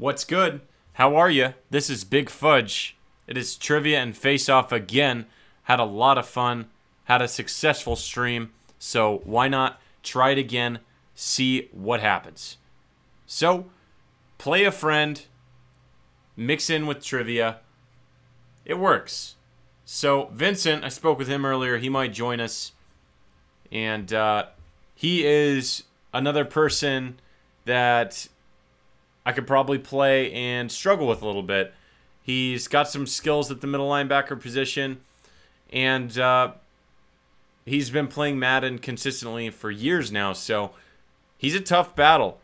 What's good? How are you? This is Big Fudge. It is trivia and face-off again. Had a lot of fun. Had a successful stream. So why not try it again? See what happens. So, play a friend. Mix in with trivia. It works. So, Vincent, I spoke with him earlier. He might join us. And he is another person that I could probably play and struggle with a little bit. He's got some skills at the middle linebacker position, and he's been playing Madden consistently for years now, so he's a tough battle.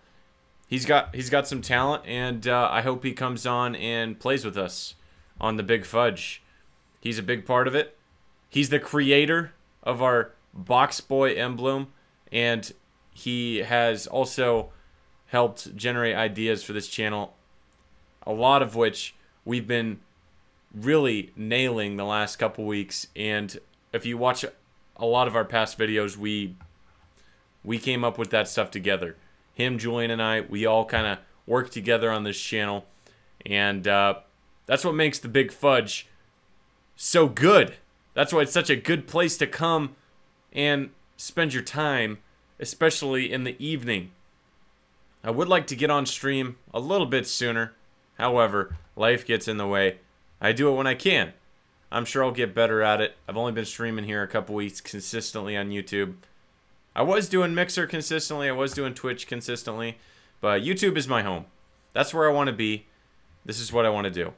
He's got some talent, and I hope he comes on and plays with us on the Big Fudge. He's a big part of it. He's the creator of our Box Boy emblem, and he has also helped generate ideas for this channel, a lot of which we've been really nailing the last couple weeks. And if you watch a lot of our past videos, we came up with that stuff together. Him, Julian, and I, we all kind of worked together on this channel, and that's what makes the Big Fudge so good. That's why it's such a good place to come and spend your time, especially in the evening. I would like to get on stream a little bit sooner. However, life gets in the way. I do it when I can. I'm sure I'll get better at it. I've only been streaming here a couple weeks consistently on YouTube. I was doing Mixer consistently. I was doing Twitch consistently. But YouTube is my home. That's where I want to be. This is what I want to do.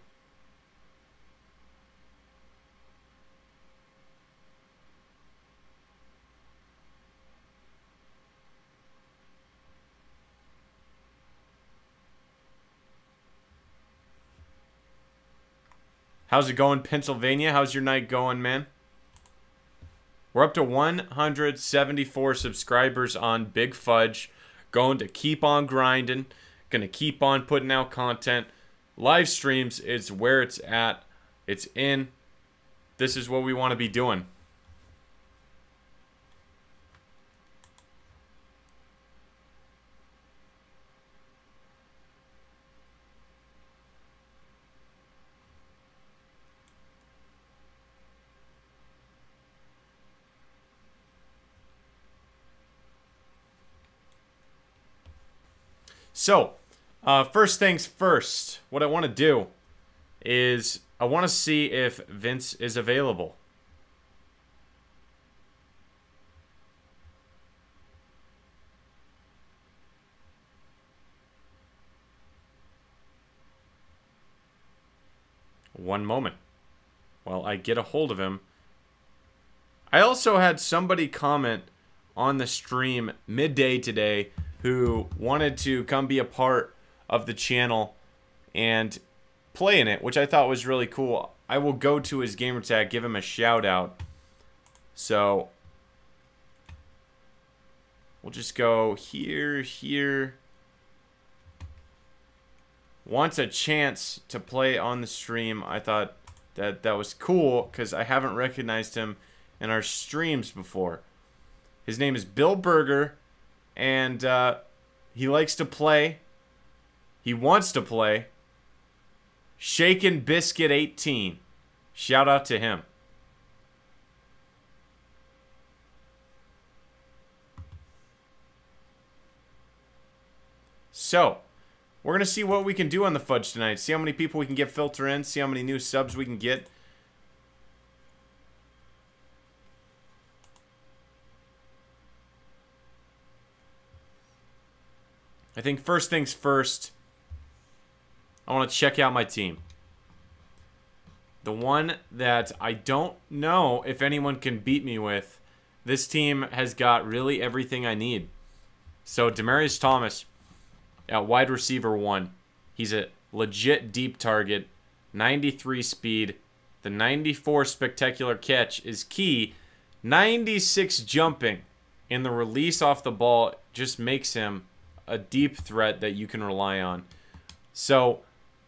How's it going, Pennsylvania? How's your night going, man? We're up to 174 subscribers on Big Fudge. Going to keep on grinding. Gonna keep on putting out content. Live streams is where it's at. It's in. This is what we want to be doing. So, first things first, what I want to do is I want to see if Vince is available. One moment while I get a hold of him. I also had somebody comment on the stream midday today who wanted to come be a part of the channel and play in it, which I thought was really cool. I will go to his gamer tag, give him a shout out. So we'll just go here. Wants a chance to play on the stream. I thought that was cool because I haven't recognized him in our streams before. His name is Bill Berger. And he likes to play. He wants to play. Shaken Biscuit 18. Shout out to him. So, we're going to see what we can do on the Fudge tonight. See how many people we can get filter in. See how many new subs we can get. I think first things first, I want to check out my team. The one that I don't know if anyone can beat me with. This team has got really everything I need. So, Demaryius Thomas at wide receiver 1. He's a legit deep target. 93 speed. The 94 spectacular catch is key. 96 jumping. And the release off the ball just makes him a deep threat that you can rely on. So,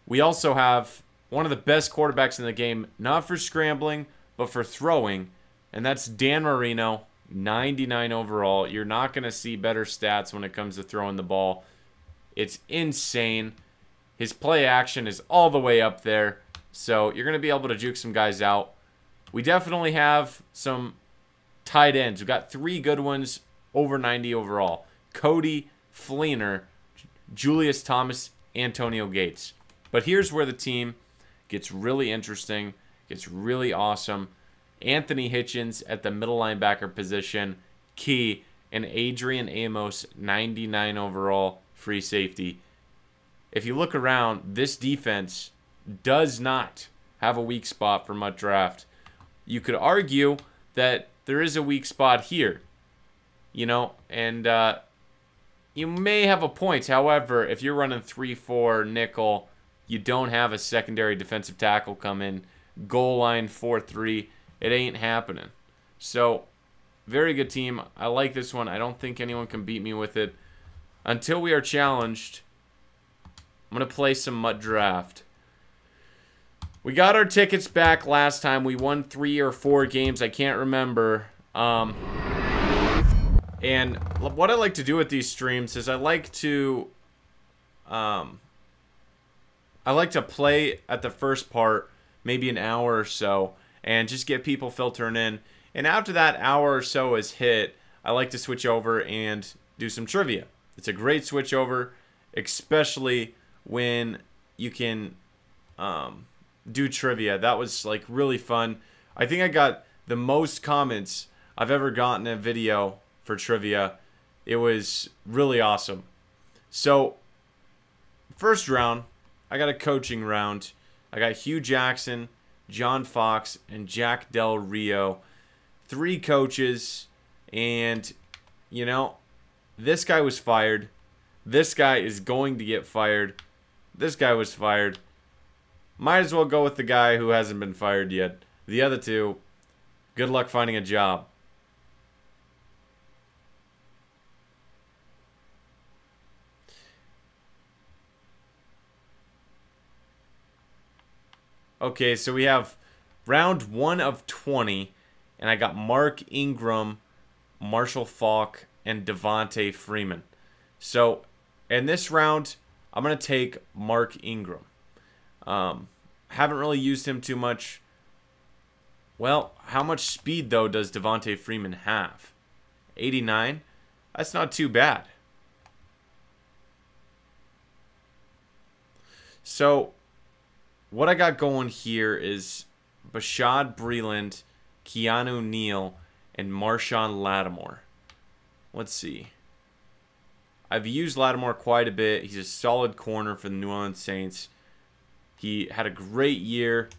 we also have one of the best quarterbacks in the game, not for scrambling, but for throwing, and that's Dan Marino, 99 overall. You're not going to see better stats when it comes to throwing the ball. It's insane. His play action is all the way up there. So you're going to be able to juke some guys out. We definitely have some tight ends. We've got 3 good ones, over 90 overall. Cody, Fleener, Julius Thomas, Antonio Gates. But here's where the team gets really interesting, gets really awesome. Anthony Hitchens at the middle linebacker position, key, and Adrian Amos, 99 overall, free safety. If you look around, this defense does not have a weak spot for MUT Draft. You could argue that there is a weak spot here, you know, and you may have a point. However, if you're running 3-4 nickel, you don't have a secondary defensive tackle come in, goal line 4-3, it ain't happening. So, very good team. I like this one. I don't think anyone can beat me with it. Until we are challenged, I'm going to play some MUT Draft. We got our tickets back last time. We won 3 or 4 games. I can't remember. And what I like to do with these streams is I like to play at the first part, maybe an hour or so, and just get people filtering in. And after that hour or so is hit, I like to switch over and do some trivia. It's a great switch over, especially when you can do trivia. That was like really fun. I think I got the most comments I've ever gotten in a video for trivia. It was really awesome. So, first round, I got a coaching round. I got Hugh Jackson, John Fox, and Jack Del Rio. 3 coaches, and, you know, this guy was fired. This guy is going to get fired. This guy was fired. Might as well go with the guy who hasn't been fired yet. The other 2, good luck finding a job. Okay, so we have round 1 of 20, and I got Mark Ingram, Marshall Faulk, and Devontae Freeman. So, in this round, I'm going to take Mark Ingram. Haven't really used him too much. Well, how much speed, though, does Devontae Freeman have? 89? That's not too bad. So, what I got going here is Bashad Breeland, Keanu Neal, and Marshawn Lattimore. Let's see. I've used Lattimore quite a bit. He's a solid corner for the New Orleans Saints. He had a great year.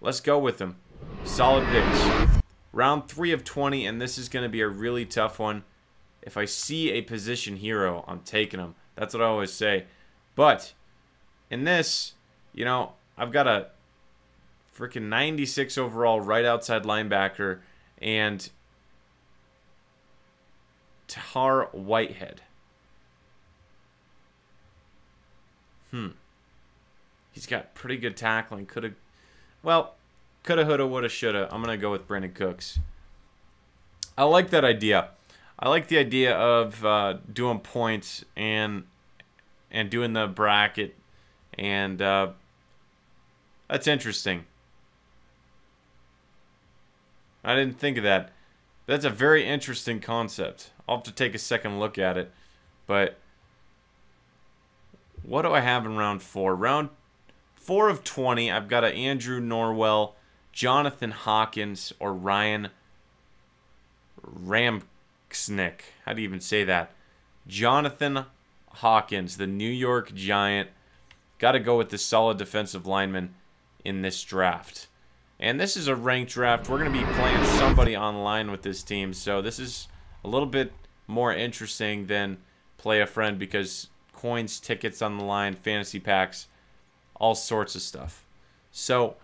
Let's go with him. Solid picks. Round 3 of 20, and this is going to be a really tough one. If I see a position hero, I'm taking him. That's what I always say. But in this, you know, I've got a freaking 96 overall right outside linebacker and Tahar Whitehead. He's got pretty good tackling. Coulda, woulda, shoulda. I'm going to go with Brandon Cooks. I like that idea. I like the idea of doing points and doing the bracket, and that's interesting. I didn't think of that. That's a very interesting concept. I'll have to take a second look at it. But what do I have in round 4? Round 4 of 20, I've got a Andrew Norwell, Jonathan Hawkins, or Ryan Ramcznik. How do you even say that? Jonathan Hawkins, the New York Giant. Got to go with the solid defensive lineman in this draft. And this is a ranked draft. We're going to be playing somebody online with this team. So this is a little bit more interesting than play a friend, because coins, tickets on the line, fantasy packs, all sorts of stuff. So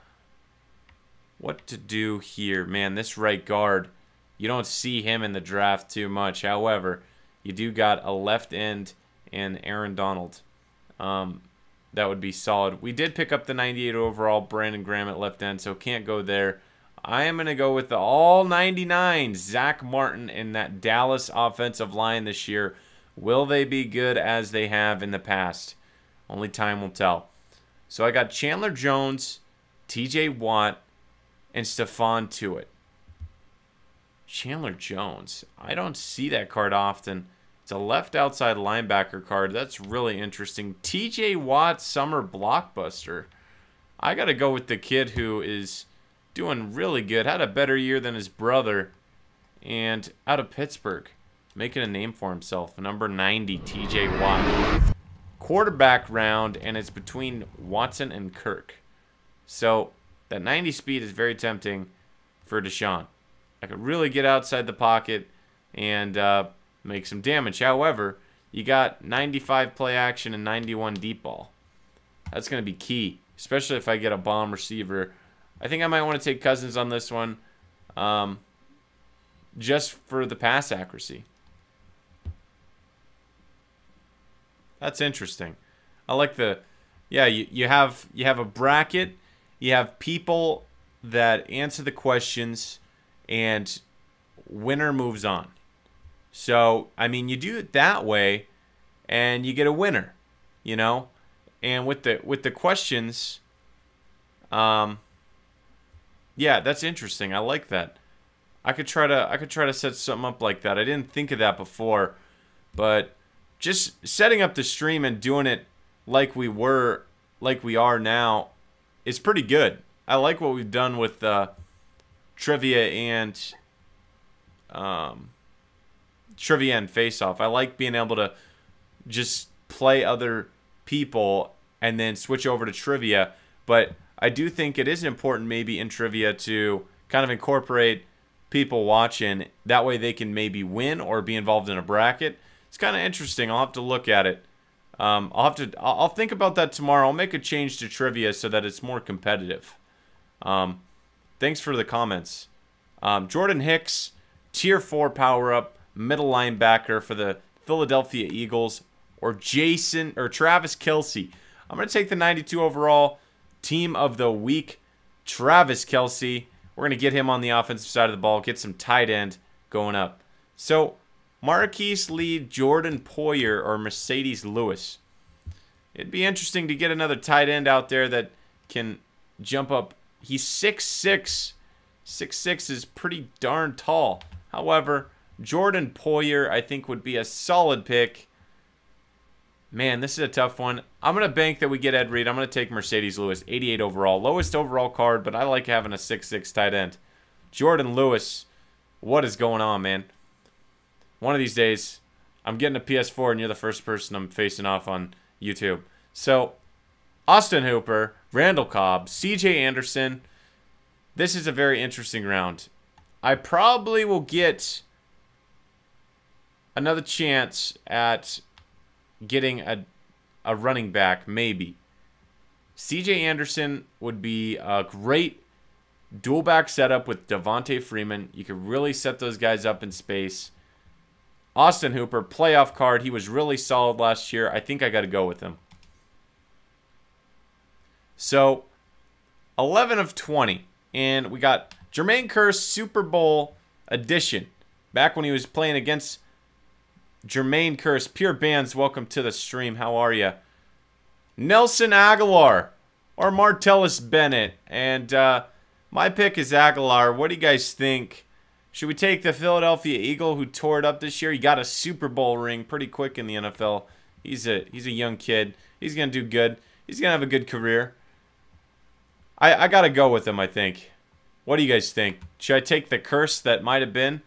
what to do here? Man, this right guard, you don't see him in the draft too much. However, you do got a left end and Aaron Donald. That would be solid. We did pick up the 98 overall Brandon Graham at left end, so can't go there. I am going to go with the all 99 Zach Martin in that Dallas offensive line this year. Will they be good as they have in the past? Only time will tell. So I got Chandler Jones, TJ Watt, and Stephon Tuitt. Chandler Jones. I don't see that card often. It's a left outside linebacker card. That's really interesting. TJ Watt, summer blockbuster. I got to go with the kid who is doing really good. Had a better year than his brother. And out of Pittsburgh. Making a name for himself. Number 90, TJ Watt. Quarterback round, and it's between Watson and Kirk. So that 90 speed is very tempting for Deshaun. I could really get outside the pocket and make some damage. However, you got 95 play action and 91 deep ball. That's going to be key, especially if I get a bomb receiver. I think I might want to take Cousins on this one just for the pass accuracy. That's interesting. I like the, yeah, you have a bracket. You have people that answer the questions, and winner moves on. So, I mean, you do it that way, and you get a winner, you know. And with the questions, yeah, that's interesting. I like that. I could try to set something up like that. I didn't think of that before, but just setting up the stream and doing it like we are now is pretty good. I like what we've done with trivia and face-off. I like being able to just play other people and then switch over to trivia. But I do think it is important maybe in trivia to kind of incorporate people watching. That way they can win or be involved in a bracket. It's kind of interesting. I'll have to look at it. I'll think about that tomorrow. I'll make a change to trivia so that it's more competitive. Thanks for the comments. Jordan Hicks, tier 4 power up, middle linebacker for the Philadelphia Eagles, or Travis Kelce. I'm going to take the 92 overall team of the week, Travis Kelce. We're going to get him on the offensive side of the ball, get some tight end going up. So, Marquise Lee, Jordan Poyer, or Mercedes Lewis. It'd be interesting to get another tight end out there that can jump up. He's 6'6". 6'6" is pretty darn tall. However, Jordan Poyer, I think, would be a solid pick. Man, this is a tough one. I'm going to bank that we get Ed Reed. I'm going to take Mercedes Lewis, 88 overall. Lowest overall card, but I like having a 6'6" tight end. Jordan Lewis, what is going on, man? One of these days, I'm getting a PS4, and you're the first person I'm facing off on YouTube. So, Austin Hooper, Randall Cobb, CJ Anderson. This is a very interesting round. I probably will get another chance at getting a running back, maybe. CJ Anderson would be a great dual back setup with Devontae Freeman. You could really set those guys up in space. Austin Hooper, playoff card. He was really solid last year. I think I got to go with him. So, 11 of 20. And we got Jermaine Kearse Super Bowl edition. Back when he was playing against Jermaine Kearse. Pure Bands, welcome to the stream. How are you? Nelson Aguilar or Martellus Bennett. And my pick is Aguilar. What do you guys think? Should we take the Philadelphia Eagle who tore it up this year? He got a Super Bowl ring pretty quick in the NFL. He's a young kid. He's going to do good. He's going to have a good career. I got to go with him, I think. What do you guys think? Should I take the curse that might have been?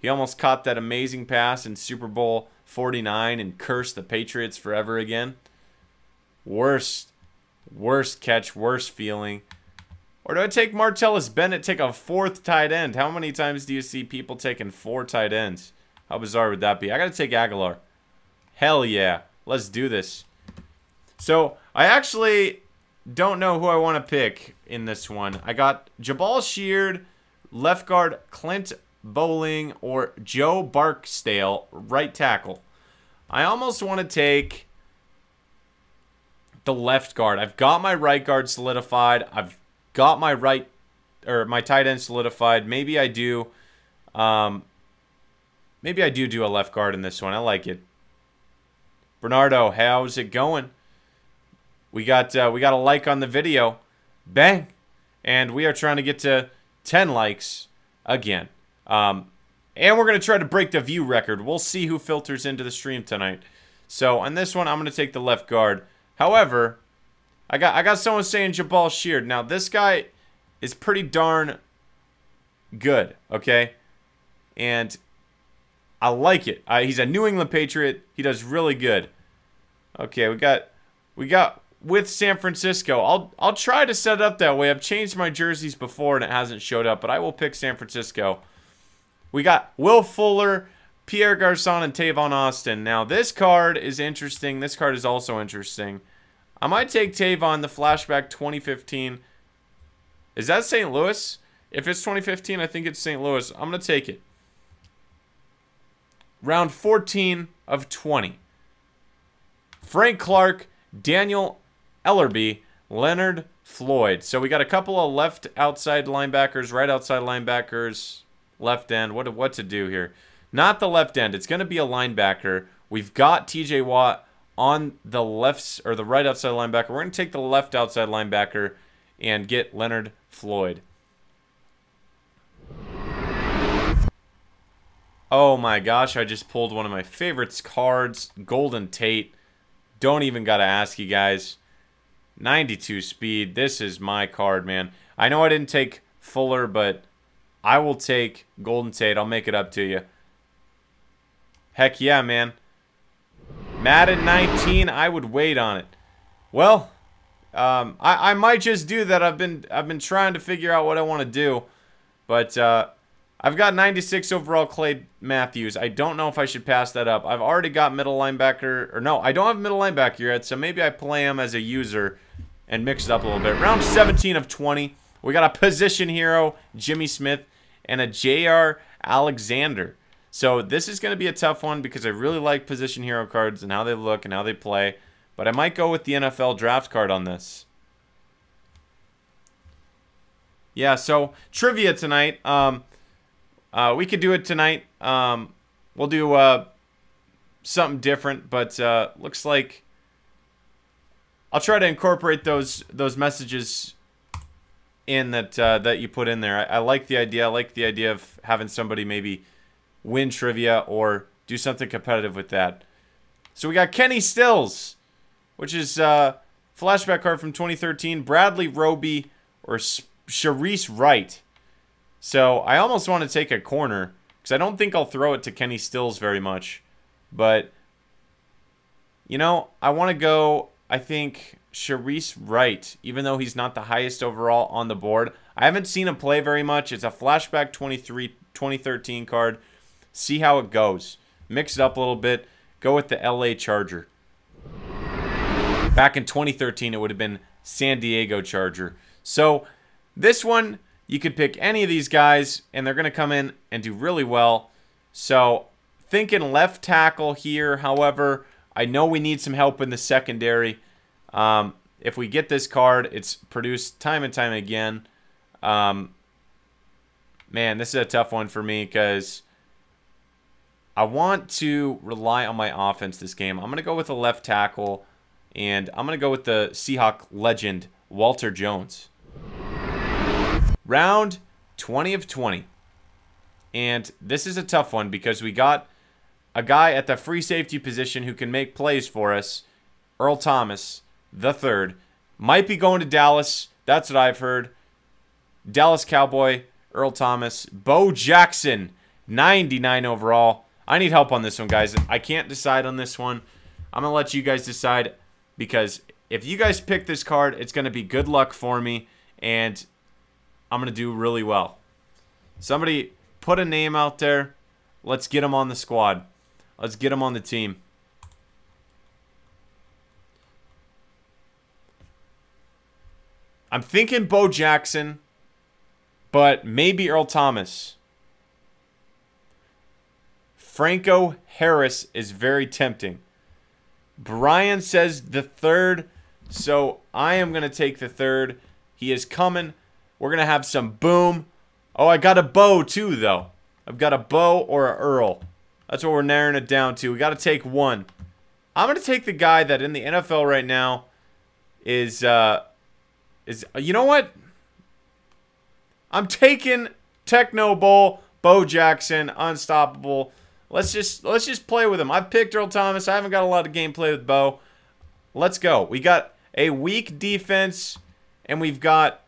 He almost caught that amazing pass in Super Bowl 49 and cursed the Patriots forever again. Worst catch, worst feeling. Or do I take Martellus Bennett, take a 4th tight end? How many times do you see people taking 4 tight ends? How bizarre would that be? I got to take Aguilar. Hell yeah. Let's do this. So, I actually don't know who I want to pick in this one. I got Jabal Sheard, left guard Clint Bowling, or Joe Barksdale, right tackle. I almost want to take the left guard. I've got my right guard solidified. I've got my my tight end solidified. Maybe I do. Maybe I do a left guard in this one. I like it. Bernardo, how's it going? We got a like on the video. Bang. And we are trying to get to 10 likes again. And we're going to try to break the view record. We'll see who filters into the stream tonight. So, on this one, I'm going to take the left guard. However, I got someone saying Jabal Sheard. Now, this guy is pretty darn good, okay? And I like it. He's a New England Patriot. He does really good. Okay, we got with San Francisco. I'll try to set it up that way. I've changed my jerseys before and it hasn't showed up, but I will pick San Francisco. We got Will Fuller, Pierre Garçon, and Tavon Austin. Now, this card is interesting. This card is also interesting. I might take Tavon, the flashback 2015. Is that St. Louis? If it's 2015, I think it's St. Louis. I'm going to take it. Round 14 of 20. Frank Clark, Daniel Ellerbe, Leonard Floyd. So we got a couple of left outside linebackers, right outside linebackers, left end. What to do here? Not the left end. It's going to be a linebacker. We've got TJ Watt on the left or the right outside linebacker. We're going to take the left outside linebacker and get Leonard Floyd. Oh my gosh, I just pulled one of my favorites cards, Golden Tate. Don't even got to ask you guys. 92 speed. This is my card, man. I know I didn't take Fuller, but I will take Golden Tate. I'll make it up to you. Heck yeah, man. Madden 19, I would wait on it. Well, I might just do that. I've been trying to figure out what I want to do, but I've got 96 overall Clay Matthews. I don't know if I should pass that up. I've already got middle linebacker, or no, I don't have middle linebacker yet, so maybe I play him as a user and mix it up a little bit. Round 17 of 20, we got a position hero, Jimmy Smith, and a J.R. Alexander. So this is going to be a tough one because I really like position hero cards and how they look and how they play. But I might go with the NFL draft card on this. Yeah, so trivia tonight. We could do it tonight. We'll do something different, but looks like I'll try to incorporate those messages in that you put in there. I like the idea. I like the idea of having somebody maybe win trivia or do something competitive with that. So we got Kenny Stills, which is a flashback card from 2013. Bradley Roby or Sharice Wright. So I almost want to take a corner because I don't think I'll throw it to Kenny Stills very much. But, you know, I want to go, I think, Sharice Wright, even though he's not the highest overall on the board. I haven't seen him play very much. It's a flashback 2013 card. See how it goes. Mix it up a little bit. Go with the LA Charger. Back in 2013, it would have been San Diego Charger. So this one, you could pick any of these guys, and they're going to come in and do really well. So thinking left tackle here. However, I know we need some help in the secondary. If we get this card, it's produced time and time again. Man, this is a tough one for me because I want to rely on my offense this game. I'm going to go with a left tackle, and I'm going to go with the Seahawk legend, Walter Jones. Round 20 of 20. And this is a tough one because we got a guy at the free safety position who can make plays for us, Earl Thomas, the third. Might be going to Dallas. That's what I've heard. Dallas Cowboy, Earl Thomas. Bo Jackson, 99 overall. I need help on this one, guys. I can't decide on this one. I'm going to let you guys decide because if you guys pick this card, it's going to be good luck for me, and I'm going to do really well. Somebody put a name out there. Let's get him on the squad. Let's get him on the team. I'm thinking Bo Jackson, but maybe Earl Thomas. Franco Harris is very tempting. Brian says the third, so I am going to take the third. He is coming. We're going to have some boom. Oh, I got a Bo too, though. I've got a Bo or a Earl. That's what we're narrowing it down to. We got to take one. I'm going to take the guy that in the NFL right now is you know what? I'm taking Techno Bowl, Bo Jackson, Unstoppable. Let's just play with him. I've picked Earl Thomas. I haven't got a lot of gameplay with Bo. Let's go. We got a weak defense, and we've got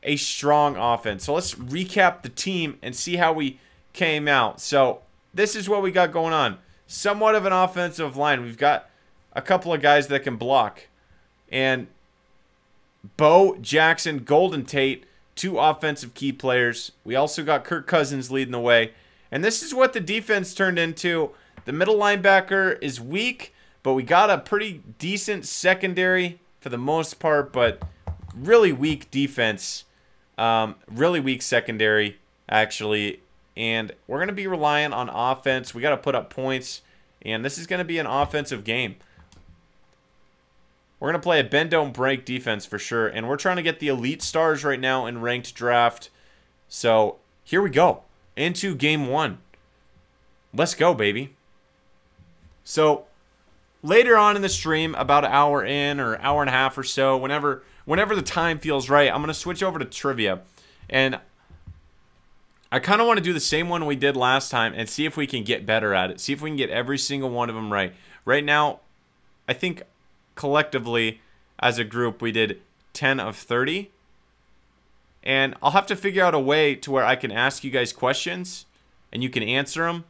a strong offense. So let's recap the team and see how we came out. So this is what we got going on. Somewhat of an offensive line. We've got a couple of guys that can block. And Bo Jackson, Golden Tate, 2 offensive key players. We also got Kirk Cousins leading the way. And this is what the defense turned into. The middle linebacker is weak, but we got a pretty decent secondary for the most part, but really weak defense. Really weak secondary, actually. And we're going to be reliant on offense. We got to put up points, and this is going to be an offensive game. We're going to play a bend, don't break defense for sure, and we're trying to get the elite stars right now in ranked draft. So here we go. Into game 1. Let's go, baby. So later on in the stream, about an hour in or hour and a half or so, whenever the time feels right, I'm going to switch over to trivia. And I kind of want to do the same one we did last time and see if we can get better at it. See if we can get every single one of them right. Right now, I think collectively as a group we did 10 of 30. And I'll have to figure out a way to where I can ask you guys questions and you can answer them.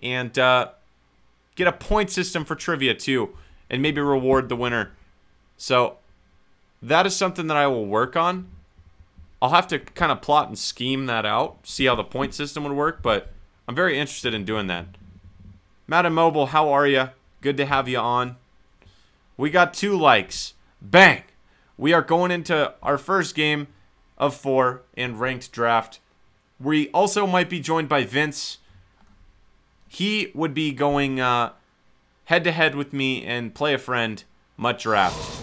And get a point system for trivia too. And maybe reward the winner. So that is something that I will work on. I'll have to kind of plot and scheme that out. See how the point system would work. But I'm very interested in doing that. Madden Mobile, how are you? Good to have you on. We got 2 likes. Bang! We are going into our first game of 4 in ranked draft. We also might be joined by Vince. He would be going head-to-head with me and play a friend, Mutt Draft.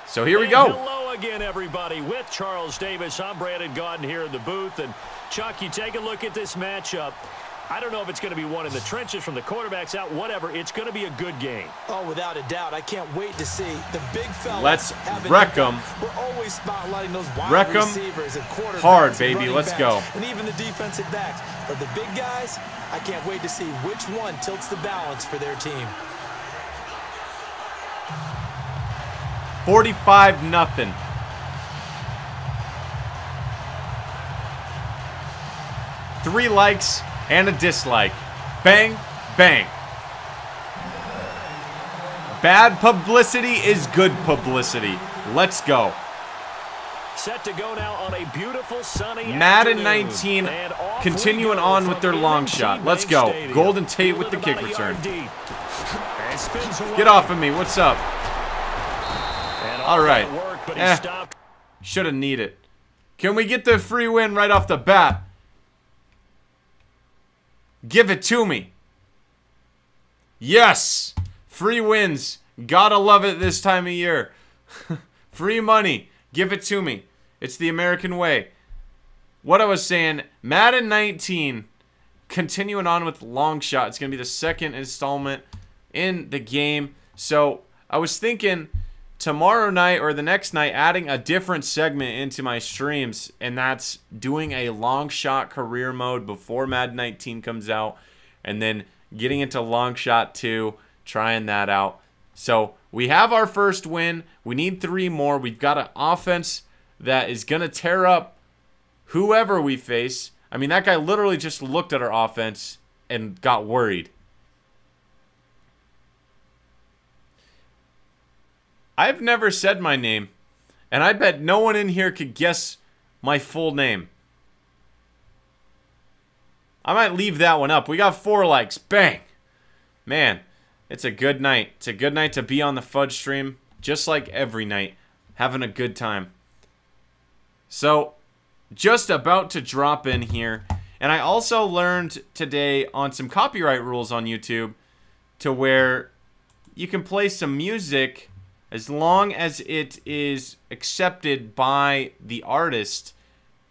So here we go. Hello again, everybody. With Charles Davis, I'm Brandon Gaudin here in the booth. And Chuck, you take a look at this matchup. I don't know if it's going to be one in the trenches from the quarterbacks out, whatever. It's going to be a good game. Oh, without a doubt. I can't wait to see the big fellas. Let's wreck them. We're always spotlighting those wide wreck receivers and quarterbacks. Hard, baby. Let's backs, go. And even the defensive backs. But the big guys, I can't wait to see which one tilts the balance for their team. 45-0. Three likes and a dislike. Bang, bang. Bad publicity is good publicity. Let's go. Set to go now on a beautiful sunny Madden afternoon. 19 continuing on with their long shot. Let's go. Golden Tate with the kick return. Get off of me. What's up? All right. Should have needed it. Can we get the free win right off the bat? Give it to me. Yes. Free wins. Gotta love it this time of year. Free money. Give it to me. It's the American way. What I was saying, Madden 19, continuing on with long shot. It's going to be the second installment in the game. So I was thinking tomorrow night or the next night adding a different segment into my streams, and that's doing a long shot career mode before Madden 19 comes out, and then getting into long shot 2, trying that out. So we have our first win. We need 3 more. We've got an offense that is going to tear up whoever we face. I mean, that guy literally just looked at our offense and got worried. I've never said my name, and I bet no one in here could guess my full name. I might leave that one up. We got 4 likes. Bang. Man, it's a good night. It's a good night to be on the Fudge stream, just like every night, having a good time. So, just about to drop in here, and I also learned today on some copyright rules on YouTube to where you can play some music as long as it is accepted by the artist,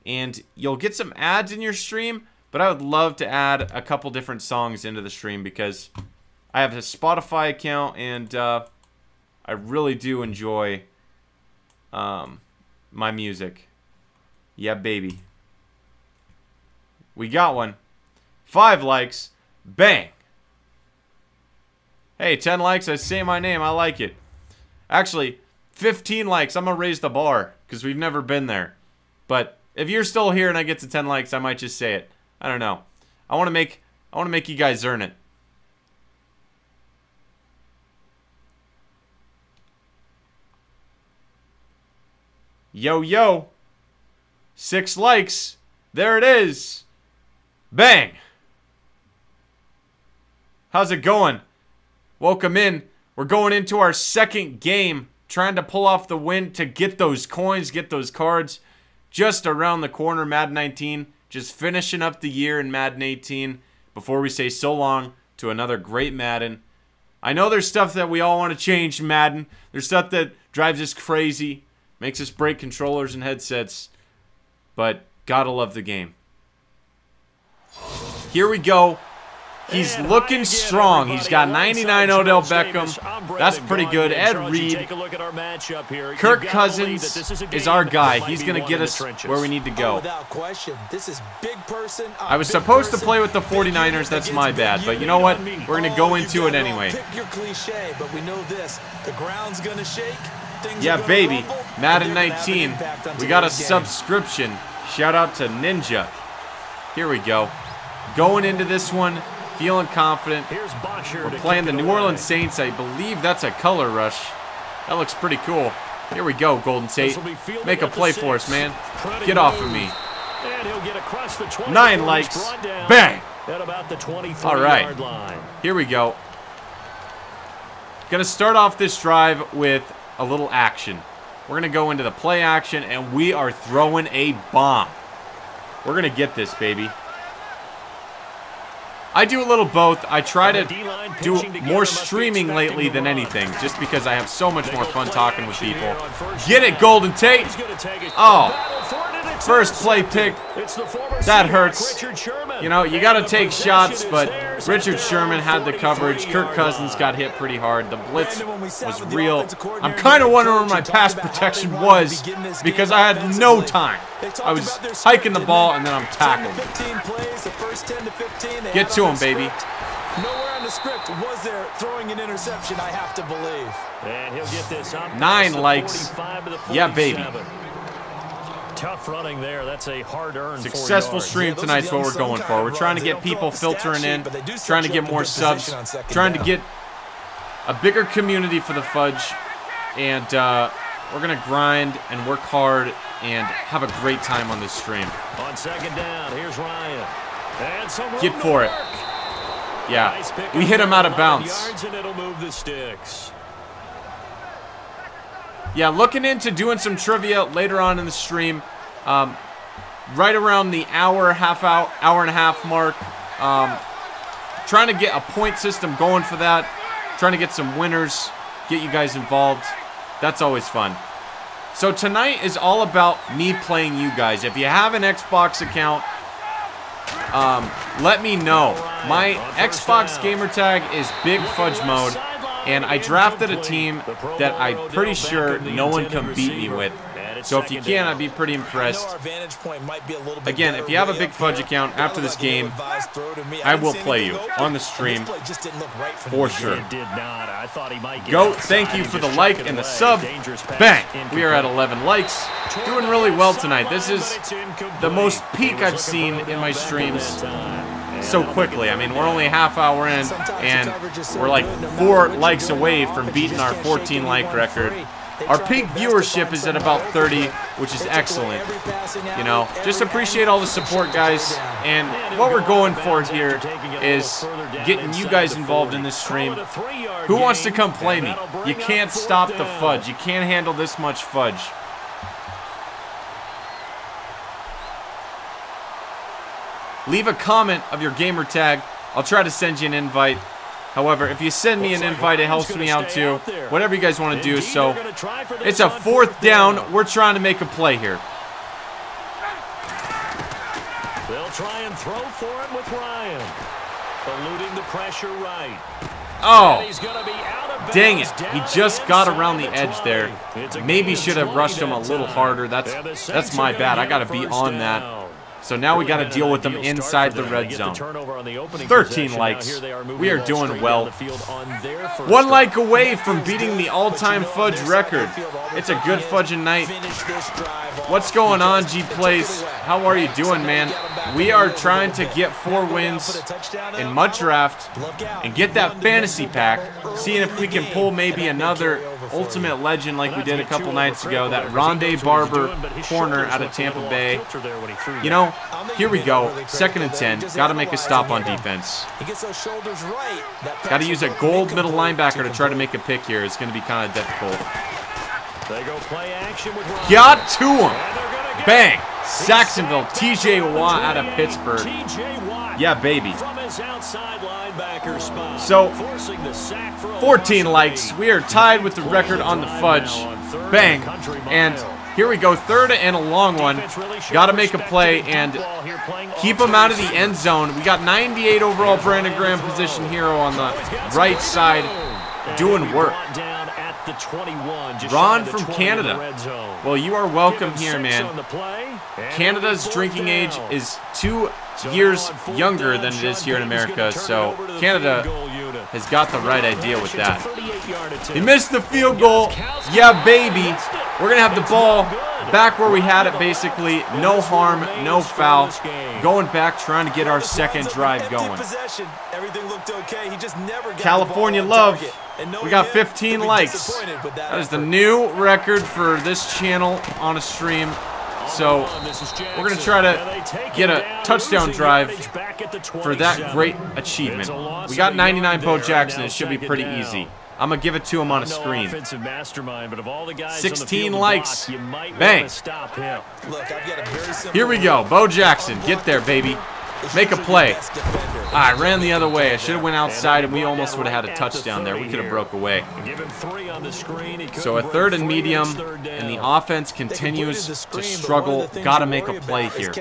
and you'll get some ads in your stream, but I would love to add a couple different songs into the stream because I have a Spotify account, and I really do enjoy my music. Yeah, baby. We got one. 5 likes. Bang. Hey, 10 likes. I say my name. I like it. Actually, 15 likes. I'm going to raise the bar because we've never been there. But if you're still here and I get to 10 likes, I might just say it. I don't know. I want to make you guys earn it. Yo, yo. 6 likes. There it is. Bang. How's it going? Welcome in. We're going into our second game. Trying to pull off the win to get those coins, get those cards. Just around the corner, Madden 19. Just finishing up the year in Madden 18. Before we say so long to another great Madden. I know there's stuff that we all want to change in Madden. There's stuff that drives us crazy. Makes us break controllers and headsets. But gotta love the game. Here we go. He's looking strong. He's got 99 Odell Beckham. That's pretty good. Ed Reed. Kirk Cousins is our guy. He's going to get us where we need to go. I was supposed to play with the 49ers. That's my bad. But you know what? We're going to go into it anyway. Yeah, baby. Madden 19. We got a subscription. Shout out to Ninja. Here we go. Going into this one. Feeling confident. We're playing the New Orleans Saints. I believe that's a color rush. That looks pretty cool. Here we go, Golden Tate. Make a play for us, man. Get off of me. 9 likes. Bang! All right. Here we go. Gonna start off this drive with a little action. We're gonna go into the play action, and we are throwing a bomb. We're gonna get this, baby. I do a little both. I try to do more streaming lately than anything, just because I have so much more fun talking with people. Get it, Golden Tate! Oh, first play pick. That hurts. You know, you got to take shots, but Richard Sherman had the coverage. Kirk Cousins got hit pretty hard. The blitz was real. I'm kind of wondering where my pass protection was because I had no time. I was hiking the ball, and then I'm tackled. Get to him, baby. Nowhere on the script was there throwing an interception, I have to believe. And he'll get this up. 9 likes. Yeah, baby. Tough running there. That's a hard-earned successful stream tonight's what we're going for. We're trying to get people filtering in, trying to get more subs, trying to get a bigger community for the Fudge, and we're going to grind and work hard and have a great time on this stream. On second down, here's Ryan. Get for it. Yeah, we hit him out of bounds. Yeah, looking into doing some trivia later on in the stream. Right around the hour and a half mark. Trying to get a point system going for that. Trying to get some winners. Get you guys involved. That's always fun. So tonight is all about me playing you guys. If you have an Xbox account, let me know. My Xbox gamer tag is Big Fudge Mode, and I drafted a team that I'm pretty sure no one can beat me with. So if you can, I'd be pretty impressed. Again, if you have a Big Fudge account after this game, I will play you on the stream for sure. Goat, thank you for the like and the sub. Bang! We are at 11 likes. Doing really well tonight. This is the most peak I've seen in my streams so quickly. I mean, we're only a half hour in, and we're like 4 likes away from beating our 14 like record. Our peak viewership is at about 30, which is excellent. You know, just appreciate all the support, guys. And what we're going for here is getting you guys involved in this stream. Who wants to come play me? You can't stop the fudge. You can't handle this much fudge. Leave a comment of your gamer tag. I'll try to send you an invite. However, if you send me an invite, it helps me out too. Whatever you guys want to do. So it's a 4th down. We're trying to make a play here. They'll try and throw for it with Ryan. Eluding the pressure right. Oh. He's going to be out of Dang it. He just got around the edge there. Maybe should have rushed him a little harder. That's my bad. I got to be on that. So now we got to deal with them inside the red zone. 13 likes. We are doing well. 1 like away from beating the all-time fudge record. It's a good fudging night. What's going on, G Plays? How are you doing, man? We are trying to get 4 wins in Mud Draft and get that fantasy pack. Seeing if we can pull maybe another Ultimate Legend like we did a couple nights ago. That Rondé Barber corner out of Tampa Bay. You know, here we go. 2nd and 10. Got to make a stop on defense. Got to use a gold middle linebacker to try to make a pick here. It's going to be kind of difficult. Got to him. Bang. Saxonville. T.J. Watt out of Pittsburgh. Yeah, baby. So, 14 likes. We are tied with the record on the fudge. Bang. And here we go. 3rd and a long one. Got to make a play and keep him out of the end zone. We got 98 overall Brandon Graham position hero on the right side doing work. Ron from Canada. Well, you are welcome here, man. Canada's drinking age is 2 years younger than it is here in America, so Canada has got the right idea with that. He missed the field goal. Yeah, baby. We're going to have the ball back where we had it, basically. No harm, no foul. Going back, trying to get our 2nd drive going. California love. We got 15 likes. That is the new record for this channel on a stream. So we're going to try to get a touchdown drive for that great achievement. We got 99 Bo Jackson. It should be pretty easy. I'm going to give it to him on a screen. 16 likes. Bang. Here we go. Bo Jackson. Get there, baby. Make a play. I ran the other way. I should have went outside, and we almost would have had a touchdown there. We could have broke away. So a 3rd and medium, and the offense continues to struggle. Got to make a play here.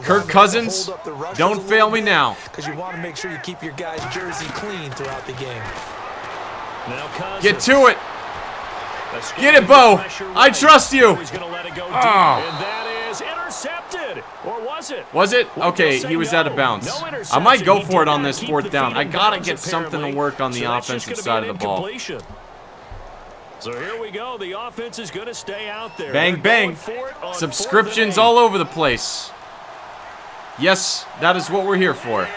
Kirk Cousins, don't fail me now. Because you want to make sure you keep your guy's jersey clean throughout the game. Get to it. Get it, Bo. I trust you. Oh. Intercepted, or was it? Was it? Okay, he was out of bounds. I might go for it on this 4th down. I gotta get something to work on the offensive side of the ball. So here we go. The offense is going to stay out there. Bang, bang. Subscriptions all over the place. Yes, that is what we're here for.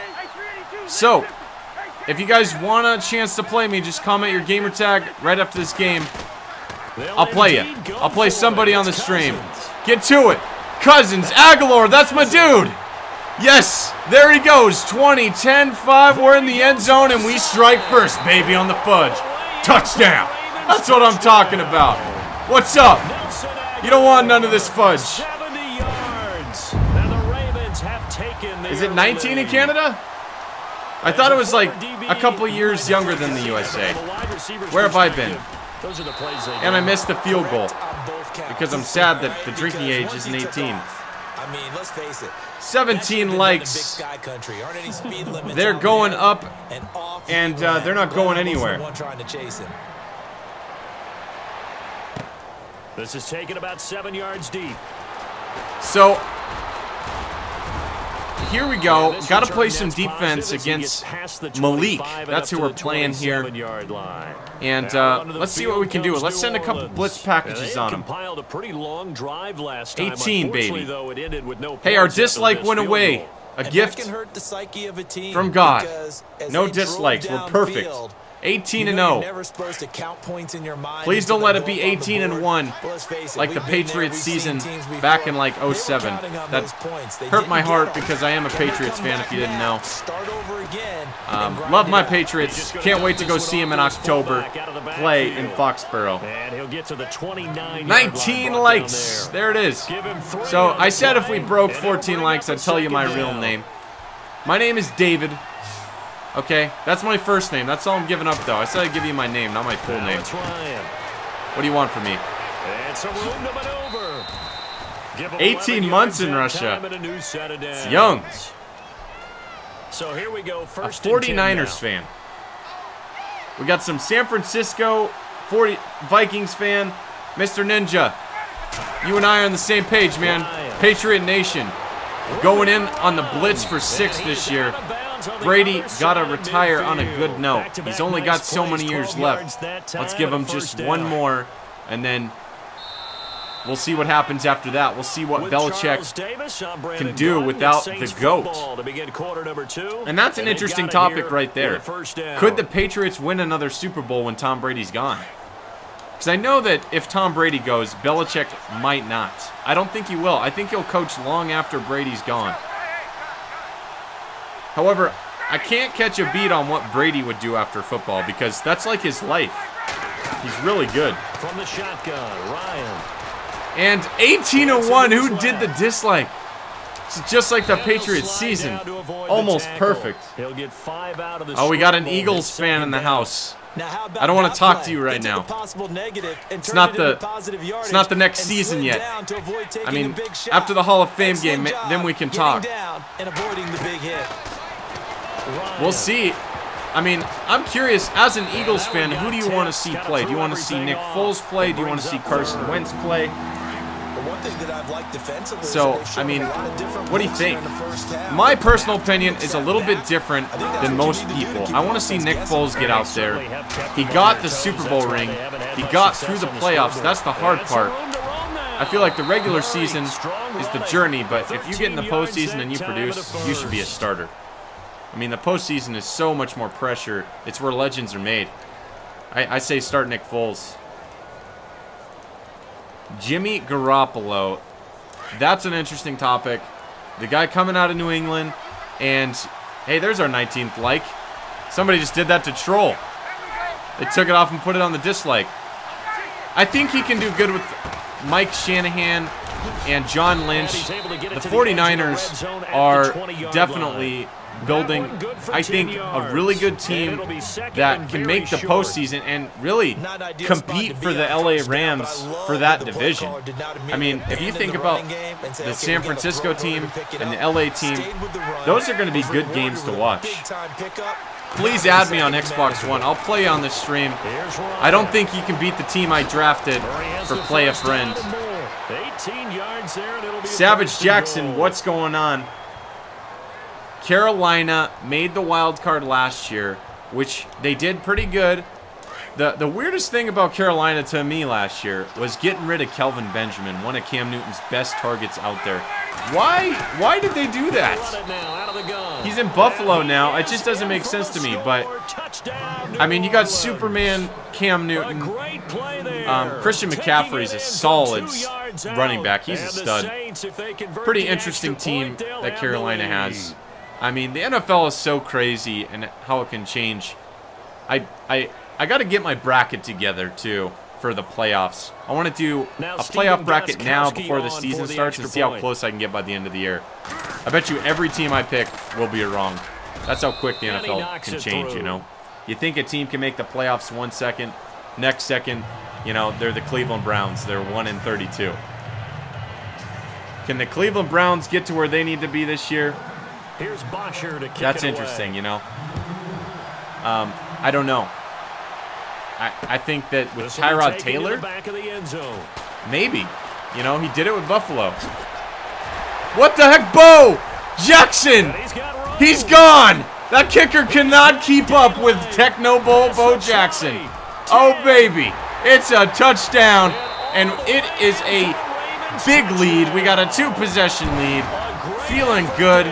So, if you guys want a chance to play me, just comment your gamer tag right after this game. I'll play you. I'll play somebody on the stream. Get to it. Cousins, Aguilar, that's my dude. Yes, there he goes. 20, 10, 5. We're in the end zone, and we strike first, baby, on the fudge. Touchdown. That's what I'm talking about. What's up? You don't want none of this fudge. Is it 19 in Canada? I thought it was like a couple years younger than the USA. Where have I been? And I missed the field goal because I'm sad that the drinking age isn't 18. 17 likes. They're going up, and they're not going anywhere. This is taken about 7 yards deep. So here we go. Got to play some defense against Malik. That's who we're playing here. And let's see what we can do. Let's send a couple blitz packages on him. 18, baby. Hey, our dislike went away. A gift from God. No dislikes. We're perfect. 18-0. Please don't let it be 18-1 like the Patriots season back in like 07. That hurt my heart because I am a Patriots fan, if you didn't know. Love my Patriots. Can't wait to go see him in October play in Foxborough. 19 likes. There it is. So I said if we broke 14 likes, I'd tell you my real name. My name is David. Okay, that's my first name. That's all I'm giving up, though. I said I'd give you my name, not my full name. What do you want from me? 18 months in Russia. It's young. So here we go, a first and 10 now. 49ers fan. We got some San Francisco Vikings fan. Mr. Ninja, you and I are on the same page, man. Patriot Nation. Going in on the blitz for 6 this year. Brady got to retire on a good note. He's only got so many years left. Let's give him just one more, and then we'll see what happens after that. We'll see what Belichick can do without the GOAT. And that's an interesting topic right there. Could the Patriots win another Super Bowl when Tom Brady's gone? Because I know that if Tom Brady goes, Belichick might not. I don't think he will. I think he'll coach long after Brady's gone. However, I can't catch a beat on what Brady would do after football because that's like his life. He's really good. From the shotgun, Ryan. And 18-1, who did the dislike? It's just like the Patriots season. Almost perfect. Oh, we got an Eagles fan in the house. I don't want to talk to you right now. It's not the next season yet. I mean, after the Hall of Fame game, then we can talk. We'll see. I mean, I'm curious, as an Eagles fan, who do you want to see play? Do you want to see Nick Foles play? Do you want to see Carson Wentz play? So, I mean, what do you think? My personal opinion is a little bit different than most people. I want to see Nick Foles get out there. He got the Super Bowl ring. He got through the playoffs. That's the hard part. I feel like the regular season is the journey, but if you get in the postseason and you produce, you should be a starter. I mean, the postseason is so much more pressure. It's where legends are made. I say start Nick Foles. Jimmy Garoppolo. That's an interesting topic. The guy coming out of New England. And, hey, there's our 19th like. Somebody just did that to troll. They took it off and put it on the dislike. I think he can do good with Mike Shanahan and John Lynch. The 49ers are definitely building, I think, a really good team that can make the postseason and really compete for the LA Rams for that division. I mean, if you think about the San Francisco team and the LA team, those are going to be good games to watch. Please add me on Xbox One. I'll play on this stream. I don't think you can beat the team I drafted for Play a Friend. Savage Jackson, what's going on? Carolina made the wild card last year, which they did pretty good. The weirdest thing about Carolina to me last year was getting rid of Kelvin Benjamin, one of Cam Newton's best targets out there. Why did they do that? He's in Buffalo now. It just doesn't make sense to me. But, I mean, you got Superman Cam Newton. Christian McCaffrey's a solid running back. He's a stud. Pretty interesting team that Carolina has. I mean, the NFL is so crazy and how it can change. I got to get my bracket together, too, for the playoffs. I want to do a playoff bracket now before the season starts and see how close I can get by the end of the year. I bet you every team I pick will be wrong. That's how quick the NFL can change, you know. You think a team can make the playoffs 1 second, next second, you know, they're the Cleveland Browns. They're 1-32. Can the Cleveland Browns get to where they need to be this year? Here's Bosher to kick That's it interesting, away. you know. I don't know. I think that with Tyrod Taylor, maybe. You know, he did it with Buffalo. What the heck, Bo Jackson? He's gone. That kicker cannot keep up with Techno Bo Jackson. Oh, baby. It's a touchdown, and it is a big lead. We got a 2-possession lead. Feeling good.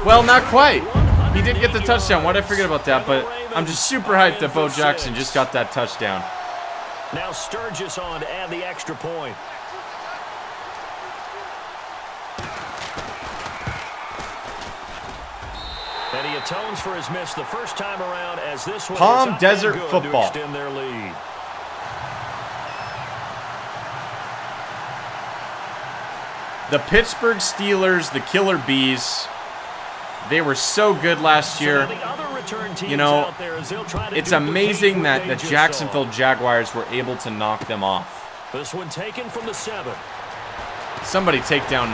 Well, not quite. He did get the touchdown. Why did I forget about that? But I'm just super hyped that Bo Jackson just got that touchdown. Now Sturgis on to add the extra point. And he atones for his miss the first time around as this one Palm Desert football. To extend their lead. The Pittsburgh Steelers, the Killer Bees, they were so good last year. You know, it's amazing that the Jacksonville Jaguars were able to knock them off. This one taken from the 7. Somebody take down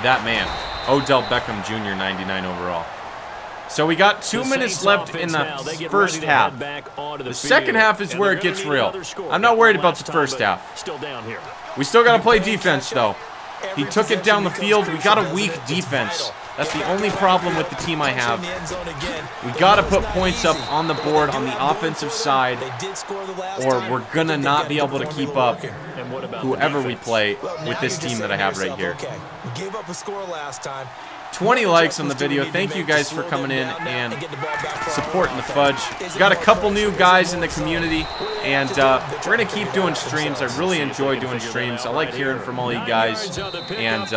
that man. Odell Beckham Jr. 99 overall. So we got 2 minutes left in the first half. The second half is where it gets real. I'm not worried about the first half. We still got to play defense, though. He took it down the field. We got a weak defense. That's the only problem with the team I have. We got to put points up on the board on the offensive side, or we're going to not be able to keep up whoever we play with this team that I have right here. Gave up a score last time. 20 likes on the video. Thank you guys for coming in and supporting the Fudge. We got a couple new guys in the community, and we're going to keep doing streams. I really enjoy doing streams. I like hearing from all you guys. And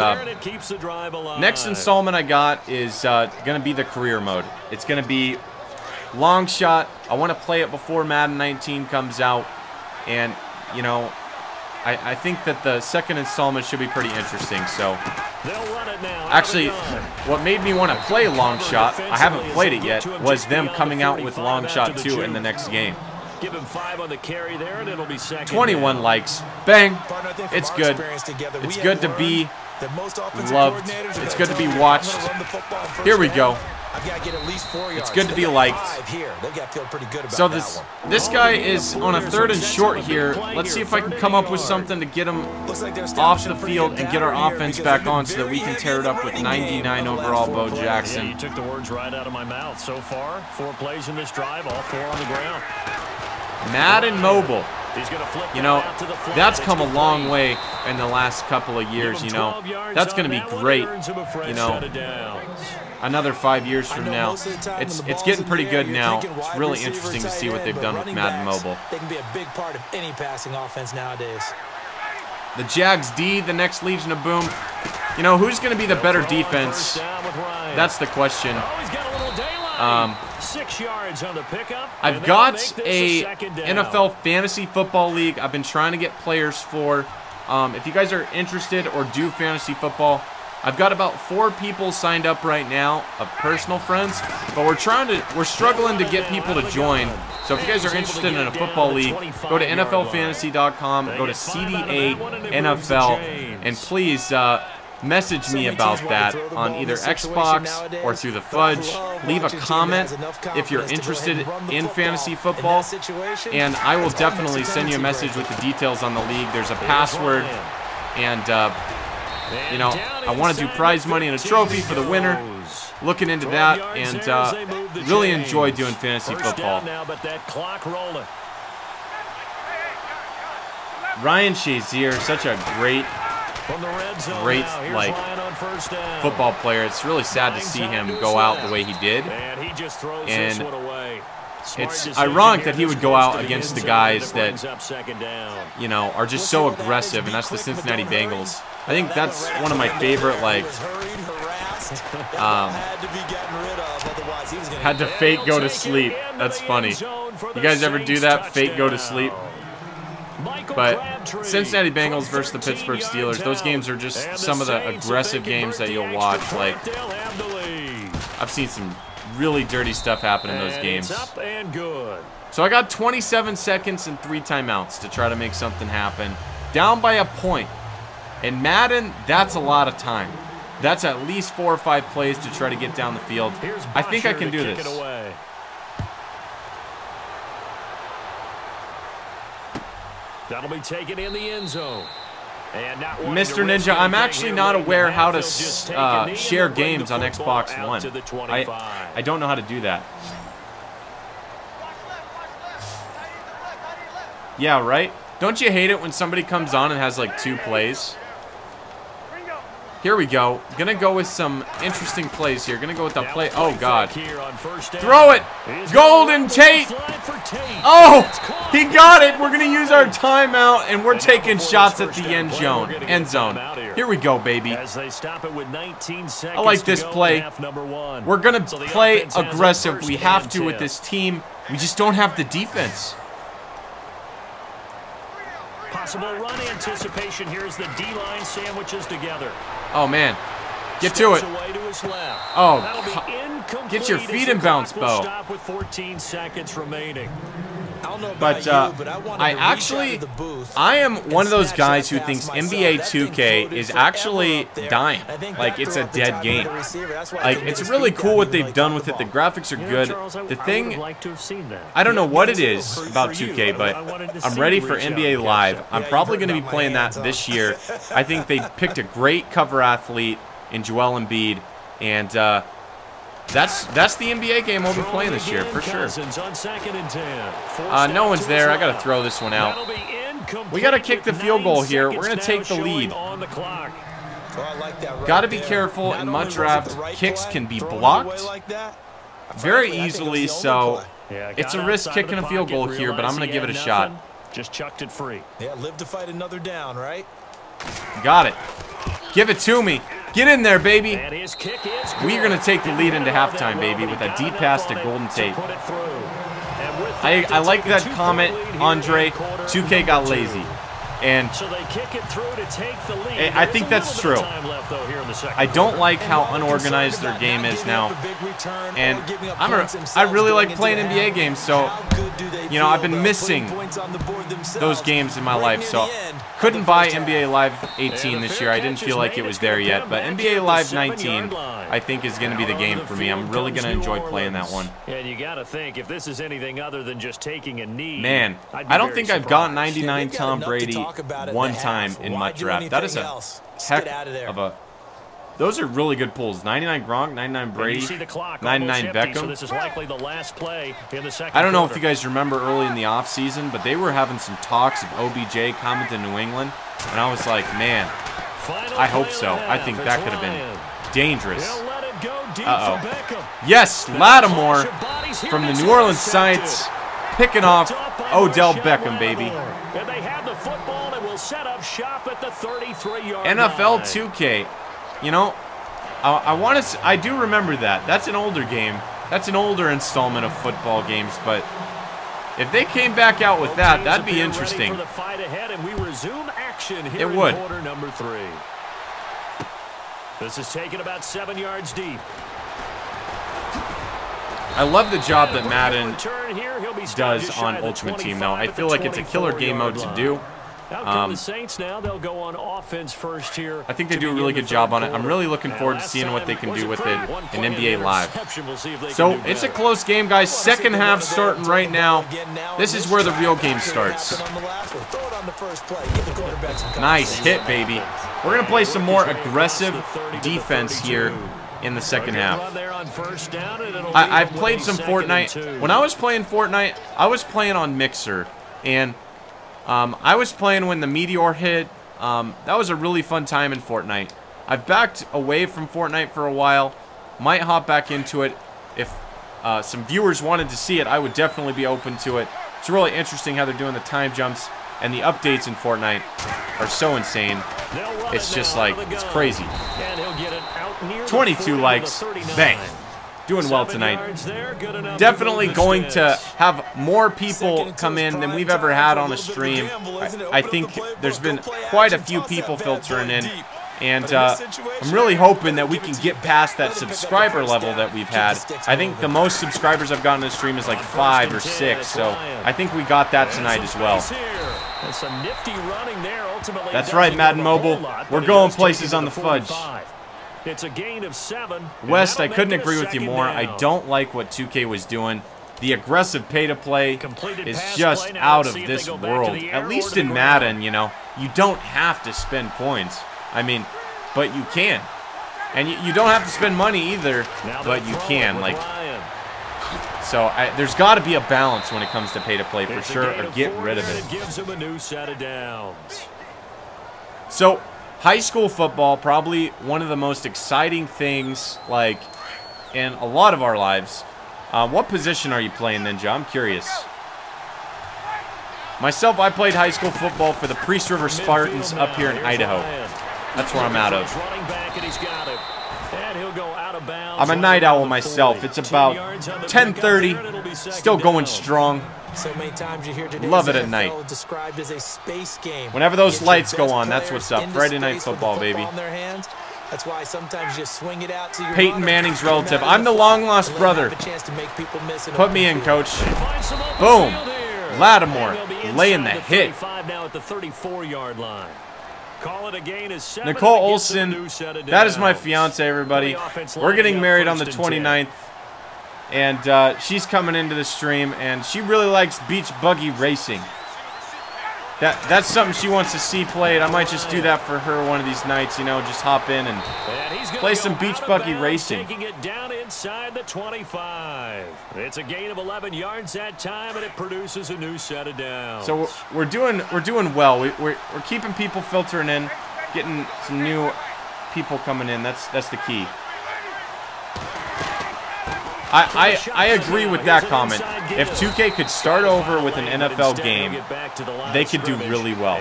next installment I got is going to be the career mode. It's going to be long shot. I want to play it before Madden 19 comes out. And, you know, I think that the second installment should be pretty interesting. So, actually, what made me want to play Long Shot, I haven't played it yet, was them coming out with Long Shot 2 in the next game. 21 likes. Bang. It's good. It's good to be loved. It's good to be watched. Here we go. It's good to be liked. So this guy is on a 3rd and short here. Let's see if I can come up with something to get him off the field and get our offense back on so that we can tear it up with 99 overall Bo Jackson. You took the words right out of my mouth. So far, 4 plays in this drive, all 4 on the ground. Madden Mobile. You know, that's come a long way in the last couple of years, you know. That's going to be great, you know. Another 5 years from now. It's getting pretty good now. It's really interesting to see what they've done with Madden Mobile. They can be a big part of any passing offense nowadays. The Jags D, the next Legion of Boom. You know, who's going to be the better defense? That's the question. 6 yards on the pickup. I've got a NFL Fantasy Football League I've been trying to get players for. If you guys are interested or do fantasy football, I've got about 4 people signed up right now of personal friends, but we're struggling to get people to join. So if you guys are interested in a football league, go to NFLFantasy.com, go to CDA NFL, and please message me about that on either Xbox or through the Fudge. Leave a comment if you're interested in fantasy football, and I will definitely send you a message with the details on the league. There's a password, and you know, I want to do prize money and a trophy for the winner. Looking into that, and really enjoy doing fantasy football. Ryan Shazier, such a great like football player. It's really sad to see him go out the way he did, and it's ironic that he would go out against the guys that, you know, are just so aggressive, and that's the Cincinnati Bengals. I think that's one of my favorite, like, had to fake go to sleep. That's funny. You guys ever do that? Fake go to sleep? But Cincinnati Bengals versus the Pittsburgh Steelers, those games are just some of the aggressive games that you'll watch. Like, I've seen some really dirty stuff happen in those games. So I got 27 seconds and 3 timeouts to try to make something happen. Down by a point. In Madden, that's a lot of time. That's at least 4 or 5 plays to try to get down the field. I think I can do this. That'll be taken in the end zone. And Mr. Ninja, I'm actually not aware how to share games on Xbox One. I don't know how to do that. Yeah, right? Don't you hate it when somebody comes on and has like 2 plays? Here we go. Gonna go with some interesting plays here. Gonna go with the play. Oh, God. Throw it! Golden Tate! Oh! He got it! We're gonna use our timeout, and we're taking shots at the end zone. Here we go, baby. I like this play. We're gonna play aggressive. We have to with this team. We just don't have the defense. Possible run anticipation here as the D-line sandwiches together. Oh, man. Get to it. Oh, get your feet in bounce, Bo. Stop with 14 seconds remaining. But I am one of those guys who thinks NBA 2K is actually dying. Like, it's a dead game. Like, it's really cool what they've done with it. The graphics are good. The thing, I don't know what it is about 2K, but I'm ready for NBA Live. I'm probably going to be playing that this year. I think they picked a great cover athlete in Joel Embiid, and that's the NBA game we'll be playing this year, for sure. No one's there. I got to throw this one out. We got to kick the field goal here. We're going to take the lead. Got to be careful in mud draft. Kicks can be blocked very easily, so it's a risk kicking a field goal here, but I'm going to give it a shot. Just chucked it free. Yeah, live to fight another down, right? Got it. Give it to me. Get in there, baby. We're going to take the lead into halftime, baby, with a deep pass to Golden Tate. I like that comment, Andre. 2K got lazy. And I think that's true. I don't like how unorganized their game is now. And I really like playing NBA games, so, you know, I've been missing those games in my life. So, couldn't buy NBA Live 18 this year. I didn't feel like it was there yet. But NBA Live 19, I think, is going to be the game for me. I'm really going to enjoy playing that one. And you got to think, if this is anything other than just taking a knee. Man, I don't think I've got 99 Tom Brady one time in my draft. That is a heck of a... Those are really good pulls. 99 Gronk, 99 Brady, 99 Beckham. So this is likely the last play in the second I don't know quarter. if you guys remember early in the offseason, but they were having some talks of OBJ coming to New England. And I was like, man, I hope so. I think that could have been dangerous. Uh-oh. Yes, Lattimore from the New Orleans Saints picking off Odell Beckham, baby. And they have the football and will set up shop at the 33-yard NFL line. 2K. You know, I do remember that. That's an older game. That's an older installment of football games, but if they came back out with that, that'd be interesting. For the fight ahead, and we resume action here it would. In quarter number 3. This is taken about 7 yards deep. I love the job that Madden does on Ultimate Team, though. I feel like it's a killer game mode to do. The Saints now, they'll go on offense first here. I think they do a really good job on it. I'm really looking forward to seeing what they can do with it in NBA Live. So it's a close game, guys. Second half starting right now. This is where the real game starts. Nice hit, baby. We're going to play some more aggressive defense here in the second half. I've played some Fortnite. When I was playing Fortnite, I was playing on Mixer, and I was playing when the meteor hit. That was a really fun time in Fortnite. I've backed away from Fortnite for a while. Might hop back into it. If some viewers wanted to see it, I would definitely be open to it. It's really interesting how they're doing the time jumps, and the updates in Fortnite are so insane. It's just like, it's crazy. 22 likes. Bang. Doing well tonight. Definitely going to have more people come in than we've ever had on a stream. I think there's been quite a few people filtering in. And I'm really hoping that we can get past that subscriber level that we've had. I think the most subscribers I've gotten in a stream is like 5 or 6. So I think we got that tonight as well. That's right, Madden Mobile. We're going places on the fudge. It's a gain of 7. West, I couldn't agree with you more. I don't like what 2K was doing. The aggressive pay-to-play is just out of this world. At least in Madden, you know, you don't have to spend points. I mean, but you can. And you don't have to spend money either, but you can. Like, so there's got to be a balance when it comes to pay-to-play for sure, or get rid of it. Gives him a new set of downs. So, high school football, probably one of the most exciting things, like, in a lot of our lives. What position are you playing, Ninja? I'm curious. Myself, I played high school football for the Priest River Spartans up here in Idaho. That's where I'm out of. I'm a night owl myself. It's about 10:30. Still going strong. So many times you hear today's love it at night. Described as a space game. Whenever those lights go on, that's what's up. Friday night football, baby. That's why sometimes you swing it out to your Peyton Manning's relative. I'm the long lost brother. Put me in, coach. Boom. Lattimore laying the hit. Now at the 34-yard line. Call it a gain is 7. Nicole Olson, that is my fiance, everybody. We're getting married on the 29th, and she's coming into the stream, and she really likes beach buggy racing. That's something she wants to see played. I might just do that for her one of these nights, you know, just hop in and play some beach buggy racing. Taking it down inside the 25. It's a gain of 11 yards that time, and it produces a new set of downs. So we're doing well. We're keeping people filtering in, getting some new people coming in. That's the key. I agree with that comment. If 2K could start over with an NFL game, they could do really well.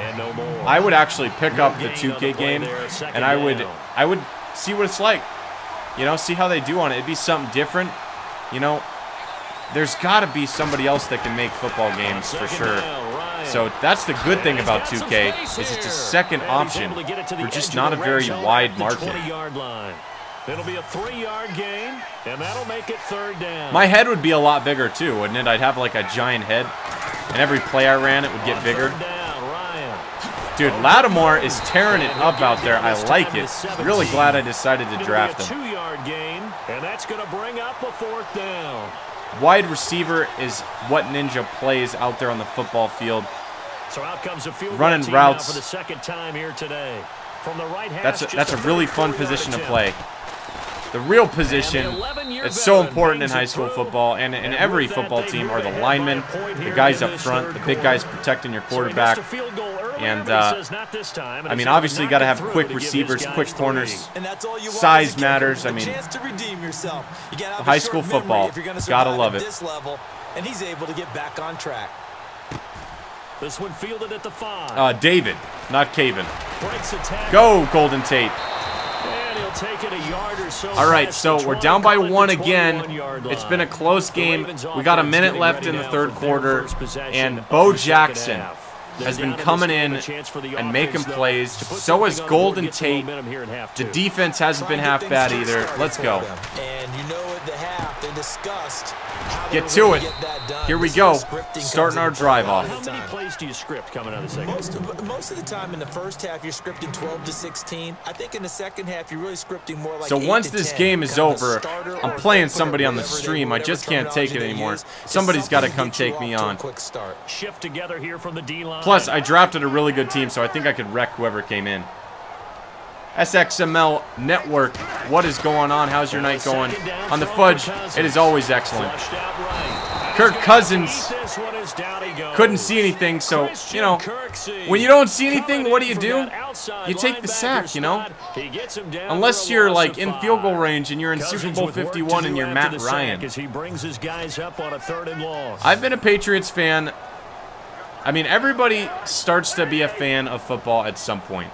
I would actually pick up the 2K game, and I would see what it's like. You know, see how they do on it. It'd be something different. You know, there's got to be somebody else that can make football games for sure. So that's the good thing about 2K is it's a second option for just not a very wide margin. It'll be a 3-yard gain, and that'll make it 3rd down. My head would be a lot bigger too, wouldn't it? I'd have like a giant head, and every play I ran, it would get bigger. Dude, Lattimore is tearing it up out there. I like it. Really glad I decided to draft him. 2-yard gain, and that's going to bring up a 4th down. Wide receiver is what Ninja plays out there on the football field. So out comes a field running routes for the 2nd time here today. From the right that's a really fun position to play. The real position that's so important in high school football and in every football team are the linemen, the guys up front, the big guys protecting your quarterback. And, I mean, obviously you got to have quick receivers, quick corners. Size matters. I mean, high school football, got to love it. And he's able to get back on track. This one fielded at the 5. David, not Caven. Go, Golden Tate. All right, so we're down by 1 again. It's been a close game. We got a minute left in the 3rd quarter, and Bo Jackson has been coming in and making plays. So has Golden Tate. The defense hasn't been half bad either. Let's go. Get to it. Here we go. Starting our drive off. How many plays do you script coming out of the second? Most of the time in the first half, you're scripting 12 to 16. I think in the second half, you're really scripting more like 8 to 10. So once this game is over, I'm playing somebody on the stream. I just can't take it anymore. Somebody's got to come take me on. Shift together here from the D-line. Plus, I drafted a really good team, so I think I could wreck whoever came in. SXML Network, what is going on? How's your night going? On the Fudge, it is always excellent. Kirk Cousins couldn't see anything, so, you know, when you don't see anything, what do? You take the sack, you know? Unless you're, like, in field goal range and you're in Super Bowl 51 and you're Matt Ryan. I've been a Patriots fan. I mean, everybody starts to be a fan of football at some point.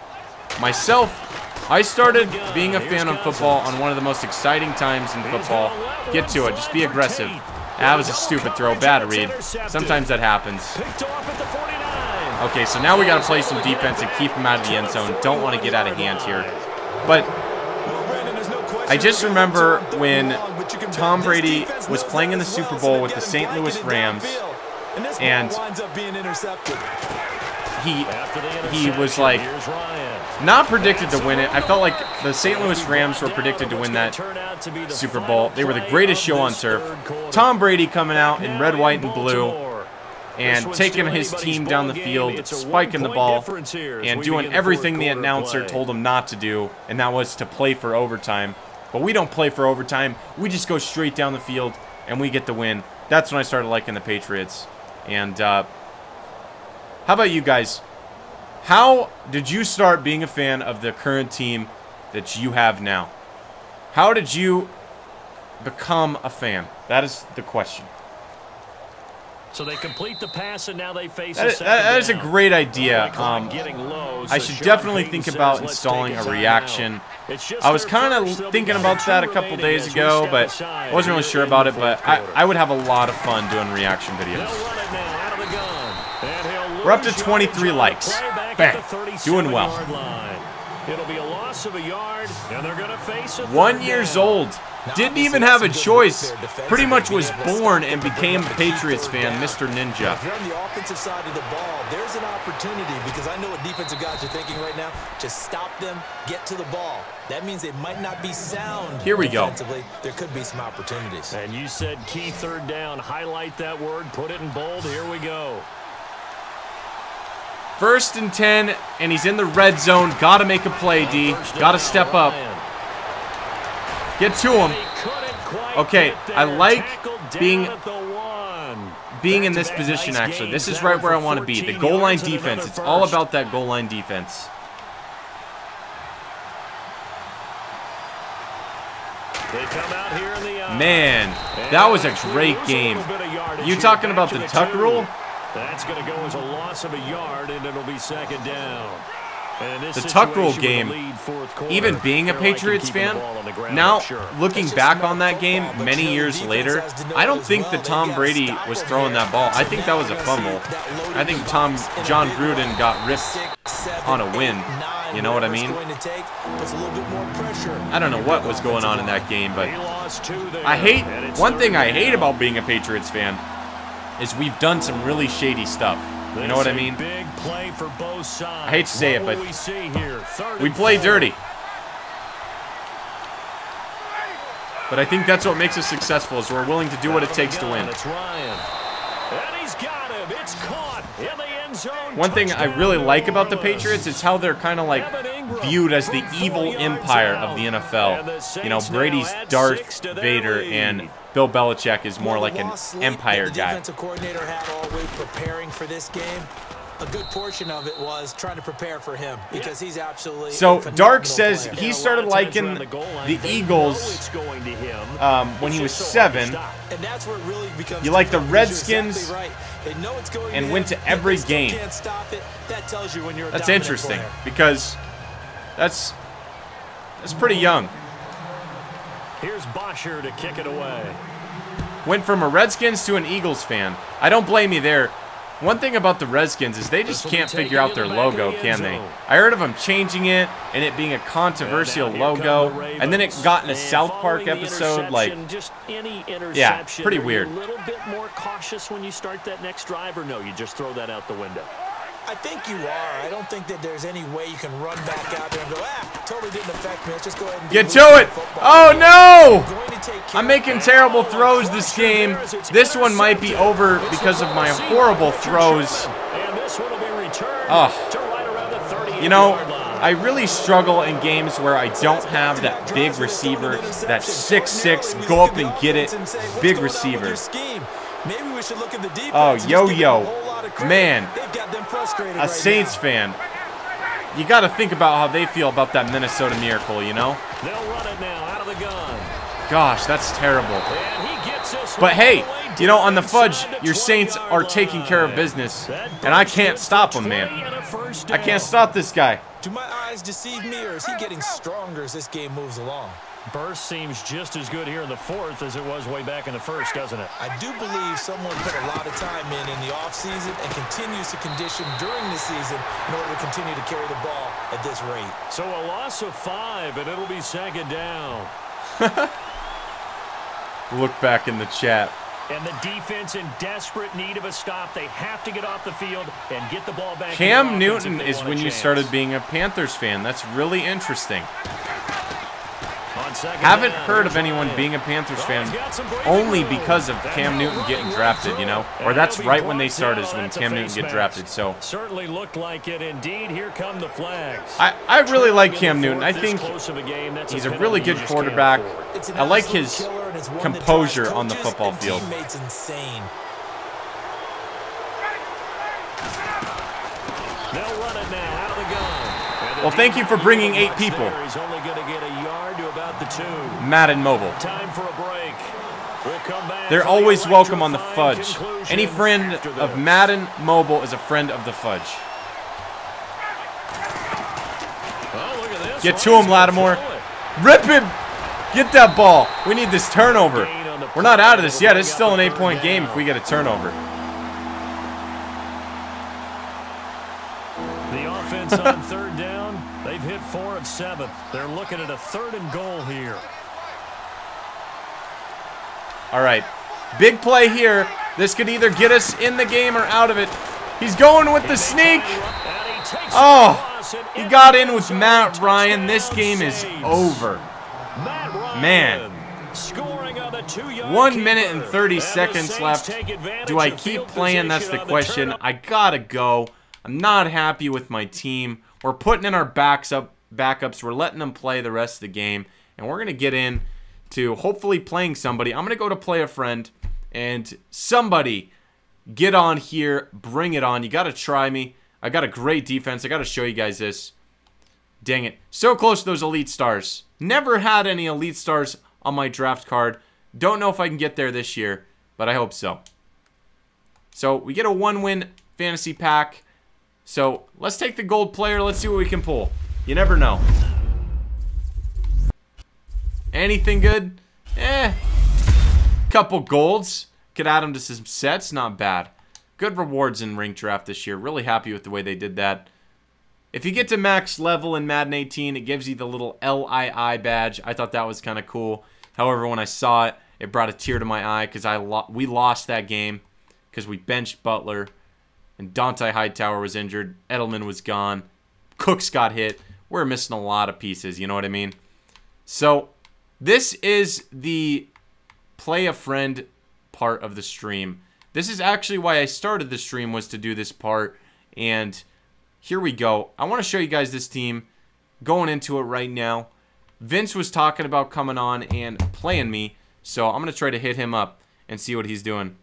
Myself, I started being a fan of football on one of the most exciting times in football. Get to it. Just be aggressive. That was a stupid throw. Bad read. Sometimes that happens. Okay, so now we got to play some defense and keep him out of the end zone. Don't want to get out of hand here. But I just remember when Tom Brady was playing in the Super Bowl with the St. Louis Rams, and he was like not predicted to win it. I felt like the St. Louis Rams were predicted to win that Super Bowl. They were the greatest show on turf. Tom Brady coming out in red, white, and blue and taking his team down the field, spiking the ball, and doing everything the announcer told him not to do, and that was to play for overtime. But we don't play for overtime. We just go straight down the field, and we get the win. That's when I started liking the Patriots. And how about you guys? How did you start being a fan of the current team that you have now? How did you become a fan? That is the question. So they complete the pass, and now they face that is a great idea. I should definitely think about installing a reaction. I was kind of thinking about that a couple days ago, but I wasn't really sure about it. But I would have a lot of fun doing reaction videos. We're up to 23 likes. Bang. Doing well. It'll be a loss of a yard, and they're going to face a 1 year old. Didn't even have a choice. Pretty much was born and became a Patriots fan, Mr. Ninja. If you're on the offensive side of the ball, there's an opportunity because I know what defensive guys are thinking right now. Just stop them, get to the ball. That means they might not be sound. Here we go. There could be some opportunities. And you said key third down. Highlight that word. Put it in bold. Here we go. 1st and 10, and he's in the red zone. Got to make a play, D. Got to step up. Get to him. Okay, I like being in this position, actually. This is right where I want to be. The goal line defense. It's all about that goal line defense. Man, that was a great game. You talking about the tuck rule? That's going to go as a loss of a yard, and it'll be 2nd down. The tuck rule game, even being a Patriots fan, now looking back on that game many years later, I don't think that Tom Brady was throwing that ball. I think that was a fumble. I think John Gruden got ripped on a win. You know what I mean? I don't know what was going on in that game, but one thing I hate about being a Patriots fan is we've done some really shady stuff. You know what I mean? Big play for both sides. I hate to say it, but we play dirty. But I think that's what makes us successful, is we're willing to do what it takes to win. It's Ryan. And he's got him. It's caught in the end zone. One thing I really like about the Patriots is how they're kind of like viewed as the evil empire of the NFL. You know, Brady's Darth Vader and Bill Belichick is more like an empire guy. The defensive coordinator had all week preparing for this game. A good portion of it was trying to prepare for him because he's absolutely. So Dark says he started liking the Eagles when he was 7. And that's where it really becomes. You like the Redskins and went to every game. That's interesting because that's pretty young. Here's Bosher to kick it away. Went from a Redskins to an Eagles fan. I don't blame you there. One thing about the Redskins is they just can't figure out their logo, can they? I heard of them changing it and it being a controversial logo, and then it got in a South Park episode. Like, yeah, pretty weird. A little bit more cautious when you start that next drive, or no, you just throw that out the window? I think you are. I don't think that there's any way you can run back out there and go, totally didn't affect me. Let's just go ahead and get to it. Oh, no! I'm making terrible throws this game. This one might be over because of my horrible throws. Oh. You know, I really struggle in games where I don't have that big receiver, that 6'6", go up and get it, big receiver. Oh, yo-yo. Man, a Saints fan, you got to think about how they feel about that Minnesota Miracle, you know? They'll run it now out of the gun. Gosh, that's terrible. But hey, you know, on the Fudge, your Saints are taking care of business, and I can't stop them, man. I can't stop this guy. Do my eyes deceive me, or is he getting stronger as this game moves along? Burst seems just as good here in the 4th as it was way back in the 1st, doesn't it? I do believe someone put a lot of time in the offseason and continues to condition during the season in order to continue to carry the ball at this rate. So a loss of 5, and it'll be 2nd down. Look back in the chat. And the defense in desperate need of a stop. They have to get off the field and get the ball back. Cam Newton is when you started being a Panthers fan. That's really interesting. Haven't heard of anyone being a Panthers fan only because of Cam Newton getting drafted, you know? Or that's right when they started, is when Cam Newton get drafted. So certainly looked like it. Indeed, here come the flags. I really like Cam Newton. I think he's a really good quarterback. I like his composure on the football field. Well, thank you for bringing 8 people. Madden Mobile. They're always welcome on the Fudge. Any friend of Madden Mobile is a friend of the Fudge. Get to him, Lattimore. Rip him! Get that ball. We need this turnover. We're not out of this yet. It's still an 8-point game if we get a turnover. The offense on 3rd down. They've hit 4 of 7. They're looking at a 3rd and goal here. All right. Big play here. This could either get us in the game or out of it. He's going with the sneak. Oh, he got in with Matt Ryan. This game is over. Man. 1 minute and 30 seconds left. Do I keep playing? That's the question. I gotta go. I'm not happy with my team. We're putting in our backups. We're letting them play the rest of the game. And we're going to get in to hopefully playing somebody. I'm going to go to play a friend. And somebody get on here. Bring it on. You got to try me. I got a great defense. I got to show you guys this. Dang it. So close to those elite stars. Never had any elite stars on my draft card. Don't know if I can get there this year, but I hope so. So we get a 1-win fantasy pack. So let's take the gold player. Let's see what we can pull. You never know. Anything good? Couple golds. Could add them to some sets. Not bad. Good rewards in Rank Draft this year. Really happy with the way they did that. If you get to max level in Madden 18, it gives you the little LII badge. I thought that was kind of cool. However, when I saw it, it brought a tear to my eye because we lost that game because we benched Butler and Dante Hightower was injured. Edelman was gone. Cooks got hit. We're missing a lot of pieces, you know what I mean? So, this is the play a friend part of the stream. This is actually why I started the stream, was to do this part. And here we go. I want to show you guys this team going into it right now. Vince was talking about coming on and playing me, so I'm going to try to hit him up and see what he's doing.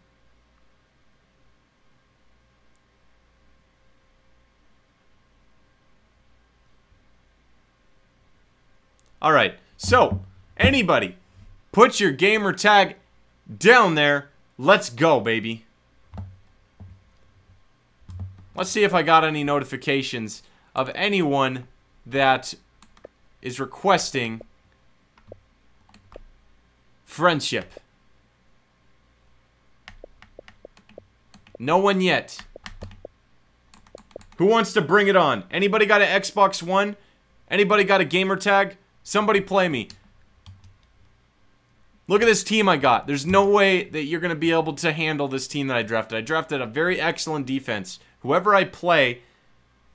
Alright, so anybody, put your gamer tag down there. Let's go, baby. Let's see if I got any notifications of anyone that is requesting friendship. No one yet. Who wants to bring it on? Anybody got an Xbox One? Anybody got a gamer tag? Somebody play me. Look at this team I got. There's no way that you're going to be able to handle this team that I drafted. I drafted a very excellent defense. Whoever I play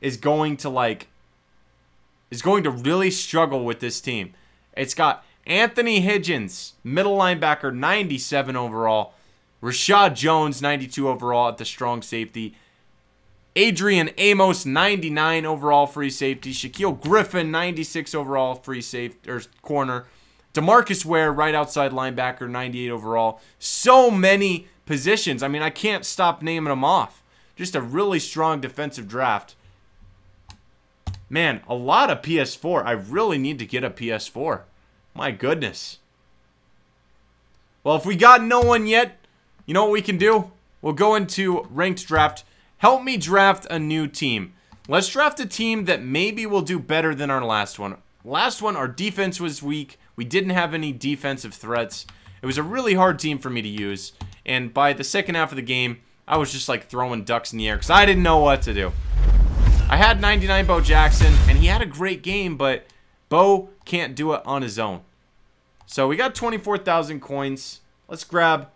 is going to really struggle with this team. It's got Anthony Higgins, middle linebacker, 97 overall. Rashad Jones, 92 overall at the strong safety. Adrian Amos, 99 overall free safety. Shaquille Griffin, 96 overall free safety or corner. DeMarcus Ware, right outside linebacker, 98 overall. So many positions. I mean, I can't stop naming them off. Just a really strong defensive draft. Man, a lot of PS4. I really need to get a PS4. My goodness. Well, if we got no one yet, you know what we can do? We'll go into ranked draft. Help me draft a new team. Let's draft a team that maybe will do better than our last one. Last one, our defense was weak. We didn't have any defensive threats. It was a really hard team for me to use. And by the second half of the game, I was just like throwing ducks in the air because I didn't know what to do. I had 99 Bo Jackson, and he had a great game, but Bo can't do it on his own. So we got 24,000 coins. Let's grab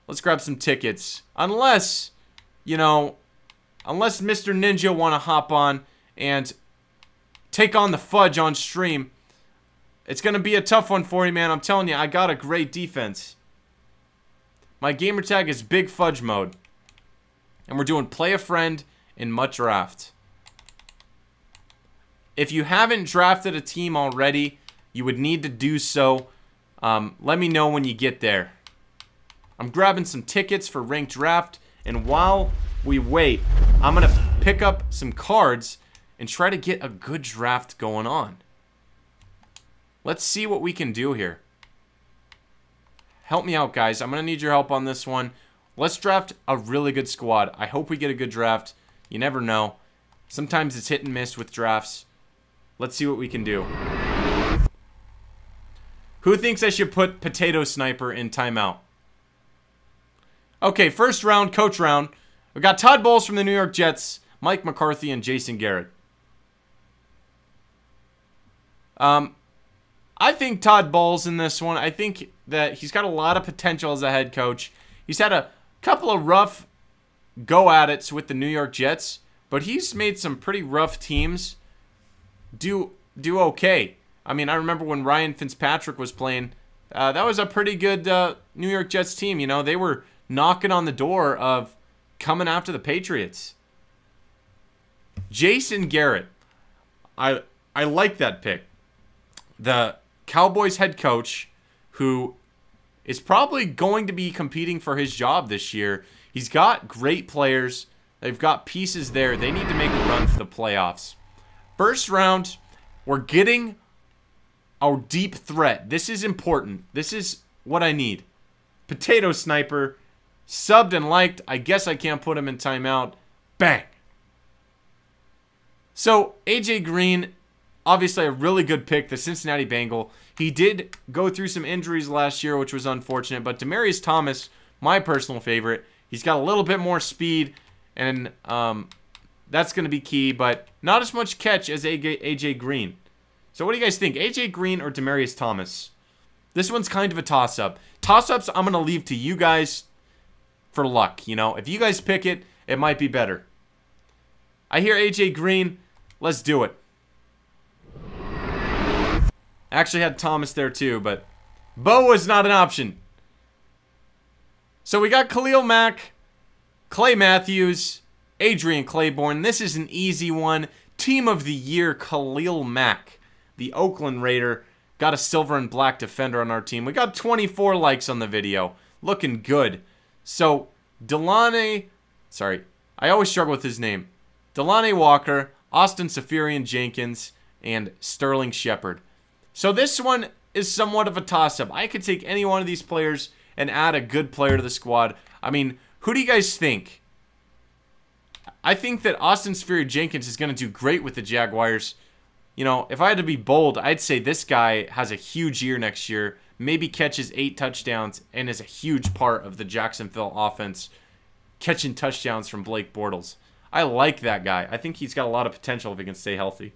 some tickets. Unless, unless Mr. Ninja want to hop on and take on the fudge on stream. It's going to be a tough one for you, man. I'm telling you, I got a great defense. My gamer tag is Big Fudge Mode. And we're doing Play a Friend in Mutt Draft. If you haven't drafted a team already, you would need to do so. Let me know when you get there. I'm grabbing some tickets for Ranked Draft. And while we wait, I'm going to pick up some cards and try to get a good draft going on. Let's see what we can do here. Help me out, guys. I'm going to need your help on this one. Let's draft a really good squad. I hope we get a good draft. You never know. Sometimes it's hit and miss with drafts. Let's see what we can do. Who thinks I should put Potato Sniper in timeout? Okay, first round, coach round. We got Todd Bowles from the New York Jets, Mike McCarthy, and Jason Garrett. I think Todd Bowles in this one. I think that he's got a lot of potential as a head coach. He's had a couple of rough go-at-its with the New York Jets, but he's made some pretty rough teams do okay. I mean, I remember when Ryan Fitzpatrick was playing, that was a pretty good New York Jets team. You know, they were knocking on the door of coming after the Patriots. Jason Garrett. I like that pick. The Cowboys head coach, who is probably going to be competing for his job this year. He's got great players. They've got pieces there. They need to make a run for the playoffs. First round, we're getting our deep threat. This is important. This is what I need. Potato Sniper, subbed and liked. I guess I can't put him in timeout. Bang. So, AJ Green, obviously a really good pick, the Cincinnati Bengal. He did go through some injuries last year, which was unfortunate. But Demaryius Thomas, my personal favorite. He's got a little bit more speed, and that's going to be key. But not as much catch as AJ Green. So what do you guys think? AJ Green or Demaryius Thomas? This one's kind of a toss-up. Toss-ups I'm going to leave to you guys for luck. You know, if you guys pick it, it might be better. I hear AJ Green. Let's do it. Actually had Thomas there too, but Bo was not an option. So we got Khalil Mack, Clay Matthews, Adrian Claiborne. This is an easy one. Team of the year, Khalil Mack. The Oakland Raider. Got a silver and black defender on our team. We got 24 likes on the video. Looking good. So, sorry, I always struggle with his name. Delanie Walker, Austin Seferian-Jenkins, and Sterling Shepard. So this one is somewhat of a toss-up. I could take any one of these players and add a good player to the squad. I mean, who do you guys think? I think that Austin Seferian-Jenkins is going to do great with the Jaguars. You know, if I had to be bold, I'd say this guy has a huge year next year. Maybe catches 8 touchdowns and is a huge part of the Jacksonville offense, catching touchdowns from Blake Bortles. I like that guy. I think he's got a lot of potential if he can stay healthy.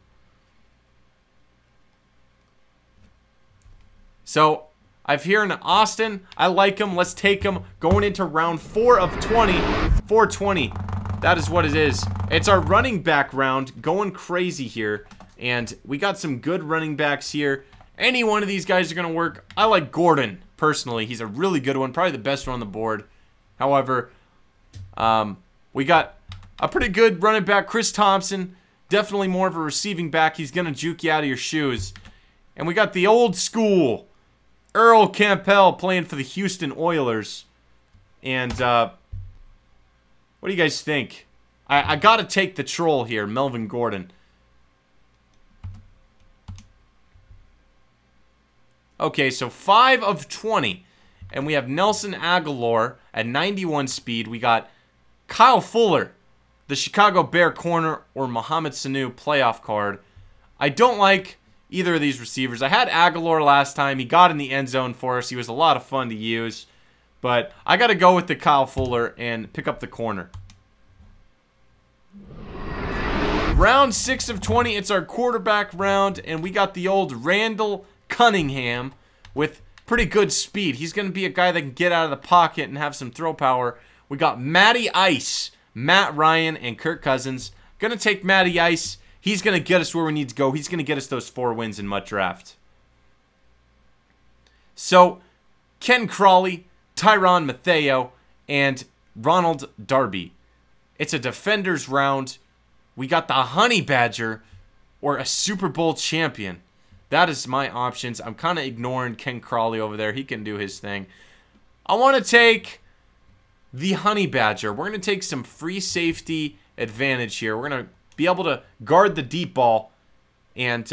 So, I've here in Austin. I like him. Let's take him. Going into round 4 of 20. 420. That is what it is. It's our running back round. Going crazy here. And we got some good running backs here. Any one of these guys are going to work. I like Gordon, personally. He's a really good one. Probably the best one on the board. However, we got a pretty good running back, Chris Thompson. Definitely more of a receiving back. He's going to juke you out of your shoes. And we got the old school Earl Campbell playing for the Houston Oilers. And what do you guys think? I got to take the troll here, Melvin Gordon. Okay, so 5 of 20. And we have Nelson Aguilar at 91 speed. We got Kyle Fuller, the Chicago Bear corner, or Mohamed Sanu playoff card. I don't like either of these receivers. I had Aguilar last time. He got in the end zone for us. He was a lot of fun to use. But I got to go with the Kyle Fuller and pick up the corner. Round 6 of 20. It's our quarterback round. And we got the old Randall Cunningham with pretty good speed. He's going to be a guy that can get out of the pocket and have some throw power. We got Matty Ice, Matt Ryan, and Kirk Cousins. Going to take Matty Ice. He's going to get us where we need to go. He's going to get us those 4 wins in MUT Draft. So, Ken Crawley, Tyrann Mathieu, and Ronald Darby. It's a defender's round. We got the Honey Badger or a Super Bowl champion. That is my options. I'm kind of ignoring Ken Crawley over there. He can do his thing. I want to take the Honey Badger. We're going to take some free safety advantage here. We're going to be able to guard the deep ball and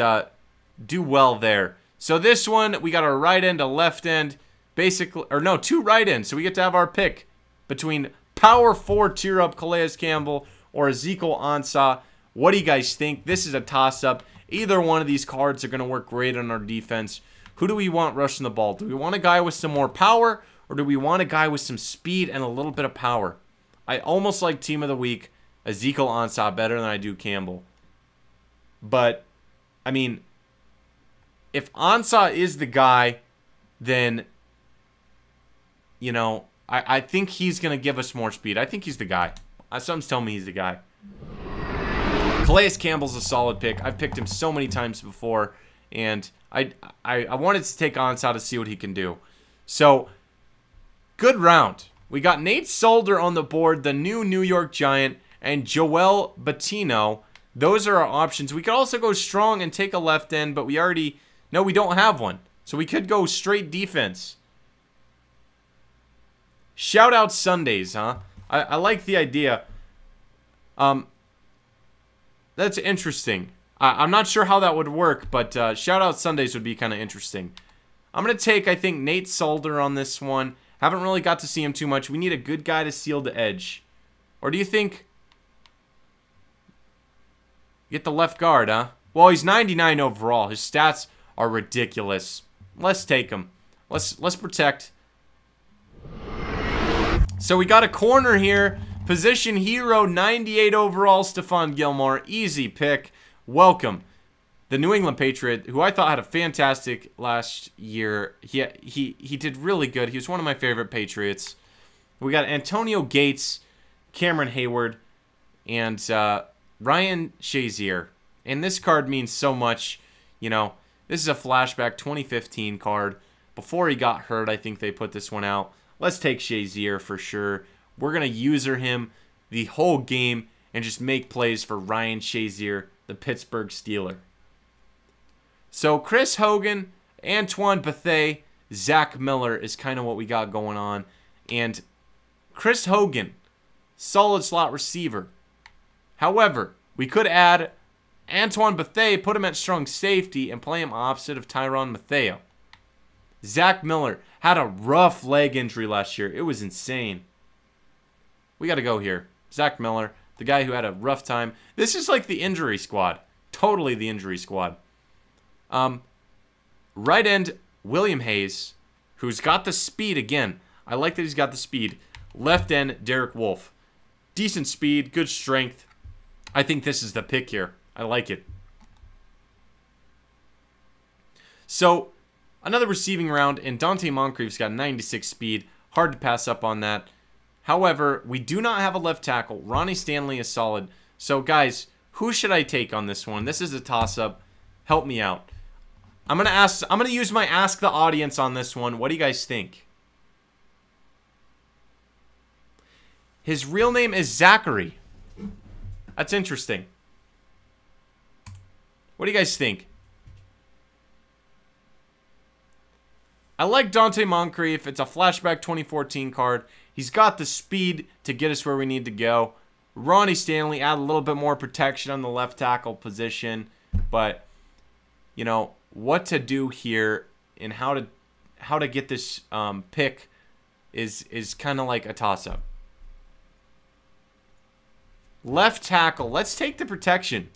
do well there. So this one, we got a right end, a left end, basically, or no, 2 right ends. So we get to have our pick between power 4 tier up Calais Campbell or Ezekiel Ansah. What do you guys think? This is a toss-up. Either one of these cards are going to work great on our defense. Who do we want rushing the ball? Do we want a guy with some more power, or do we want a guy with some speed and a little bit of power? I almost like Team of the Week, Ezekiel Ansah, better than I do Campbell. But, I mean, if Ansah is the guy, then, you know, I think he's going to give us more speed. I think he's the guy. Something's telling me he's the guy. Calais Campbell's a solid pick. I've picked him so many times before, and I wanted to take Ansah to see what he can do. So, good round. We got Nate Solder on the board, the new New York Giant, and Joel Bettino. Those are our options. We could also go strong and take a left end, but we already... No, we don't have one. So we could go straight defense. Shout out Sundays, huh? I like the idea. That's interesting. I'm not sure how that would work, but shout out Sundays would be kind of interesting. I'm going to take, I think, Nate Solder on this one. Haven't really got to see him too much. We need a good guy to seal the edge. Or do you think... Get the left guard, huh? Well, he's 99 overall. His stats are ridiculous. Let's take him. Let's protect. So we got a corner here. Position hero, 98 overall, Stephon Gilmore. Easy pick. Welcome. The New England Patriot, who I thought had a fantastic last year. He did really good. He was one of my favorite Patriots. We got Antonio Gates, Cameron Hayward, and Ryan Shazier. And this card means so much. You know, this is a flashback 2015 card. Before he got hurt, I think they put this one out. Let's take Shazier for sure. We're going to user him the whole game and just make plays for Ryan Shazier, the Pittsburgh Steeler. So Chris Hogan, Antoine Bethea, Zach Miller is kind of what we got going on. And Chris Hogan, solid slot receiver. However, we could add Antoine Bethea, put him at strong safety, and play him opposite of Tyrann Mathieu. Zach Miller had a rough leg injury last year. It was insane. We got to go here. Zach Miller, the guy who had a rough time. This is like the injury squad. Totally the injury squad. Right end, William Hayes, who's got the speed again. I like that he's got the speed. Left end, Derek Wolfe. Decent speed, good strength. I think this is the pick here. I like it. So, another receiving round, and Dante Moncrief's got 96 speed. Hard to pass up on that. However, we do not have a left tackle. Ronnie Stanley is solid. So, guys, who should I take on this one? This is a toss-up. Help me out. I'm gonna use my Ask the Audience on this one. What do you guys think? His real name is Zachary. That's interesting. What do you guys think? I like Dante Moncrief. It's a flashback 2014 card. He's got the speed to get us where we need to go. Ronnie Stanley, add a little bit more protection on the left tackle position. But, you know, what to do here and how to get this pick is kind of like a toss-up. Left tackle. Let's take the protection.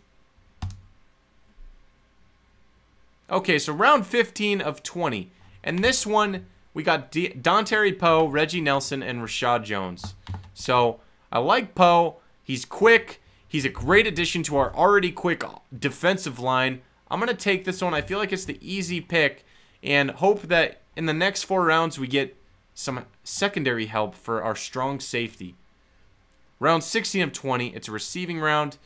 Okay, so round 15 of 20. And this one, we got Dontari Poe, Reggie Nelson, and Rashad Jones. So, I like Poe. He's quick. He's a great addition to our already quick defensive line. I'm going to take this one. I feel like it's the easy pick. And hope that in the next 4 rounds, we get some secondary help for our strong safety. Round 16 of 20. It's a receiving round.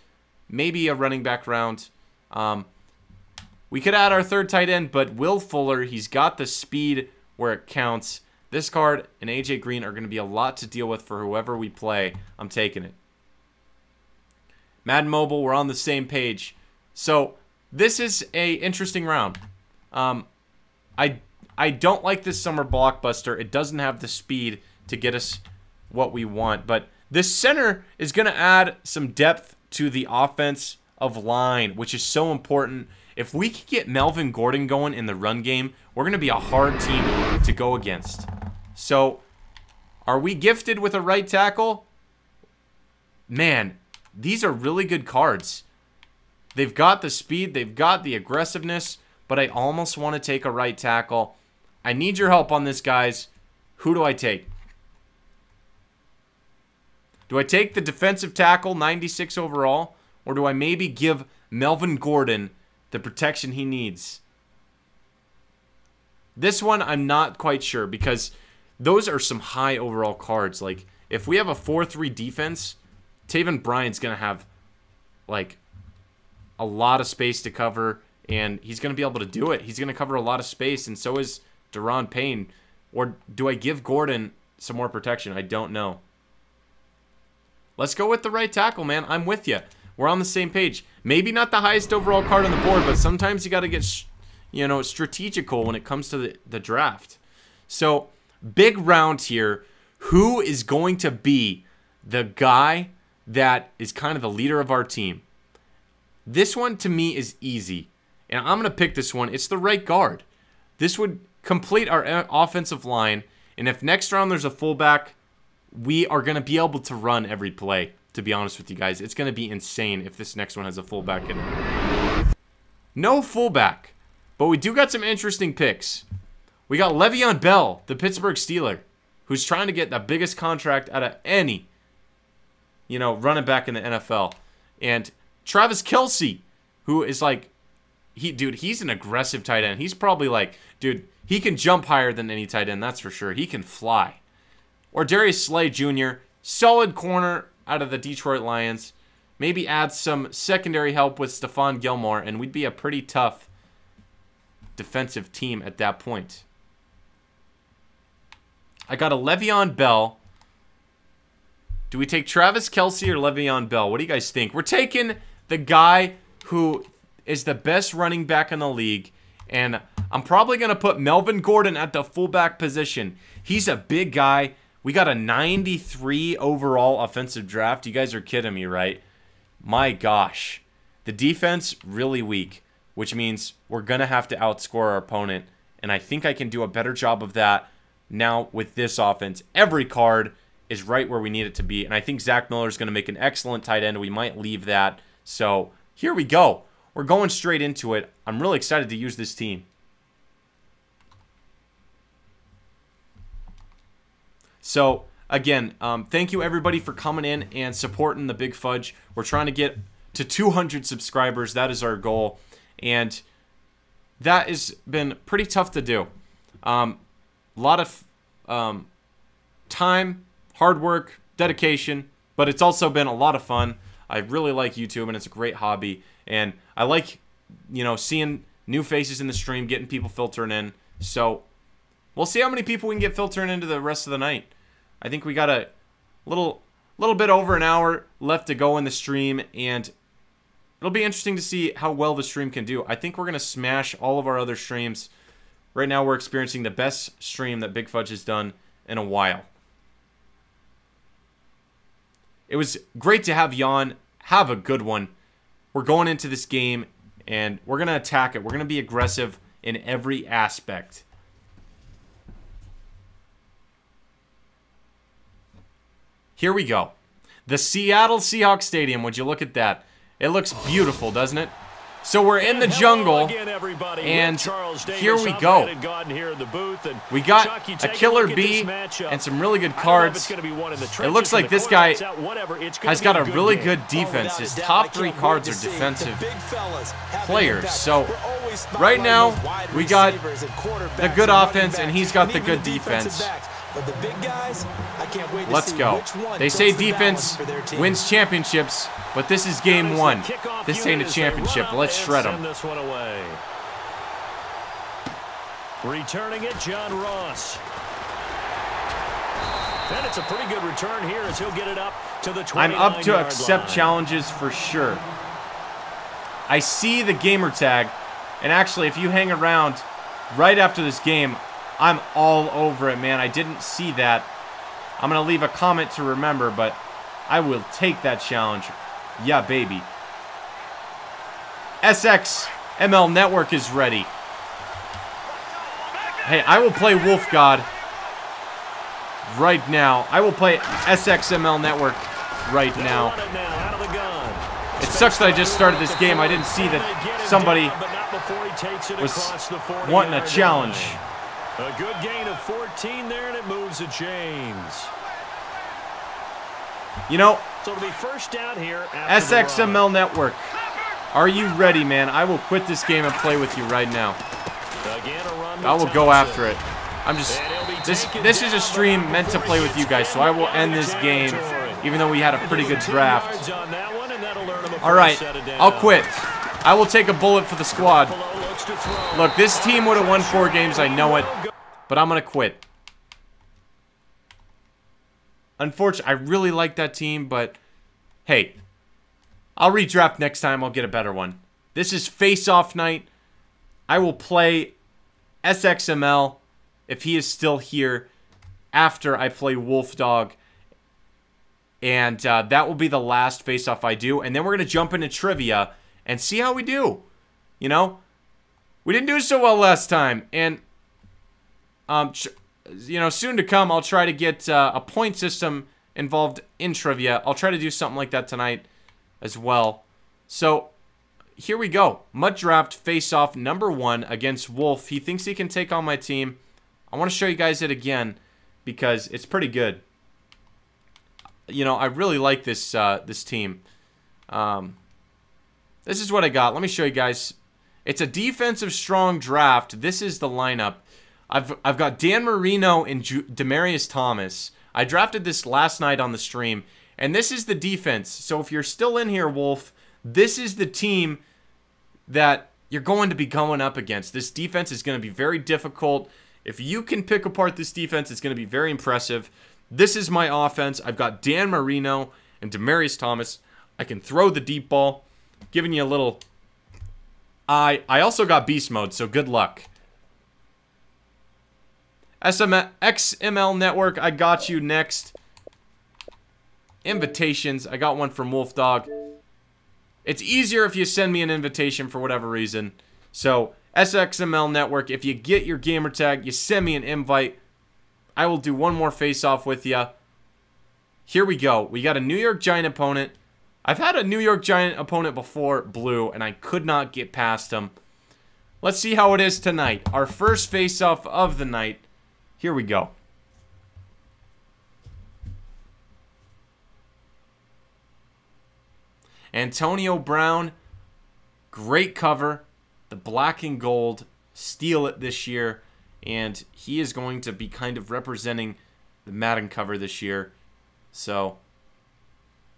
Maybe a running back round. We could add our third tight end, but Will Fuller, he's got the speed where it counts. This card and AJ Green are going to be a lot to deal with for whoever we play. I'm taking it. Madden Mobile, we're on the same page. So, this is a interesting round. I don't like this summer blockbuster. It doesn't have the speed to get us what we want. But this center is going to add some depth to the offense of line, which is so important. If we can get Melvin Gordon going in the run game, we're going to be a hard team to go against. So, are we gifted with a right tackle? Man, these are really good cards. They've got the speed, they've got the aggressiveness, but I almost want to take a right tackle. I need your help on this, guys. Who do I take? Do I take the defensive tackle, 96 overall, or do I maybe give Melvin Gordon the protection he needs? This one, I'm not quite sure because those are some high overall cards. Like, if we have a 4-3 defense, Taven Bryant's going to have, like, a lot of space to cover, and he's going to be able to do it. He's going to cover a lot of space, and so is Deron Payne. Or do I give Gordon some more protection? I don't know. Let's go with the right tackle, man. I'm with you. We're on the same page. Maybe not the highest overall card on the board, but sometimes you got to get, you know, strategical when it comes to the draft. So, big round here. Who is going to be the guy that is kind of the leader of our team? This one, to me, is easy. And I'm going to pick this one. It's the right guard. This would complete our offensive line. And if next round there's a fullback, we are going to be able to run every play, to be honest with you guys. It's going to be insane if this next one has a fullback in it. No fullback. But we do got some interesting picks. We got Le'Veon Bell, the Pittsburgh Steeler, who's trying to get the biggest contract out of any, you know, running back in the NFL. And Travis Kelce, who is like, he's an aggressive tight end. He's probably like, dude, he can jump higher than any tight end, that's for sure. He can fly. Or Darius Slay Jr., solid corner out of the Detroit Lions. Maybe add some secondary help with Stephon Gilmore, and we'd be a pretty tough defensive team at that point. I got a Le'Veon Bell. Do we take Travis Kelce or Le'Veon Bell? What do you guys think? We're taking the guy who is the best running back in the league, and I'm probably going to put Melvin Gordon at the fullback position. He's a big guy. We got a 93 overall offensive draft. You guys are kidding me, right? My gosh. The defense, really weak, which means we're going to have to outscore our opponent, and I think I can do a better job of that now with this offense. Every card is right where we need it to be, and I think Zach Miller is going to make an excellent tight end. We might leave that. So here we go. We're going straight into it. I'm really excited to use this team. So, again, thank you everybody for coming in and supporting the Big Fudge. We're trying to get to 200 subscribers. That is our goal. And that has been pretty tough to do. A lot of time, hard work, dedication, but it's also been a lot of fun. I really like YouTube, and it's a great hobby. And I like, you know, seeing new faces in the stream, getting people filtering in. So, we'll see how many people we can get filtering into the rest of the night. I think we got a little bit over an hour left to go in the stream, and it'll be interesting to see how well the stream can do. I think we're going to smash all of our other streams. Right now we're experiencing the best stream that Big Fudge has done in a while. It was great to have Jan have a good one. We're going into this game, and we're going to attack it. We're going to be aggressive in every aspect. Here we go. The Seattle Seahawks Stadium. Would you look at that? It looks beautiful, doesn't it? So we're in the jungle, and here we go. We got a killer B and some really good cards. It looks like this guy has got a really good defense. His top 3 cards are defensive players. So right now, we got the good offense, and he's got the good defense. Let's go. They say defense wins championships, but this is game 1. This ain't a championship. Let's shred them. Returning it, John Ross. And it's a pretty good return here as he'll get it up to the 29-yard line. I'm up to accept challenges for sure. I see the gamer tag, and actually, if you hang around right after this game, I'm all over it, man. I didn't see that. I'm going to leave a comment to remember, but I will take that challenge. Yeah, baby. SX ML Network is ready. Hey, I will play Wolf God right now. I will play SXML Network right now. It sucks that I just started this game. I didn't see that somebody was wanting a challenge. A good gain of 14 there, and it moves the chains. You know, so it'll be first down here. SXML Network, are you ready, man? I will quit this game and play with you right now. I will go after it. I'm just this is a stream meant to play with you guys, so I will end this game even though we had a pretty good draft. All right, I'll quit. I will take a bullet for the squad. Look, this team would have won 4 games, I know it, but I'm gonna quit. Unfortunately, I really like that team, but hey, I'll redraft next time. I'll get a better one. This is face-off night. I will play SXML if he is still here after I play Wolf Dog. And that will be the last face-off I do. And then we're going to jump into trivia and see how we do. You know? We didn't do so well last time. And, you know, soon to come, I'll try to get a point system involved in trivia. I'll try to do something like that tonight as well. So, here we go. Mud Draft face-off number 1 against Wolf. He thinks he can take on my team. I want to show you guys it again because it's pretty good. You know, I really like this this team. This is what I got. Let me show you guys. It's a defensive strong draft. This is the lineup. I've got Dan Marino and Demaryius Thomas. I drafted this last night on the stream, and this is the defense. So if you're still in here, Wolf, this is the team that you're going to be going up against. This defense is going to be very difficult. If you can pick apart this defense, it's going to be very impressive. This is my offense. I've got Dan Marino and Demaryius Thomas. I can throw the deep ball, giving you a little... I also got beast mode, so good luck. XML Network, I got you next. Invitations, I got one from Wolf Dog. It's easier if you send me an invitation for whatever reason. So, SXML Network, if you get your gamer tag, you send me an invite. I will do one more face-off with you. Here we go. We got a New York Giant opponent. I've had a New York Giant opponent before, Blue, and I could not get past him. Let's see how it is tonight. Our first face-off of the night. Here we go. Antonio Brown, great cover. The black and gold, steal it this year. And he is going to be kind of representing the Madden cover this year. So,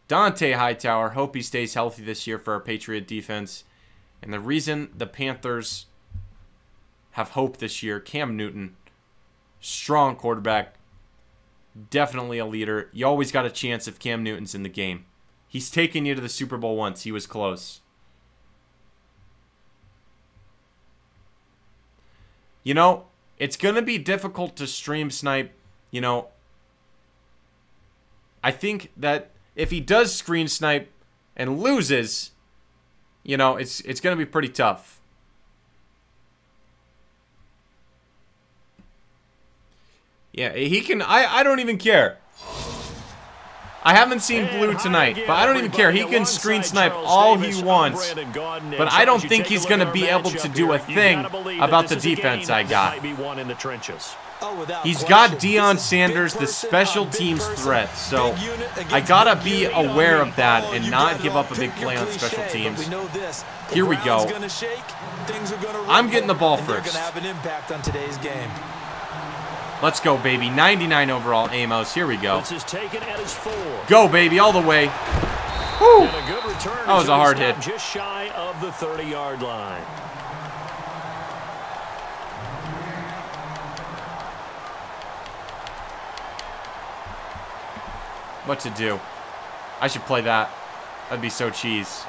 Dante Hightower, hope he stays healthy this year for our Patriot defense. And the reason the Panthers have hope this year, Cam Newton, strong quarterback, definitely a leader. You always got a chance if Cam Newton's in the game. He's taken you to the Super Bowl once. He was close. You know, it's going to be difficult to stream snipe. You know, I think that if he does screen snipe and loses, you know, it's going to be pretty tough. Yeah, he can... I don't even care. I haven't seen Blue tonight, but I don't even care. He can screen snipe all he wants, but I don't think he's going to be able to do a thing about the defense I got. He's got Deion Sanders, the special teams threat, so I got to be aware of that and not give up a big play on special teams. Here we go. I'm getting the ball first. Let's go, baby. 99 overall, Amos. Here we go. Go, baby, all the way. Woo! That was a hard hit. Just shy of the 30-yard line. What to do? I should play that. That'd be so cheese.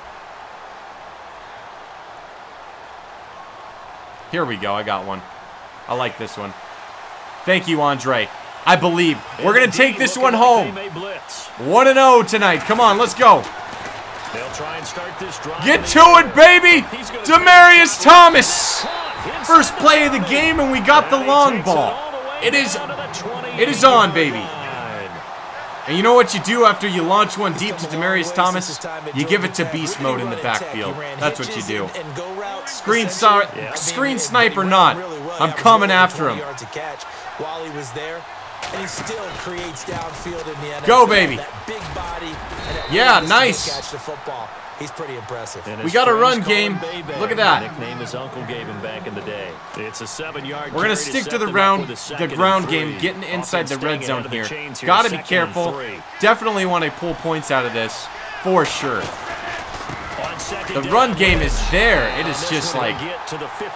Here we go. I got one. I like this one. Thank you, Andre. I believe. We're going to take this one home. 1-0 tonight. Come on, let's go. Get to it, baby. Demaryius Thomas. First play of the game, and we got the long ball. It is on, baby. And you know what you do after you launch one deep to Demaryius Thomas? You give it to beast mode in the backfield. That's what you do. Screen snipe or not, I'm coming after him. While he was there, and he still creates downfield in the NFL. Go, baby. That big body, yeah, nice. Catch the football. He's pretty impressive. We got a run game. Look at that. Nickname his uncle gave him back in the day. It's a 7-yard. We're gonna stick to the ground game, getting inside the red zone here. Gotta be careful. Definitely want to pull points out of this, for sure. The run game is there. It is just like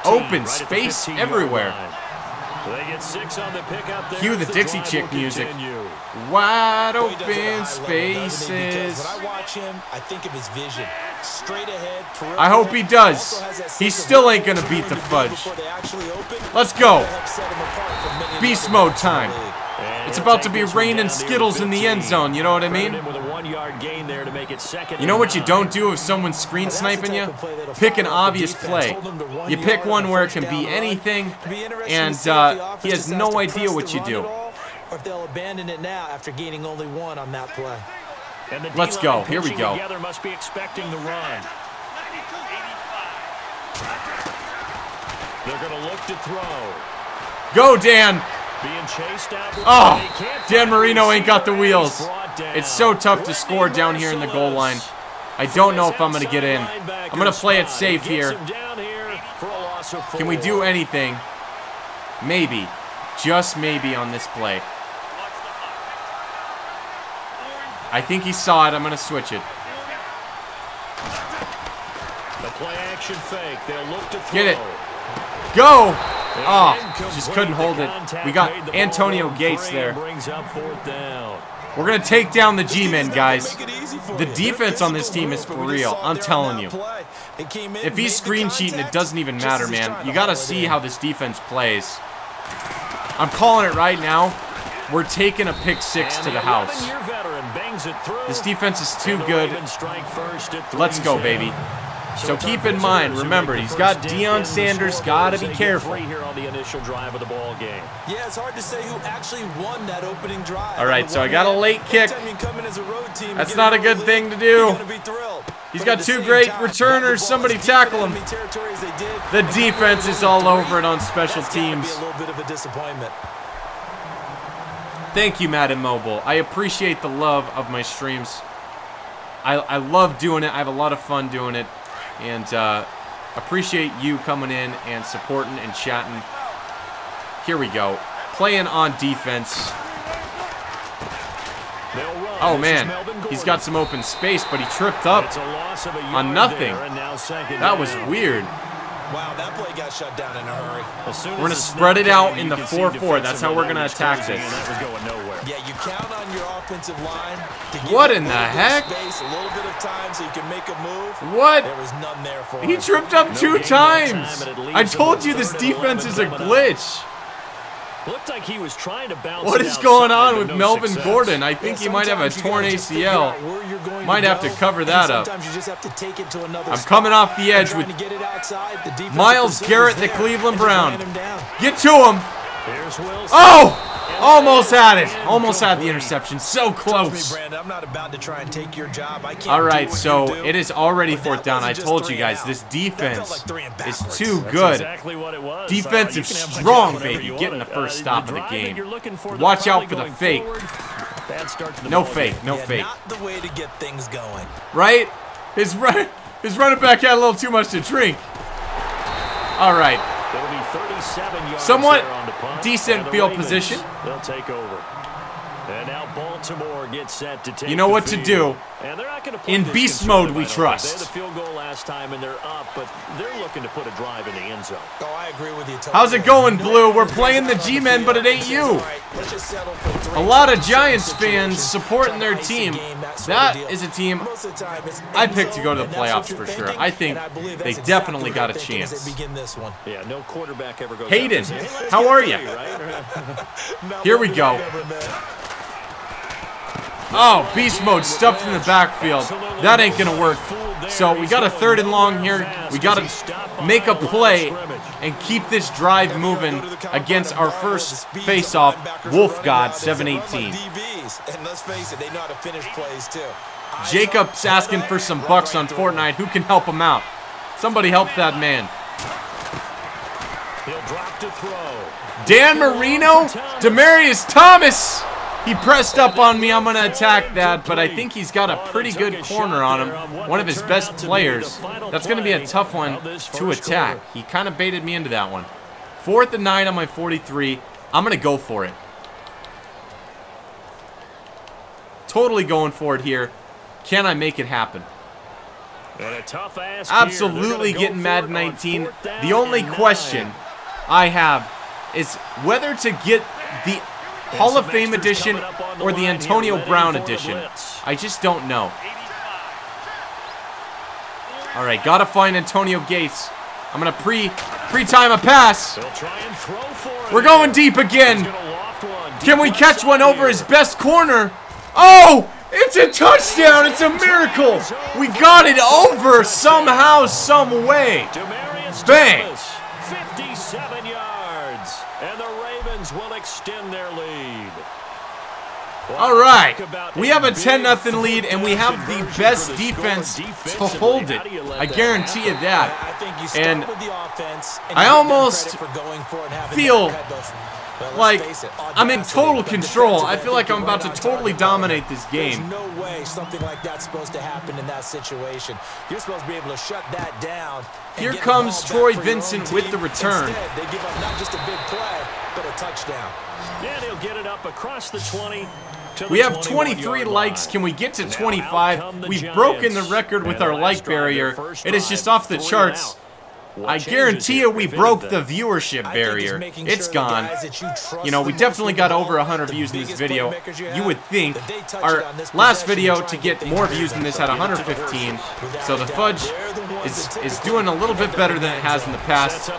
open space everywhere. Cue the Dixie Chick music. Wide open spaces. When I watch him, I think of his vision. Straight ahead. I hope he does. He still ain't gonna beat the fudge. Let's go. Beast mode time. It's about to be raining Skittles in the end zone, you know what I mean? You know what you don't do if someone's screen sniping you? Pick an obvious play. You pick one where it can be anything, and he has no idea what you do. Or if they'll abandon it now after gaining only one on that play. Let's go. Here we go. Must be expecting the run. They're going to look to throw. Go, Dan. Oh, Dan Marino ain't got the wheels. It's so tough to score down here in the goal line. I don't know if I'm going to get in. I'm going to play it safe here. Can we do anything? Maybe. Just maybe on this play. I think he saw it. I'm going to switch it. The play action fake. They'll look to throw. Get it. Go. Oh, just couldn't hold it. We got Antonio Gates there. We're going to take down the G-men, guys. The defense on this team is for real. I'm telling you. If he's screen cheating, it doesn't even matter, man. You got to see how this defense plays. I'm calling it right now. We're taking a pick six to the house. This defense is too good. Let's go, baby. So keep in mind, remember, he's got Deion Sanders. Gotta be careful. Yeah, it's hard to say who actually won that opening drive. All right, so I got a late kick. That's not a good thing to do. He's got two great returners. Somebody tackle him. The defense is all over it on special teams. Thank you, Madden Mobile. I appreciate the love of my streams. I love doing it. I have a lot of fun doing it. And appreciate you coming in and supporting and chatting. Here we go. Playing on defense. Oh, man. He's got some open space, but he tripped up on nothing. That was weird. Wow, that play got shut down in a hurry. We're going to spread it out in the 4-4. That's how we're going to attack this. Yeah, you count on your offensive line to give what in the heck? Space, a little bit of time so you can make a move. What? There was none there for him. He tripped up 2 times. I told you this defense is a glitch. Looked like he was trying to bounce. What is going on with Melvin Gordon? I think he might have a torn ACL. Might have to cover that up. I'm coming off the edge with Myles Garrett, the Cleveland Brown. Get to him. Oh! Almost had it. Almost had the interception. So close. All right, so it is already 4th down. I told you guys, this defense is too good. Defensive strong, baby. Getting the first stop of the game. Watch out for the fake. No fake. No fake. Right? His running back had a little too much to drink. All right. Somewhat decent field position. They'll take over. And now Baltimore gets set to take. You know what to do. In beast mode, we trust. They had the field goal last time and they're up, but they're looking to put a drive in the end zone. Oh, I agree with you. How's it going, Blue? We're playing the G-Men, but it ain't you. A lot of Giants fans supporting their team. That is a team I picked to go to the playoffs for sure. I think they definitely got a chance. Yeah, no quarterback ever goes. Hayden, how are you? Here we go. Oh, beast mode stuffed in the backfield. That ain't gonna work. So we got a 3rd and long here. We got to make a play and keep this drive moving against our first face-off, Wolf God 718. Jacob's asking for some bucks on Fortnite. Who can help him out? Somebody help that man. Dan Marino, Demaryius Thomas. He pressed up on me. I'm going to attack that, but I think he's got a pretty good corner on him. One of his best players. That's going to be a tough one to attack. He kind of baited me into that one. 4th and 9 on my 43. I'm going to go for it. Totally going for it here. Can I make it happen? Absolutely getting Madden 19. The only question I have is whether to get the Hall of Fame edition or the Antonio Brown edition. I just don't know. All right, gotta find Antonio Gates. I'm gonna pre-time a pass. We're going deep again. Can we catch one over his best corner? Oh, it's a touchdown. It's a miracle. We got it over somehow, some way. Bang. 57 yards, and the Ravens will extend their lead. All right, we have a 10-0 lead, and we have the best defense to hold it. I guarantee you that. And I almost feel like I'm in total control. I feel like I'm about to totally dominate this game. There's no way something like that's supposed to happen in that situation. You're supposed to be able to shut that down. Here comes Troy Vincent with the return. Instead, they give up not just a big play, but a touchdown. And he'll get it up across the 20. We have 23 likes. Can we get to 25? We've broken the record with our like barrier. It is just off the charts. I guarantee you we broke the viewership barrier. It's gone. You know, we definitely got over 100 views in this video. You would think our last video to get more views than this had 115. So the fudge is doing a little bit better than it has in the past.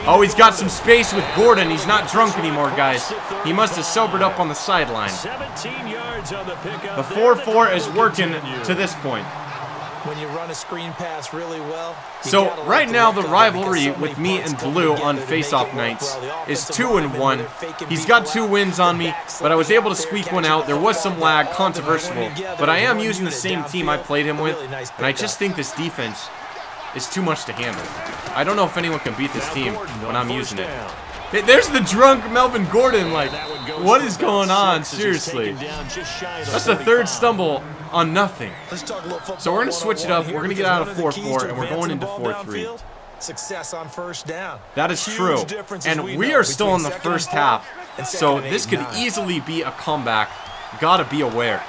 Oh, he's got some space with Gordon. He's not drunk anymore, guys. He must have sobered up on the sideline. The 4-4 is working to this point. When you run a screen pass really well. So right now the rivalry with me and Blue on face-off nights is 2-1. He's got 2 wins on me, but I was able to squeak one out. There was some lag, controversial, but I am using the same team I played him with, and I just think this defense is too much to handle. I don't know if anyone can beat this team when I'm using it. There's the drunk Melvin Gordon, like, what is going on, seriously? That's the 3rd stumble on nothing. So we're going to switch it up, we're going to get out of 4-4, and we're going into 4-3. Success on first down. That is true, and we are still in the first half, so this could easily be a comeback. Gotta be aware.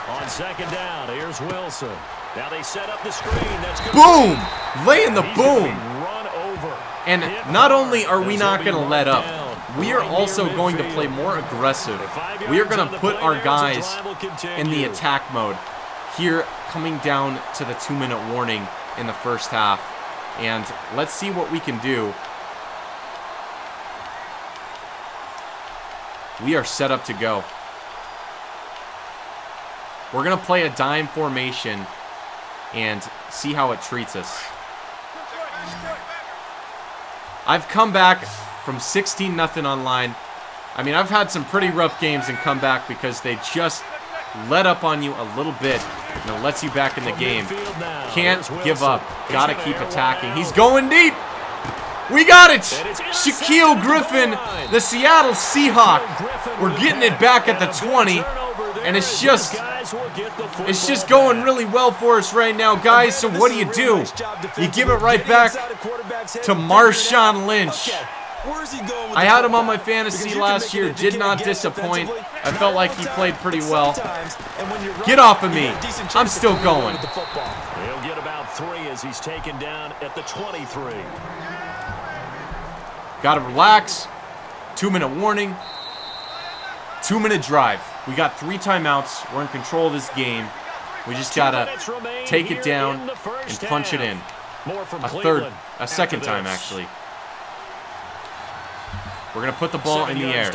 On 2nd down, here's Wilson. Now they set up the screen. That's good. Boom! Laying the boom. And not only are we not going to let up, we are also going to play more aggressive. We are going to put our guys in the attack mode. Here, coming down to the 2-minute warning in the first half. And let's see what we can do. We are set up to go. We're going to play a dime formation and see how it treats us. I've come back from 16-0 online. I mean, I've had some pretty rough games and come back because they just let up on you a little bit and it lets you back in the game. Can't give up. Gotta keep attacking. He's going deep. We got it. Shaquille Griffin, the Seattle Seahawk. We're getting it back at the 20. And it's just going really well for us right now, guys. So what do? You give it right back to Marshawn Lynch. I had him on my fantasy last year. Did not disappoint. I felt like he played pretty well. Get off of me. I'm still going. He'll get about 3 as he's taken down at the 23. Gotta relax. 2-minute warning. 2-minute drive. We got 3 timeouts. We're in control of this game. We just gotta take it down and punch it in. A second time actually. We're gonna put the ball in the air.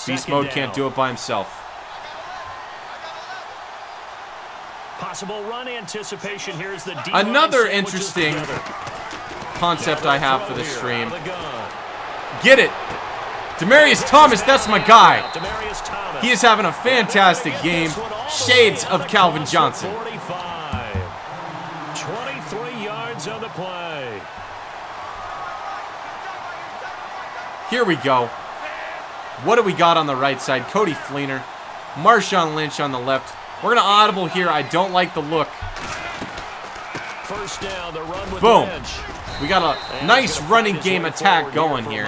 Beast mode can't do it by himself. Possible run anticipation. Here's the another interesting concept I have for this stream. Get it. Demarius Thomas, that's my guy. He is having a fantastic game. Shades of Calvin Johnson. 23 yards on the play. Here we go. What do we got on the right side? Cody Fleener. Marshawn Lynch on the left. We're going to audible here. I don't like the look. First down, the run with Boom. Lynch. We got a nice running game attack going here.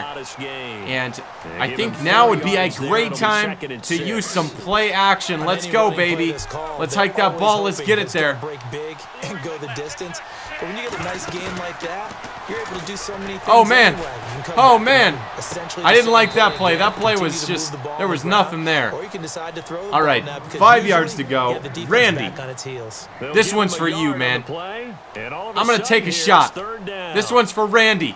And I think now would be a great time to use some play action. Let's go, baby. Let's hike that ball. Let's get it there. Break big and go the distance. But when you get a nice game like that, you're able to do so many things. Oh, man. Anyway. You can come Oh, back man. and essentially I didn't the like same that play. again, That play continue was to just, move the ball there on was the ground, nothing there. Or you can decide to throw the All ball right, now because 5 usually yards to you go. have the defense Randy. back on its heels. This one's for you, man. I'm going to take a shot. This one's for Randy.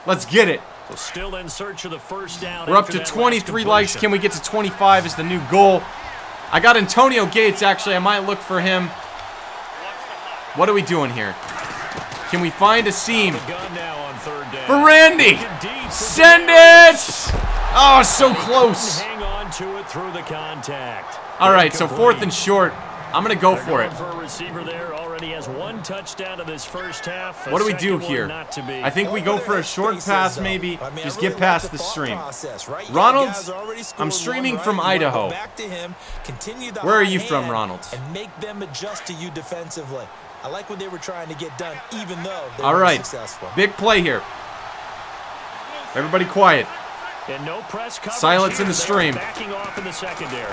Let's get it. Still in search of the first down. We're up to 23 likes. Can we get to 25 is the new goal. I got Antonio Gates, actually. I might look for him. What are we doing here? Can we find a seam? For Randy! Send it! Oh, so close. Hang on to it through the contact. All right, so 4th and short. I'm going to go for it. For a receiver there, already has 1 touchdown in this first half. What do we do here? I think we go for a short pass, maybe. Just get past the stream. Ronald's, I'm streaming from Idaho. Where are you from, Ronald? And make them adjust to you defensively. I like what they were trying to get done, even though they All were right, successful. big play here. Everybody quiet. And no press coverage Silence in here. the stream. Backing off in the secondary.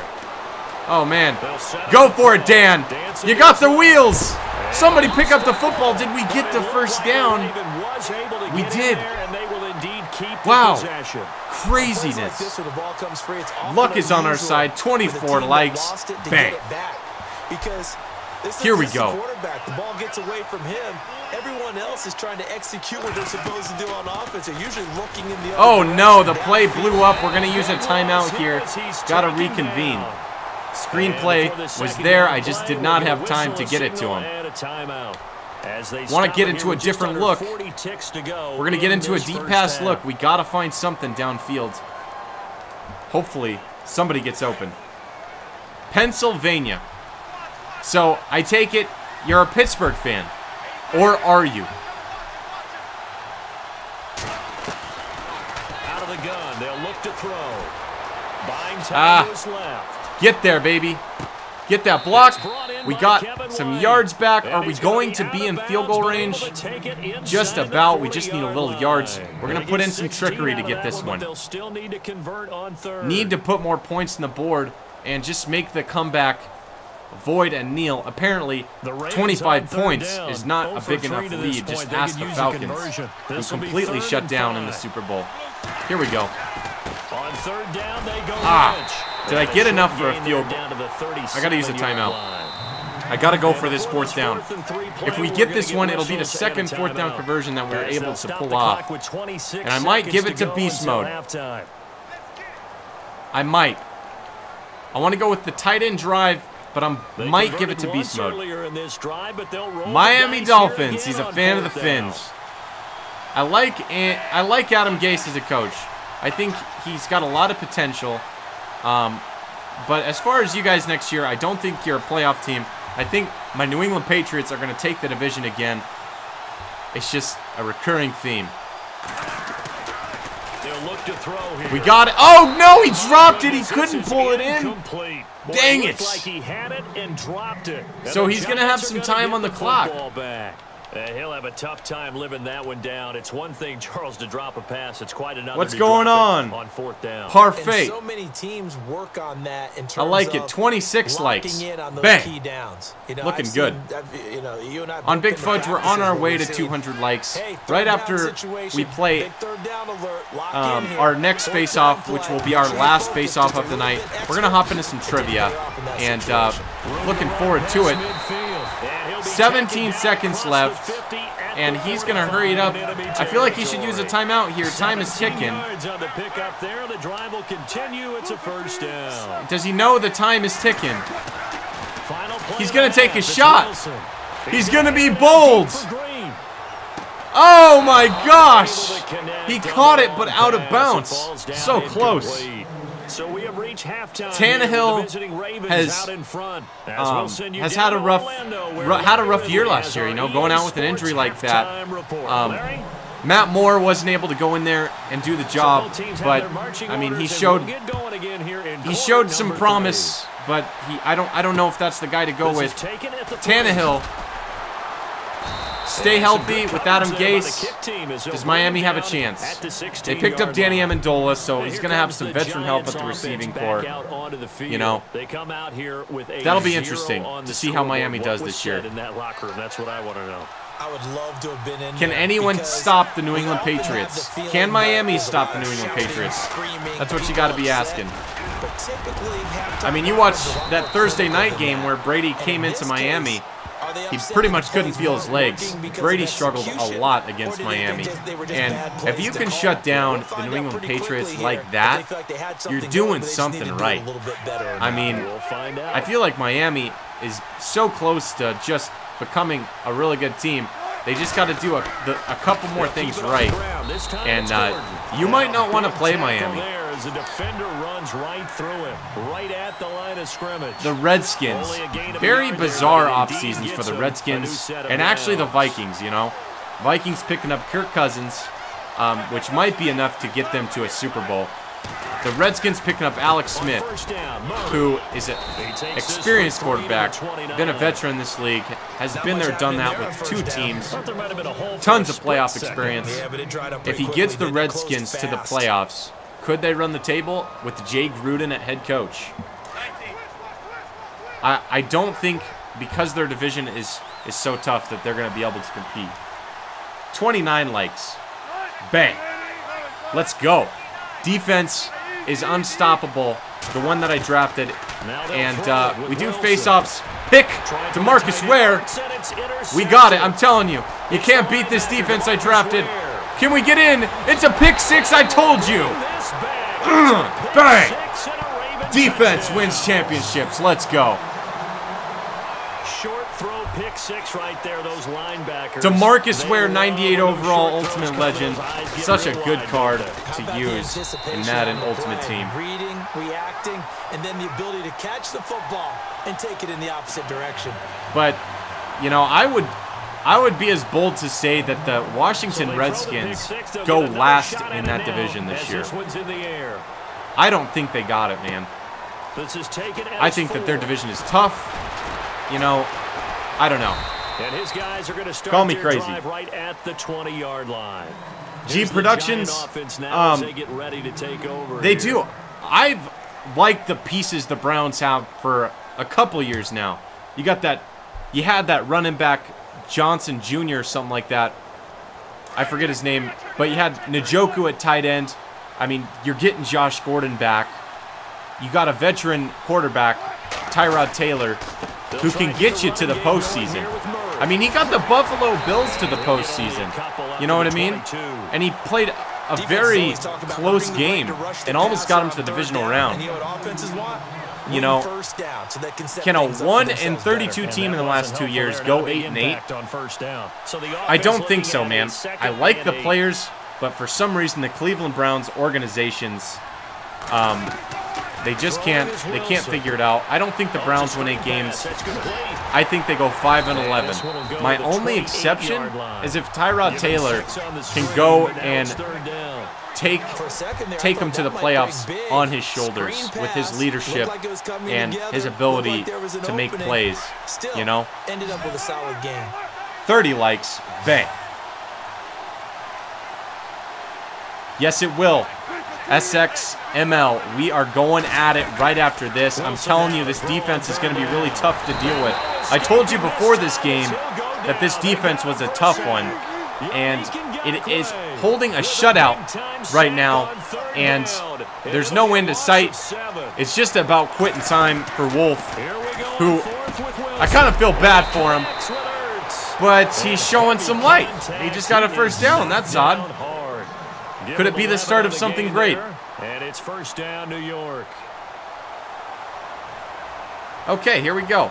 Oh, man. Go for it, Dan. You got the wheels. Somebody pick up the football. Did we get the first down? We did. Wow. Craziness. Luck is on our side. 24 likes. Bang. Here we go. The ball gets away from him. Everyone else is trying to execute what they're supposed to do on offense. They're usually looking in the other direction. No, the play blew up. We're going to use a timeout here. Got to reconvene. Screenplay was there. I just did not have time to get it to him. Want to get into a different look. We're going to get into a deep pass look. We got to find something downfield. Hopefully, somebody gets open. Pennsylvania. So, I take it you're a Pittsburgh fan. Or are you? Out of the gun, they'll look to throw. Buying time to his left. Get there, baby. Get that block. We got some yards back. Are we going to be in field goal range? Just about. We just need a little yards. We're going to put in some trickery to get this one. Need to put more points on the board and just make the comeback. Void and Neal. Apparently, 25 points is not a big enough lead. Just ask the Falcons, who completely shut down in the Super Bowl. Here we go. On third down, they go. Did I get enough for a field goal? I got to use a timeout. I got to go for this 4th down. If we get this one, it'll be the second 4th down conversion that we're able to pull off. And I might give it to beast mode. I might. I want to go with the tight end drive. But I might give it to beast mode. Miami Dolphins. He's a fan of the Fins. I like Adam Gase as a coach. I think he's got a lot of potential. But as far as you guys next year, I don't think you're a playoff team. I think my New England Patriots are going to take the division again. It's just a recurring theme. Look to throw here. We got it. Oh, no, he dropped it. He couldn't pull it in. Dang it. Like he had it and dropped it. So he's going to have some time on the clock. He'll have a tough time living that one down. It's one thing, Charles, to drop a pass. It's quite another. What's going on? 4th down. Parfait. So many teams work on that in terms I like it. 26 likes. Bang. Key downs. Looking good. On Big Fudge, we're on our way to 200 likes. Right after we play our next face-off, which will be our last face-off of the night, we're going to hop into some trivia. And looking forward to it. 17 seconds left, and he's going to hurry it up. I feel like he should use a timeout here. Time is ticking. Does he know the time is ticking? He's going to take a shot. He's going to be bold. Oh, my gosh. He caught it, but out of bounds. So close. So we have reached halftime. Tannehill has had a rough year last year. You know, going out with an injury like that. Matt Moore wasn't able to go in there and do the job, but I mean he showed some promise, but I don't know if that's the guy to go with. Tannehill, stay healthy with Adam Gase. Does Miami have a chance? They picked up Danny Amendola, so he's going to have some veteran help at the receiving corps. You know, that'll be interesting to see how Miami does this year. That's what I want to know. I would love to have been in. Can anyone stop the New England Patriots? Can Miami stop the New England Patriots? That's what you got to be asking. I mean, you watch that Thursday night game where Brady came into Miami. He pretty much couldn't feel his legs. Brady struggled a lot against Miami. And if you can shut down the New England Patriots like that, you're doing something right. I mean, I feel like Miami is so close to just becoming a really good team. They just got to do a couple more things right. And you might not want to play Miami. The defender runs right through him, right at the line of scrimmage. The Redskins. Very bizarre offseasons for the Redskins and actually the Vikings, you know. Vikings picking up Kirk Cousins, which might be enough to get them to a Super Bowl. The Redskins picking up Alex Smith, who is an experienced quarterback, been a veteran in this league, has been there, done that with 2 teams, tons of playoff experience. If he gets the Redskins to the playoffs, could they run the table with Jay Gruden at head coach? I don't think, because their division is so tough, that they're going to be able to compete. 29 likes. Bang. Let's go. Defense is unstoppable. The one that I drafted. And we do face-offs. Pick to Marcus Ware. We got it. I'm telling you. You can't beat this defense I drafted. Can we get in? It's a pick 6. I told you. Bang. Defense wins championships. Let's go. Short throw pick 6 right there, those linebackers. DeMarcus Ware, 98 overall Ultimate Legend. Such a good card to use in Madden Ultimate Team. Reading, reacting, and then the ability to catch the football and take it in the opposite direction. But, you know, I would be as bold to say that the Washington Redskins go last in that division this year. I don't think they got it, man. I think that their division is tough. You know, I don't know. And his guys are going to start Call me crazy. right at the 20-yard line. G Productions, they get ready to take over. They do. I've liked the pieces the Browns have for a couple years now. You got that. You had that running back Johnson Jr. or something like that. I forget his name, but you had Njoku at tight end. I mean, you're getting Josh Gordon back. You got a veteran quarterback, Tyrod Taylor, who can get you to the postseason. I mean, he got the Buffalo Bills to the postseason. You know what I mean? And he played a very close game and almost got him to the divisional round. You know, can a 1-32 team in the last 2 years go 8-8? I don't think so, man. I like the players, but for some reason the Cleveland Browns organizations, they just can't figure it out. I don't think the Browns win 8 games. I think they go 5-11. My only exception is if Tyrod Taylor can go and take them to the playoffs on his shoulders with his leadership and his ability to make plays, you know? 30 likes, bang. Yes, it will. SXML, we are going at it right after this. I'm telling you, this defense is going to be really tough to deal with. I told you before this game that this defense was a tough one, and it is holding a shutout right now, and there's no end to sight. It's just about quitting time for Wolf, who I kind of feel bad for him, but he's showing some light. He just got a first down. That's odd. Could it be the start of something great? And it's first down, New York. Okay, here we go.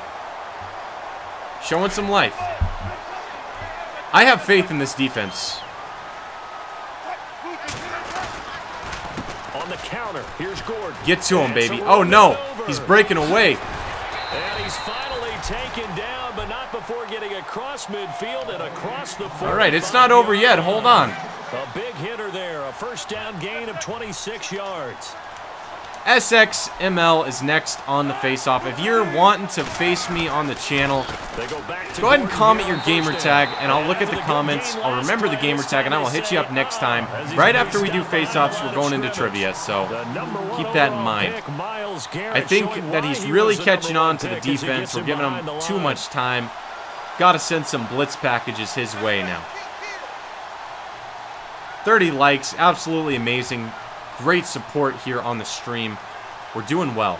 Showing some life. I have faith in this defense. On the counter, here's Gordon. Get to him, baby. Oh, no. He's breaking away. And he's finally taken down, but not before getting across midfield and across the 45. All right, it's not over yet. Hold on. A big hitter there, a first down gain of 26 yards. SXML is next on the face-off. If you're wanting to face me on the channel, go ahead and comment your gamer tag, and I'll look at the comments. I'll remember the gamer tag, and I will hit you up next time. Right after we do face-offs, we're going into trivia, so keep that in mind. I think that he's really catching on to the defense. We're giving him too much time. Got to send some blitz packages his way now. 30 likes, absolutely amazing. Great support here on the stream. We're doing well.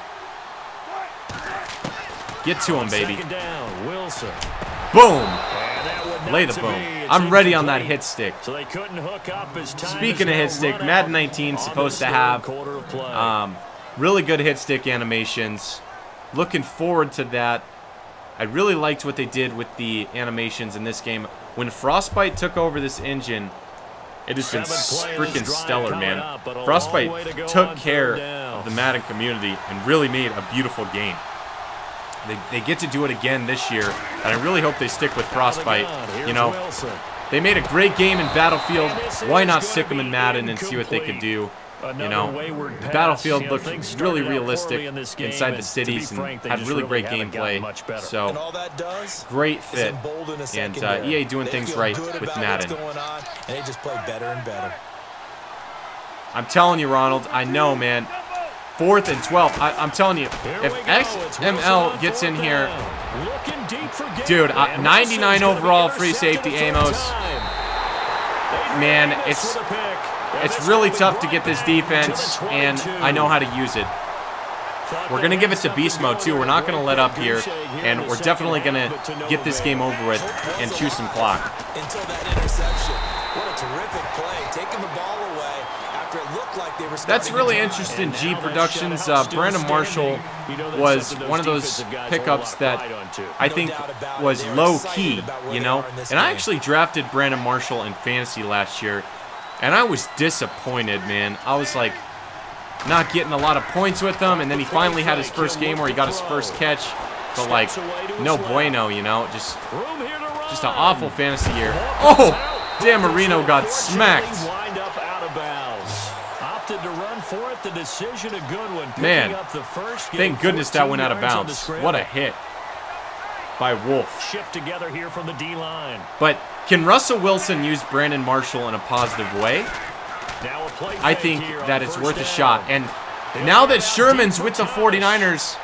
Get to him, baby. Boom. Lay the boom. I'm ready on that hit stick. Speaking of hit stick, Madden 19 is supposed to have really good hit stick animations. Looking forward to that. I really liked what they did with the animations in this game. When Frostbite took over this engine, it has been freaking stellar, man. Frostbite took care of the Madden community and really made a beautiful game. They get to do it again this year, and I really hope they stick with Frostbite. You know, they made a great game in Battlefield. Why not stick them in Madden and see what they could do? You know, Battlefield looked really realistic inside the cities and had really great gameplay. So, great fit. And EA doing things right with Madden. I'm telling you, Ronald, I know, man. 4th and 12. I'm telling you, if XML gets in here, dude, 99 overall free safety Amos. Man, it's really tough to get this defense, and I know how to use it. We're going to give it to beast mode, too. We're not going to let up here, and we're definitely going to get this game over with and chew some clock. Until that interception. What a terrific play. Taking the ball away after it looked like they were. That's really interesting, G Productions. Brandon Marshall was one of those pickups that I think was low-key, you know? And I actually drafted Brandon Marshall in fantasy last year. And I was disappointed, man. I was like not getting a lot of points with him, and then he finally had his first game where he got his first catch. But like, no bueno, you know, just an awful fantasy year. Oh, Dan Marino got smacked. Man, thank goodness that went out of bounds. What a hit by Wolf. Shift together here from the D-line. But can Russell Wilson use Brandon Marshall in a positive way? I think that it's worth a shot. And now that Sherman's with the 49ers,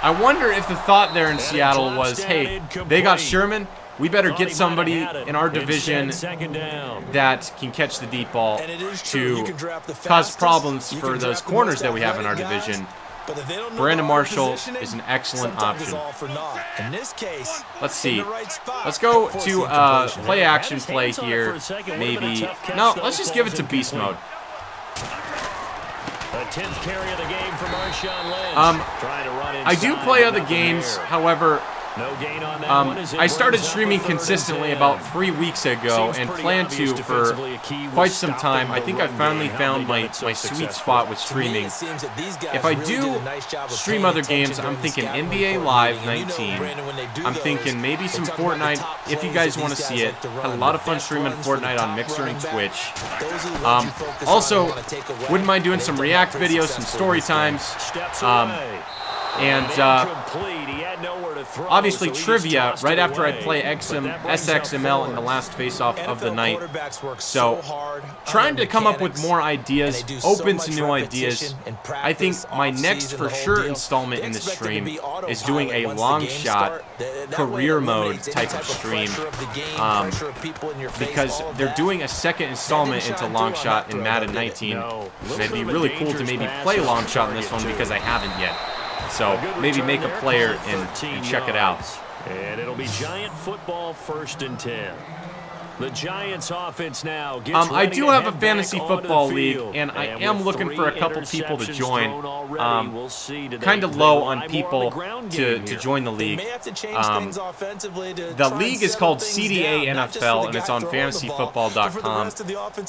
I wonder if the thought there in Seattle was, hey, they got Sherman, we better get somebody in our division that can catch the deep ball to cause problems for those corners that we have in our division. Brandon Marshall is an excellent option. Let's see. Let's go to play action play here. Maybe. No, let's just give it to beast mode. I do play other games, however, I started streaming consistently about 3 weeks ago and plan to for quite some time. I think I finally found my sweet spot with streaming. If I do stream other games, I'm thinking NBA Live 19. I'm thinking maybe some Fortnite if you guys want to see it. Had a lot of fun streaming Fortnite on Mixer and Twitch. Also, wouldn't mind doing some React videos, some story times. Obviously trivia right after I play SXML in the last face-off of the night. So, trying to come up with more ideas, open to new ideas. I think my next for sure installment in the stream is doing a long shot career mode type of stream. Because they're doing a second installment into long shot in Madden 19. And it'd be really cool to maybe play long shot in this one because I haven't yet. So maybe make a player and check it out. And it'll be Giant football 1st and 10. The Giants offense now I do have a fantasy football league, and I am looking for a couple people to join. Kind of low on people to join the league. The league is called CDA NFL, and it's on fantasyfootball.com.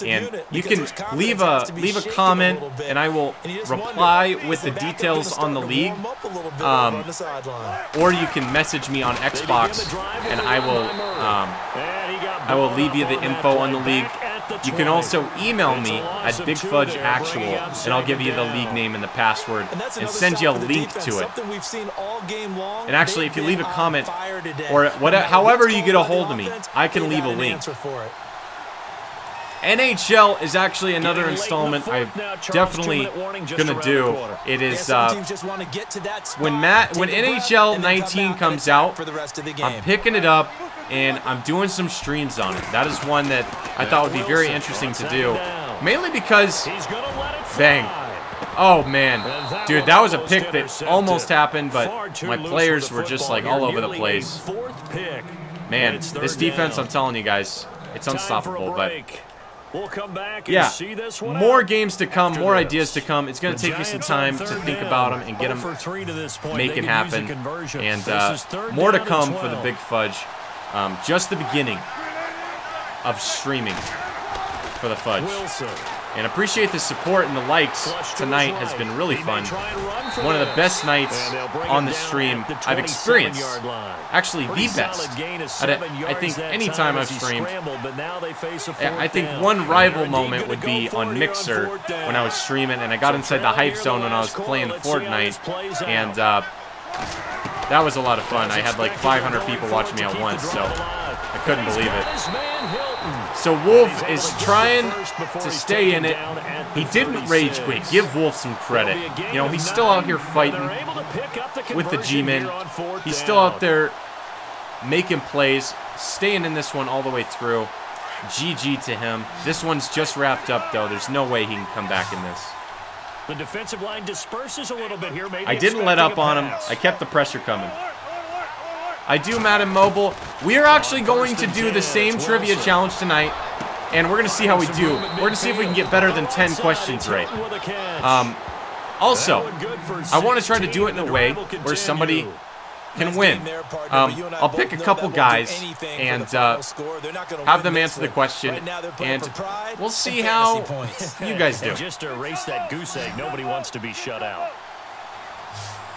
And you can leave a comment, and I will reply with the details on the league. Or you can message me on Xbox, and I will leave you the info on the league. You can also email me at BigFudgeActual, and I'll give you the league name and the password, and send you a link to it. And actually, if you leave a comment, or however you get a hold of me, I can leave a link. NHL is actually another installment I'm definitely gonna do. It is when NHL 19 comes out, I'm picking it up and I'm doing some streams on it. That is one that I thought would be very interesting to do, mainly because, bang. Oh man, dude, that was a pick that almost happened, but my players were just like all over the place. Man, this defense, I'm telling you guys, it's unstoppable. But yeah, more games to come, more ideas to come. It's going to take me some time to think about them and get them, make it happen. And more to come for the Big Fudge. Just the beginning of streaming for the Fudge. And appreciate the support and the likes tonight. Has been really fun. One of the best nights on the stream I've experienced. Actually, the best. I think anytime I've streamed. I think one rival moment would be on Mixer when I was streaming and I got inside the hype zone when I was playing Fortnite. And that was a lot of fun. I had like 500 people watching me at once, so I couldn't believe it. So Wolf is trying to stay in it. He didn't rage quit. Give Wolf some credit. You know, he's still out here fighting with the G-Men. He's still out there making plays, staying in this one all the way through. GG to him. This one's just wrapped up, though. There's no way he can come back in this. The defensive line disperses a little bit here. I didn't let up on him. I kept the pressure coming. I do Madden Mobile. We are actually going to do the same trivia challenge tonight, and we're going to see how we do. We're going to see if we can get better than 10 questions right. Also, I want to try to do it in a way where somebody can win. I'll pick a couple guys and have them answer the question, and we'll see how you guys do. Just to erase that goose egg, nobody wants to be shut out.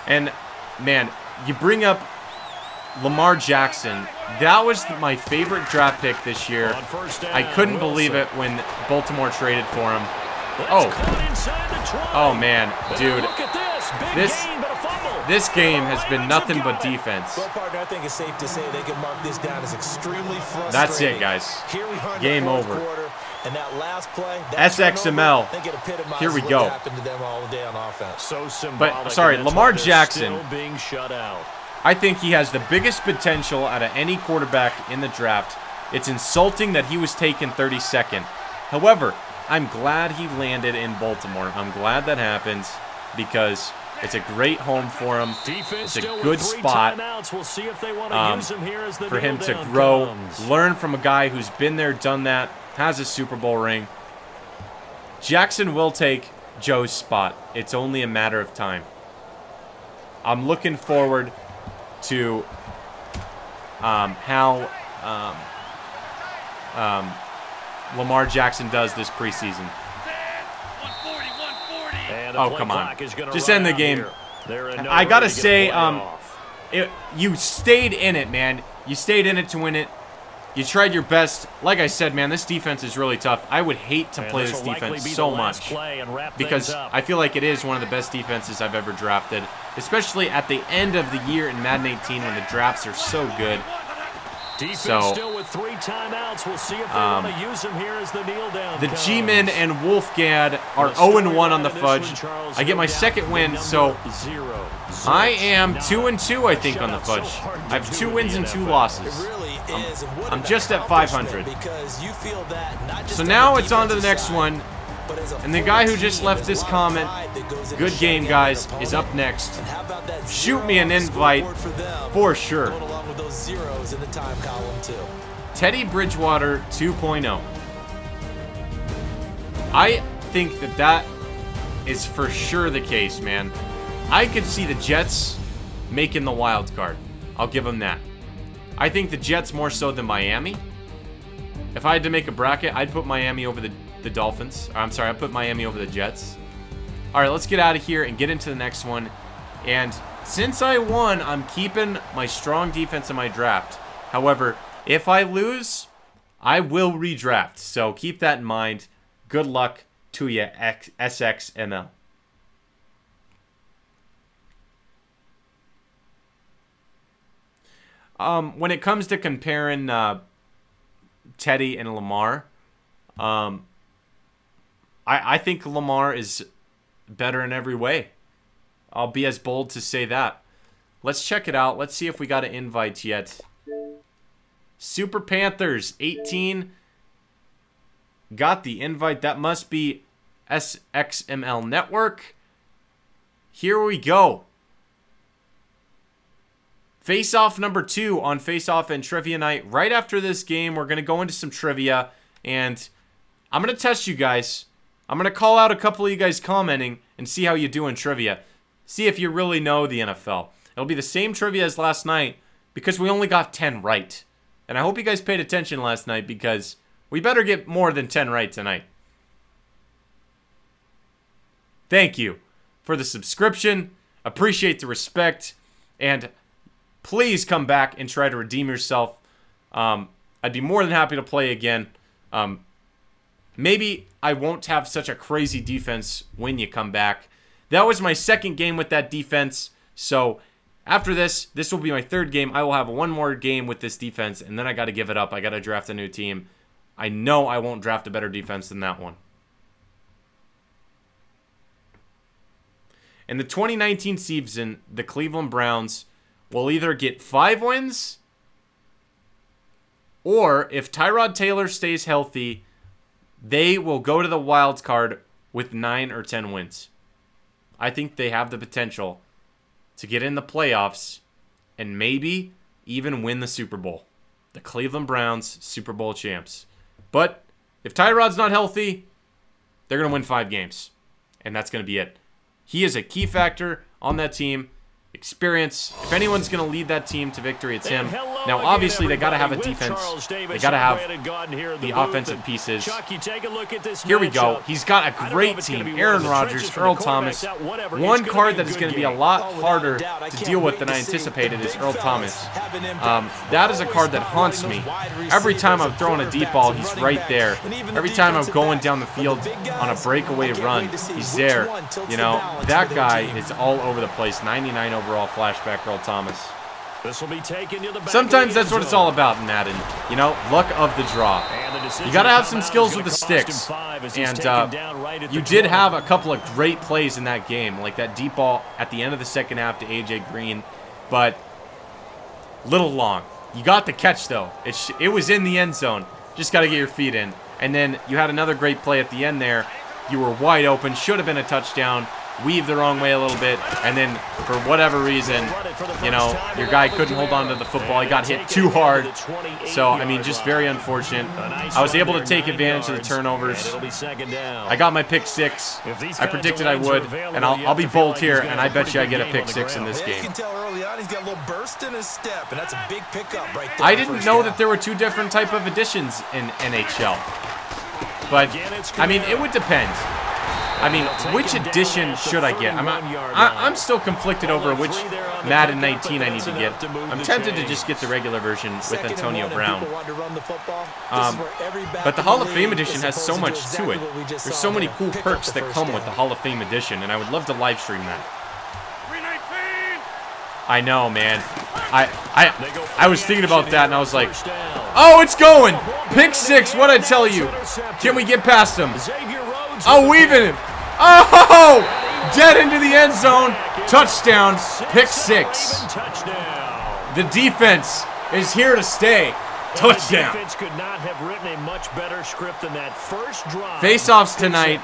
And man, you bring up Lamar Jackson. That was my favorite draft pick this year. I couldn't believe it when Baltimore traded for him. Oh man, dude, this game has been nothing but defense. Well, partner, I think it's safe to say they can mark this down as extremely frustrating. That's it, guys. Game over. And that last play, SXML. Here we go. But sorry, Lamar Jackson. I think he has the biggest potential out of any quarterback in the draft. It's insulting that he was taken 32nd. However, I'm glad he landed in Baltimore. I'm glad that happens because it's a great home for him. It's a good spot for him to grow, learn from a guy who's been there, done that, has a Super Bowl ring. Jackson will take Joe's spot. It's only a matter of time. I'm looking forward to how Lamar Jackson does this preseason. Oh, come on. Just end the game. I got to say, you stayed in it, man. You stayed in it to win it. You tried your best. Like I said, man, this defense is really tough. I would hate to play this defense so much because I feel like it is one of the best defenses I've ever drafted, especially at the end of the year in Madden 18 when the drafts are so good. So, the G-Men and Wolfgad are 0-1 on the Fudge. I get my second win, so I am 2-2, I think, on the Fudge. I have 2 wins and 2 losses. I'm just at 500. So now it's on to the next one. And the guy who just left this comment, good game, guys, is up next. Shoot me an invite for sure. Teddy Bridgewater 2.0. I think that is for sure the case, man. I could see the Jets making the wild card. I'll give them that. I think the Jets more so than Miami. If I had to make a bracket, I'd put Miami over the Dolphins. I'm sorry, I'd put Miami over the Jets. All right, let's get out of here and get into the next one. And since I won, I'm keeping my strong defense in my draft. However, if I lose, I will redraft. So keep that in mind. Good luck to you, SXML. When it comes to comparing Teddy and Lamar, I think Lamar is better in every way. I'll be as bold to say that. Let's check it out. Let's see if we got an invite yet. Super Panthers 18 got the invite. That must be SXML Network. Here we go. Face-off number 2 on Face-Off and Trivia Night. Right after this game, we're going to go into some trivia, and I'm going to test you guys. I'm going to call out a couple of you guys commenting and see how you do in trivia. See if you really know the NFL. It'll be the same trivia as last night because we only got 10 right. And I hope you guys paid attention last night because we better get more than 10 right tonight. Thank you for the subscription. Appreciate the respect. And please come back and try to redeem yourself. I'd be more than happy to play again. Maybe I won't have such a crazy defense when you come back. That was my second game with that defense. So after this will be my third game. I will have one more game with this defense, and then I got to give it up. I got to draft a new team. I know I won't draft a better defense than that one. In the 2019 season, the Cleveland Browns will either get 5 wins, or if Tyrod Taylor stays healthy, they will go to the wild card with 9 or 10 wins. I think they have the potential to get in the playoffs and maybe even win the Super Bowl. The Cleveland Browns, Super Bowl champs. But if Tyrod's not healthy, they're going to win 5 games. And that's going to be it. He is a key factor on that team. Experience. If anyone's going to lead that team to victory, it's him. Now, obviously, they got to have a defense. They got to have the offensive pieces. Here we go. He's got a great team. Aaron Rodgers, Earl Thomas. One card that is going to be a lot harder to deal with than I anticipated is Earl Thomas. That is a card that haunts me. Every time I'm throwing a deep ball, he's right there. Every time I'm going down the field on a breakaway run, he's there. You know, that guy is all over the place. 99 overall flashback, Earl Thomas. Sometimes that's what it's all about in Madden. You know, luck of the draw. You got to have some skills with the sticks. And you did have a couple of great plays in that game, like that deep ball at the end of the second half to A.J. Green, but little long. You got the catch, though. It was in the end zone. Just got to get your feet in. And then you had another great play at the end there. You were wide open. Should have been a touchdown. Weave the wrong way a little bit, and then for whatever reason, you know, your guy couldn't hold on to the football. He got hit too hard. So, I mean, just very unfortunate. I was able to take advantage of the turnovers. I got my pick 6. I predicted I would, and I'll be bold here, and I bet you I get a pick 6 in this game. I didn't know that there were 2 different type of additions in NHL. But, I mean, it would depend. I mean, which edition should I get? I'm still conflicted over which Madden 19 I need to get. I'm tempted to just get the regular version with Antonio Brown. But the Hall of Fame edition has so much to it. There's so many cool perks that come with the Hall of Fame edition, and I would love to live stream that. I know, man. I was thinking about that, and I was like, oh, it's going! Pick 6, what'd I tell you? Can we get past him? Oh, weaving him. Oh! Dead into the end zone. Touchdown. Pick 6. The defense is here to stay. Touchdown. Face-offs tonight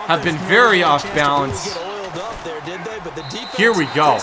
have been very off balance. but the defense, Here we go.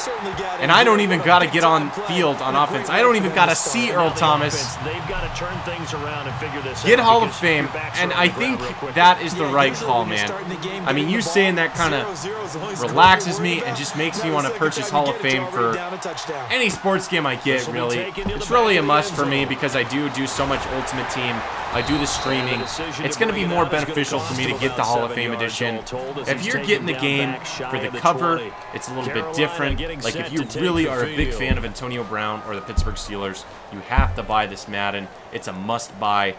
And I don't even got to get on play. field on offense. I don't even got to see Earl Thomas. They've got to turn things around and figure this Get out Hall of because Fame, your backs and are on I the ground think real quick. that is the right usually call, when you're man. starting the game, I mean, getting you the saying ball, that kind of 0-0 is the only score relaxes you're me worried and about. just makes me Now want the to second purchase time you Hall of get it, Fame you're for already down a touchdown. any sports game I get, This will be really. taken to the It's really a back of the must end for me zone. because I do so much Ultimate Team. I do the streaming. decision It's to going to bring be it more out is gonna beneficial for cost me to him get the about Hall of 7 Fame yards, edition. all told, as If he's you're taken getting the down game back shy for the of the cover, 20. it's a little bit Carolina different. getting Like set if you to take really the are a big field. fan of Antonio Brown or the Pittsburgh Steelers, you have to buy this Madden. It's a must-buy.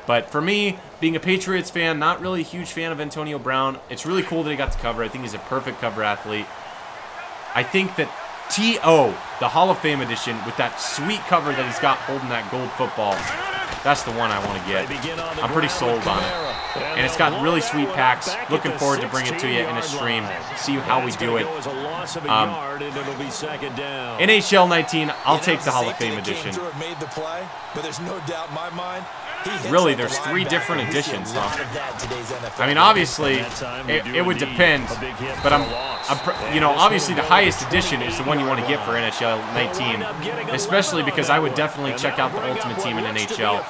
But for me, being a Patriots fan, not really a huge fan of Antonio Brown. It's really cool that he got to cover. I think he's a perfect cover athlete. I think that T.O., the Hall of Fame edition, with that sweet cover that he's got holding that gold football, that's the one I want to get. I'm pretty sold on it. And it's got really sweet packs. Looking forward to bringing it to you in a stream. See how we do it. NHL 19, I'll take the Hall of Fame edition. Really, there's 3 different editions, huh? I mean, obviously, it would depend, but you know, obviously the highest edition is the one you want to get for NHL 19, especially because I would definitely check out the Ultimate Team in NHL.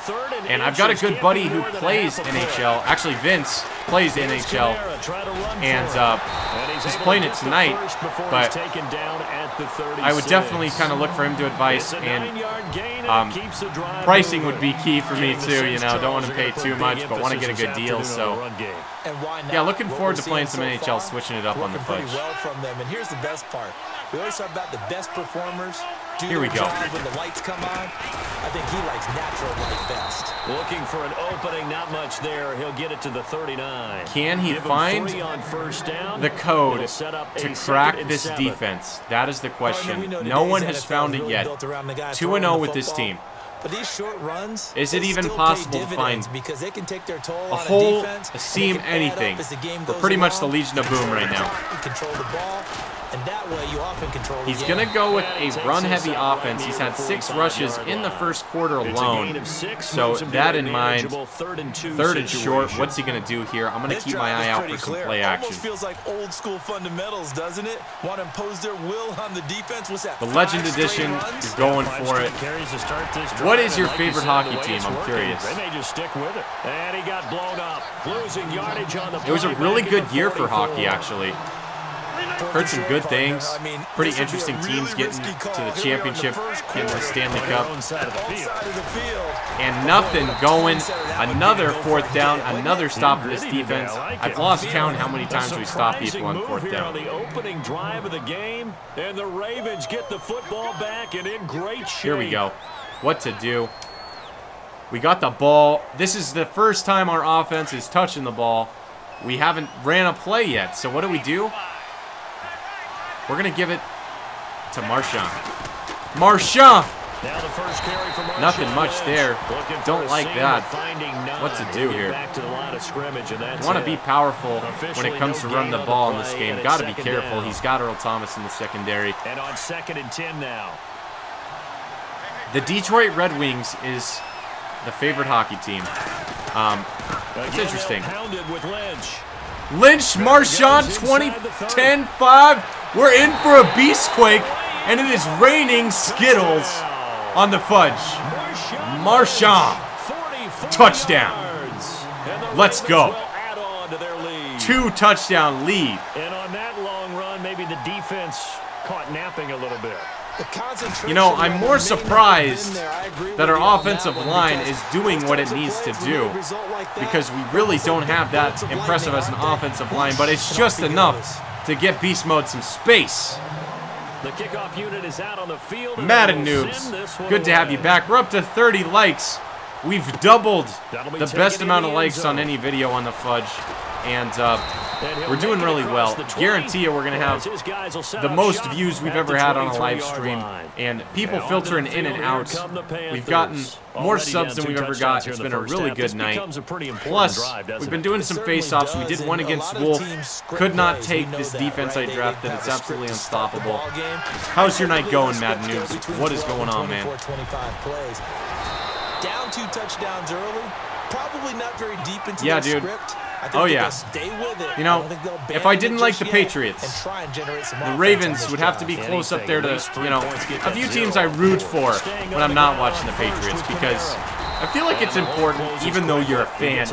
And I've got a good buddy who plays NHL. Actually, Vince plays NHL, and he's playing it tonight, but I would definitely kind of look for him to advise, and pricing would be key for me too. You know, don't want to pay too much, but want to get a good deal. So, yeah, looking forward to playing some NHL, switching it up on the fudge. And here's the best part. We always talk about the best performers. Here we go. When the lights come on, I think he likes natural light best. Looking for an opening, not much there. He'll get it to the 39. Can he find the code to crack this defense? That is the question. No one has found it yet. 2-0 with this team. But these short runs, is it even possible to find because they can take their toll a on hole, defense, a seam, anything? We're pretty much the Legion of Boom right now. Control the ball, and that way you often control the He's going to go with a run-heavy offense. He's had 6 rushes in the first quarter alone. So that in mind, third and short. What's he going to do here? I'm going to keep my eye out for some play action. Almost feels like old school fundamentals, doesn't it? Want to impose their will on the defense. What's that? The Legend Edition is going for it. What is your favorite hockey team? I'm curious. They may just stick with it. And he got blown up. Losing yardage on the It was a really good year for hockey, actually. Heard some good things. Pretty interesting teams getting to the championship, getting to the Stanley Cup. And nothing going. Another 4th down, another stop for this defense. I've lost count how many times we stop people on 4th down. The opening drive of the game, and the Ravens get the football back and in great shape. Here we go. What to do. We got the ball. This is the first time our offense is touching the ball. We haven't ran a play yet. So what do? We're going to give it to Marchand. Marchand! Now the first carry for Marchand. Nothing much there. Don't like that. What to do here? Want to be powerful when it comes to run the ball in this game. Got to be careful. He's got Earl Thomas in the secondary. And on 2nd and 10 now. The Detroit Red Wings is the favorite hockey team. It's interesting. Lynch, Marchand, 20-10-5. We're in for a beastquake, and it is raining Skittles on the fudge. Marchand, touchdown. Let's go. 2-touchdown lead. And on that long run, maybe the defense caught napping a little bit. You know, I'm more surprised that our offensive line is doing what it needs to do, because we really don't have that impressive as an offensive line, but it's just enough to get Beast Mode some space. The kickoff unit is out on the field. Madden noobs, good to have you back. We're up to 30 likes. We've doubled the best amount of likes on any video on the fudge, and we're doing really well. Guarantee you we're going to have the most views we've ever had on a live stream, and people filtering in and out. We've gotten more subs than we've ever got. It's been a really good night. Plus, we've been doing some face-offs. We did one against Wolf. Could not take this defense I drafted. It's absolutely unstoppable. How's your night going, Madden noobs? What is going on, man? Down 2 touchdowns early. Probably not very deep into the script. Oh, yeah. You know, if I didn't like the Patriots, the Ravens would have to be close up there to, you know, a few teams I root for when I'm not watching the Patriots, because I feel like it's important, even though you're a fan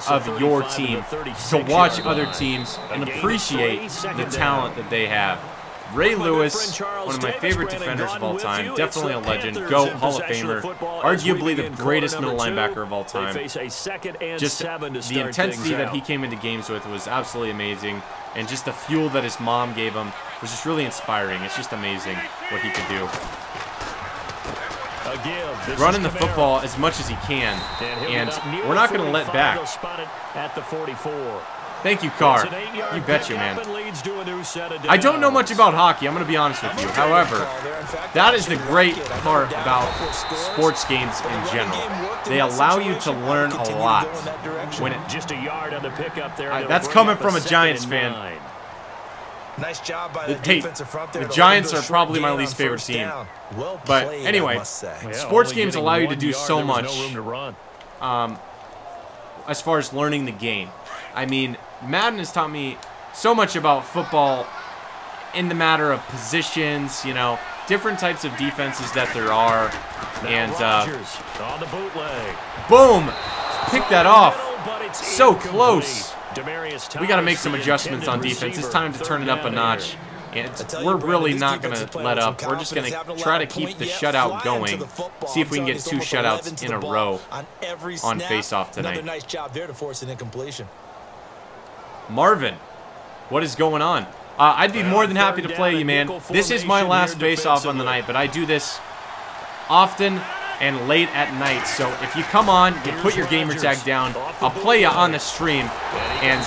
of your team, to watch other teams and appreciate the talent that they have. Ray Lewis, one of my favorite defenders of all time, definitely a legend, GOAT, Hall of Famer, arguably the greatest middle linebacker of all time. Just the intensity that he came into games with was absolutely amazing, and just the fuel that his mom gave him was just really inspiring. It's just amazing what he could do. Running the football as much as he can, and we're not going to let back. Thank you, Carr. You betcha, man. I don't know much about hockey, I'm going to be honest with you. However, that is the great part about sports games in general. They allow you to learn a lot. When it, just a yard on the pickup there. That's coming from a Giants fan. Nice job by the defensive front there. The Giants are probably my least favorite team. But anyway, sports games allow you to do so much as far as learning the game. I mean, Madden has taught me so much about football in the matter of positions, you know, different types of defenses that there are. And, boom! Pick that off. So close. We got to make some adjustments on defense. It's time to turn it up a notch. And we're really not going to let up. We're just going to try to keep the shutout going. See if we can get 2 shutouts in a row on face-off tonight. Nice job there to force an incompletion. Marvin, what is going on? I'd be more than happy to play you, man. This is my last face-off on the night, but I do this often and late at night. So if you come on, you put your gamer tag down, I'll play you on the stream, and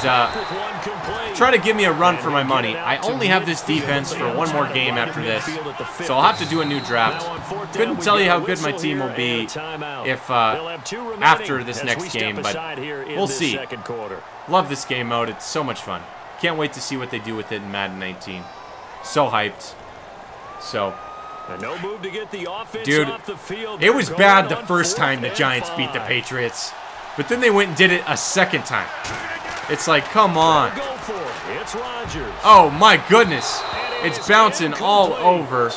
try to give me a run for my money. I only have this defense for one more game after this, so I'll have to do a new draft. Couldn't tell you how good my team will be if after this next game, but we'll see. Love this game mode. It's so much fun. Can't wait to see what they do with it in Madden 19. So hyped. So, dude, it was bad the first time the Giants beat the Patriots, but then they went and did it a second time. It's like, come on. Oh my goodness. It's bouncing all over,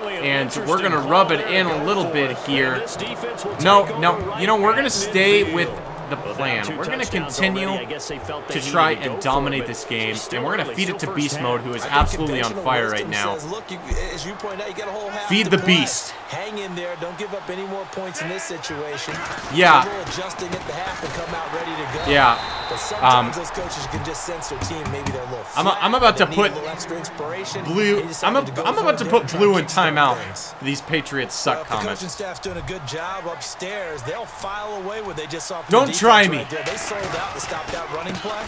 and we're going to rub it in a little bit here. No, you know, we're going to stay with the plan. We're going to continue to try and dominate this game, and we're going to feed it to Beast Mode, who is absolutely on fire right now. Feed the Beast. Hang in there. Don't give up any more points in this situation. Yeah. Adjusting at the half and come out ready to go. Yeah. But sometimes those coaches can just sense their team. Maybe they're a little flat. I'm about to put blue. I'm about to put blue in timeout for these Patriots suck comments. The coaching staff's doing a good job upstairs. They'll file away what they just saw. Don't try me. Right there. They sold out to stop that running play.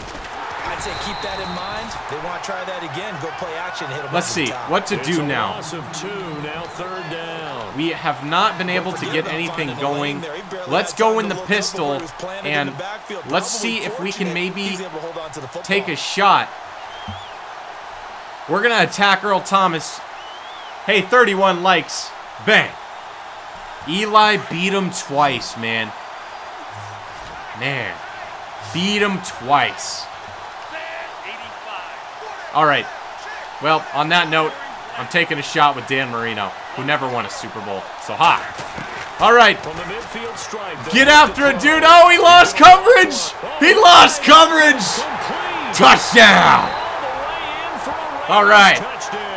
I'd say keep that in mind. They want to try that again. Go play action. Hit them. Let's see what to do now. Now 3rd down. We have not been able to get anything going. Let's go in the pistol, and let's see if we can maybe take a shot. We're going to attack Earl Thomas. Hey, 31 likes. Bang. Eli beat him twice, man. Man. Beat him twice. All right. Well, on that note, I'm taking a shot with Dan Marino, who never won a Super Bowl. So, ha. All right. Get after it, dude. Oh, he lost coverage. He lost coverage. Touchdown. All right.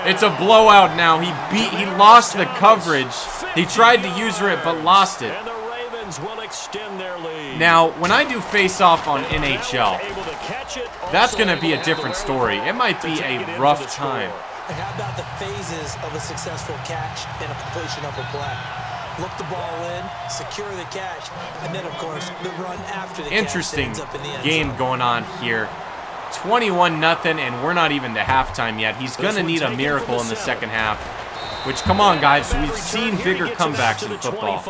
It's a blowout now. He lost the coverage. He tried to use it, but lost it. Now, when I do face-off on NHL, that's going to be a different story. It might be a rough time. How about the phases of a successful catch and a completion of a play? Look the ball in, secure the catch, and then, of course, the run after the catch. Interesting game going on here. 21-0, and we're not even to halftime yet. He's going to need a miracle in the second half. Which, come on, guys, we've seen bigger comebacks in football.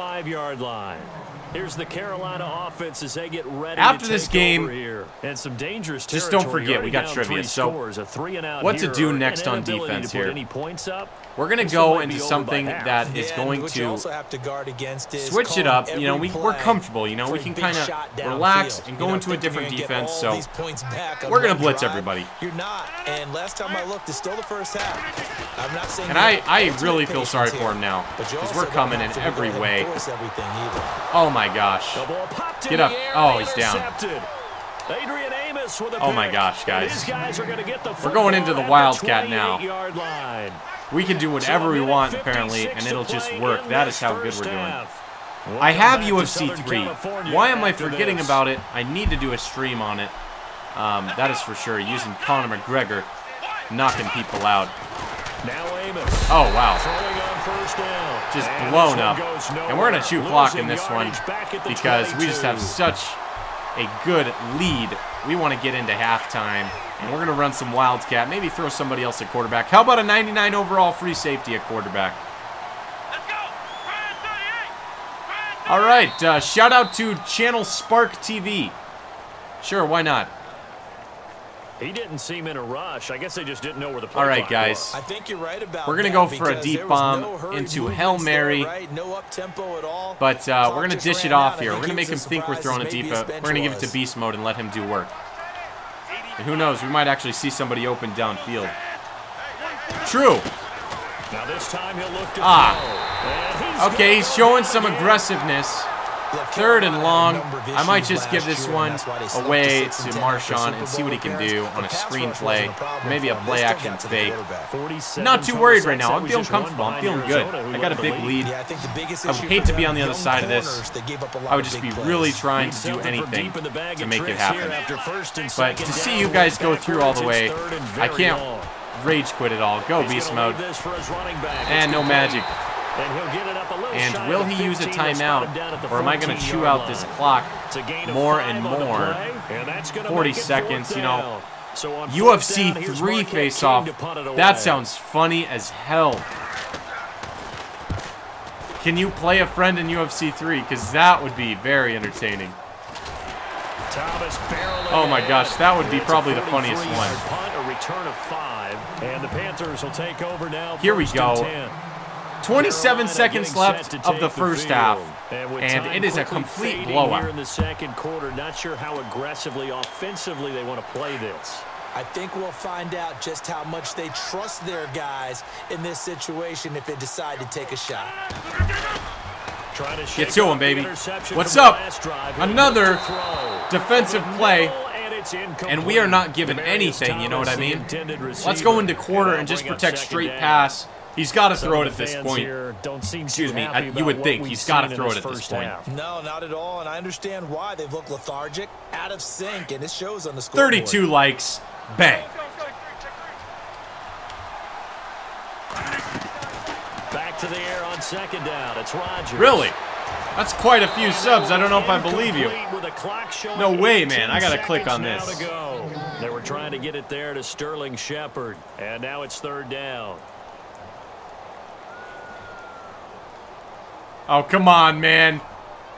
Here's the Carolina offense as they get ready After to this take game, over here. And some dangerous just don't territory. forget, we got Down trivia. 3 So, scores, a 3 and out what to here, do or next an on inability defense to put here. any points up. We're going to This go might be into over something by half. that is going what you to also have to guard against is switch it up. You know, every we're play comfortable. You know, for we a can big kind of shot relax downfield. and You're go not into a thinking different you're gonna get defense. all So these points back on we're going to one blitz drive. everybody. You're not. And last time I looked, it's still the first half. I'm not saying. And I really feel sorry for him now because because we're coming in every way. Everything either. Oh my gosh. The ball popped in Get up. the air, Oh, he's down. intercepted. Adrian Amos with a Oh my pick. gosh, guys. These guys are going to get the We're going into the football Wildcat at the now. 28-yard line. We can do whatever we want, apparently, and it'll just work. That is how good we're doing. I have UFC 3. Why am I forgetting about it? I need to do a stream on it. That is for sure. Using Conor McGregor, knocking people out. Now Amos. Oh, wow. Throwing on first down. Just And blown this one up. goes nowhere. And we're going to chew clock in Losing this one yardage back at the because we just have 22. such a good lead. We want to get into halftime, and we're going to run some Wildcat, maybe throw somebody else at quarterback. How about a 99 overall free safety at quarterback? All right, shout out to Channel Spark TV. Sure, why not? He didn't seem in a rush. I guess they just didn't know where the play All right, clock guys. I think you're right about We're gonna that go for a because deep there was bomb no hurried into movements Hail there, Mary. right? No up-tempo at all. But we're Clock going to just dish it ran off out. I here. We're think going to he make was him think we're as throwing a surprised as deep. maybe his We're bench going to give it to was. beast mode and let him do work. And who knows? We might actually see somebody open downfield. True. Now this time he'll look to Ah. Okay, he's showing some aggressiveness. Third and long. I might just give this one away to Marshawn and see what he can do on a screenplay. Maybe a play-action fake. Not too worried right now. I'm feeling comfortable. I'm feeling good. I got a big lead. Yeah, I think the biggest I would issue hate for to be them, on the other young side of this. corners, they gave up a lot I would of just big be plays. really trying to do anything to make it happen. But to see you guys go through all the way, I can't rage quit at all. Go beast mode. And no magic. And will he use a timeout, or am I going to chew out this clock more and more? 40 seconds, you know. UFC 3 face-off. That sounds funny as hell. Can you play a friend in UFC 3? Because that would be very entertaining. Oh my gosh, that would be probably the funniest one. Here we go. 27 seconds left of the first half, and it is a complete blowout. Here in the second quarter, not sure how aggressively, offensively they want to play this. I think we'll find out just how much they trust their guys in this situation if they decide to take a shot. Get to him, baby. What's up? Another defensive play, and we are not given anything, you know what I mean? Let's go into quarter and just protect straight pass. He's got to throw it at this point. Excuse me, you would think he's got to throw it at this point. No, not at all, and I understand why. They've looked lethargic, out of sync, and it shows on the scoreboard. 32 likes. Bang. Back to the air on second down. It's Rodgers. Really? That's quite a few subs. I don't know if I believe you. No way, man. I got to click on this. They were trying to get it there to Sterling Shepard, and now it's third down. Oh, come on, man.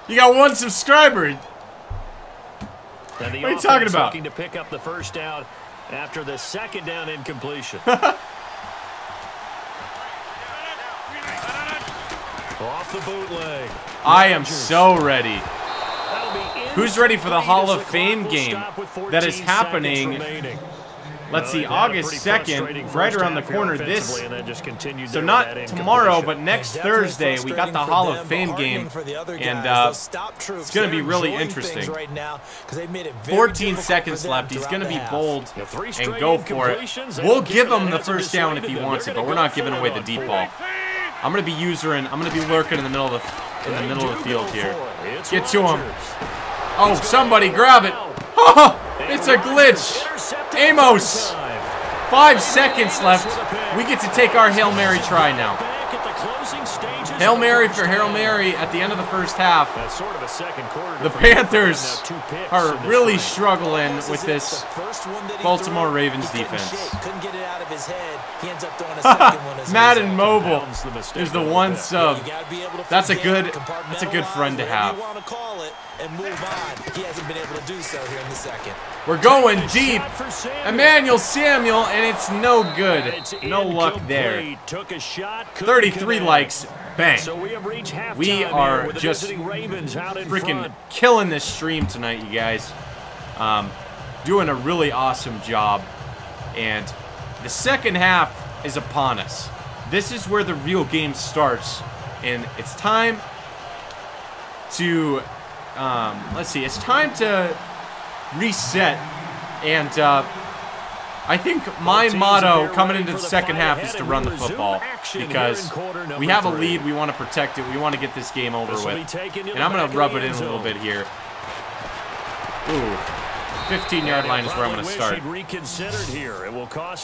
You got one subscriber. What are you talking about? Looking to pick up the first down after the second down incompletion. Off the bootleg. I am so ready. Who's ready for the Hall of Fame game that is happening? Let's see, August 2nd, right around the corner. So not tomorrow, but next Thursday, we got the Hall of Fame game, and it's going to be really interesting. 14 seconds left. He's going to be bold and go for it. We'll give him the first down if he wants it, but we're not giving away the deep ball. I'm going to be I'm going to be lurking in the middle of the field here. Get to him. Oh, somebody grab it. Oh, it's a glitch. Amos. 5 seconds left. We get to take our Hail Mary try now. Hail Mary for Hail Mary at the end of the first half. That's sort of a second quarter. The Panthers are really struggling with this Baltimore Ravens defense. Couldn't get it out of his head. He ends up throwing a second one as Madden Mobile is the one sub. That's a good friend to have. And move on. He hasn't been able to do so here in the second. We're going deep. Emmanuel Samuel, and it's no good. No luck there. 33 likes. Bang. We are just freaking killing this stream tonight, you guys. Doing a really awesome job. And the second half is upon us. This is where the real game starts. And it's time to... let's see. It's time to reset, and I think my motto coming into the second half is to run the football because we have a lead. We want to protect it. We want to get this game over with, and I'm going to rub it in a little bit here. Ooh. 15-yard line is where I'm going to start.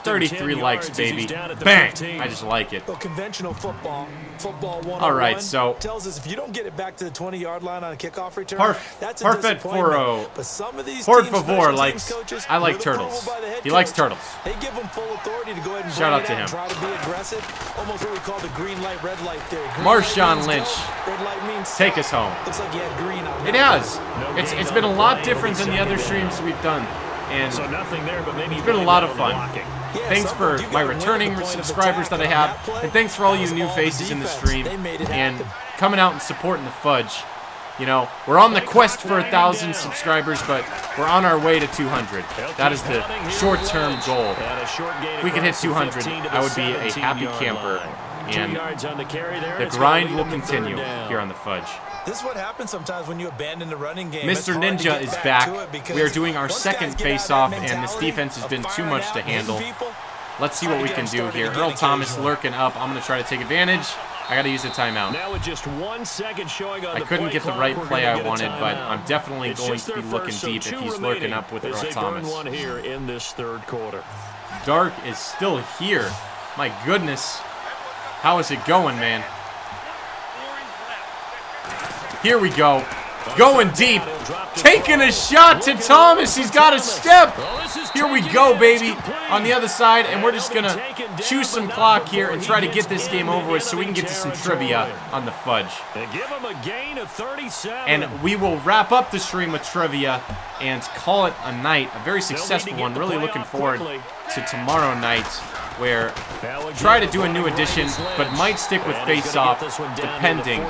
33 likes, baby. Bang! I just like it. Well, conventional football 101 all right, so tells us if you don't get it back to the 20-yard line on a kickoff return, that's a Parfait disappointment. But some of these Por teams, favor, likes coaches, I like turtles. He likes turtles. They give him full authority to go ahead and shout out to him. Try to be aggressive, almost what we call the green light, red light theory. Marshawn Lynch, red light means take us home. Looks like you had green on. It has. It's been a lot different than the other streams we've done. And it's been a lot of fun. Thanks for my returning subscribers that I have. And thanks for all you new faces in the stream. And coming out and supporting the Fudge. You know, we're on the quest for 1,000 subscribers, but we're on our way to 200. That is the short-term goal. If we could hit 200, I would be a happy camper. And the grind will continue here on the Fudge. This is what happens sometimes when you abandon the running game. Mr. Ninja is back. We are doing our second face-off, and this defense has been too much to handle. Let's see what we can do here. Earl Thomas lurking up. I'm going to try to take advantage. I got to use a timeout. Now with just 1 second showing on I couldn't get the right play I wanted, but I'm definitely going to be looking deep if he's lurking up with Earl Thomas. Here in this third quarter. Dark is still here. My goodness. How is it going, man? Here we go. Going deep. Taking a shot to Thomas. He's got a step. Here we go, baby. On the other side, and we're just going to chew some clock here and try to get this game over with so we can get to some trivia on the Fudge. And we will wrap up the stream with trivia and call it a night. A very successful one. Really looking forward to tomorrow night, where try to do a new edition, but might stick with face-off depending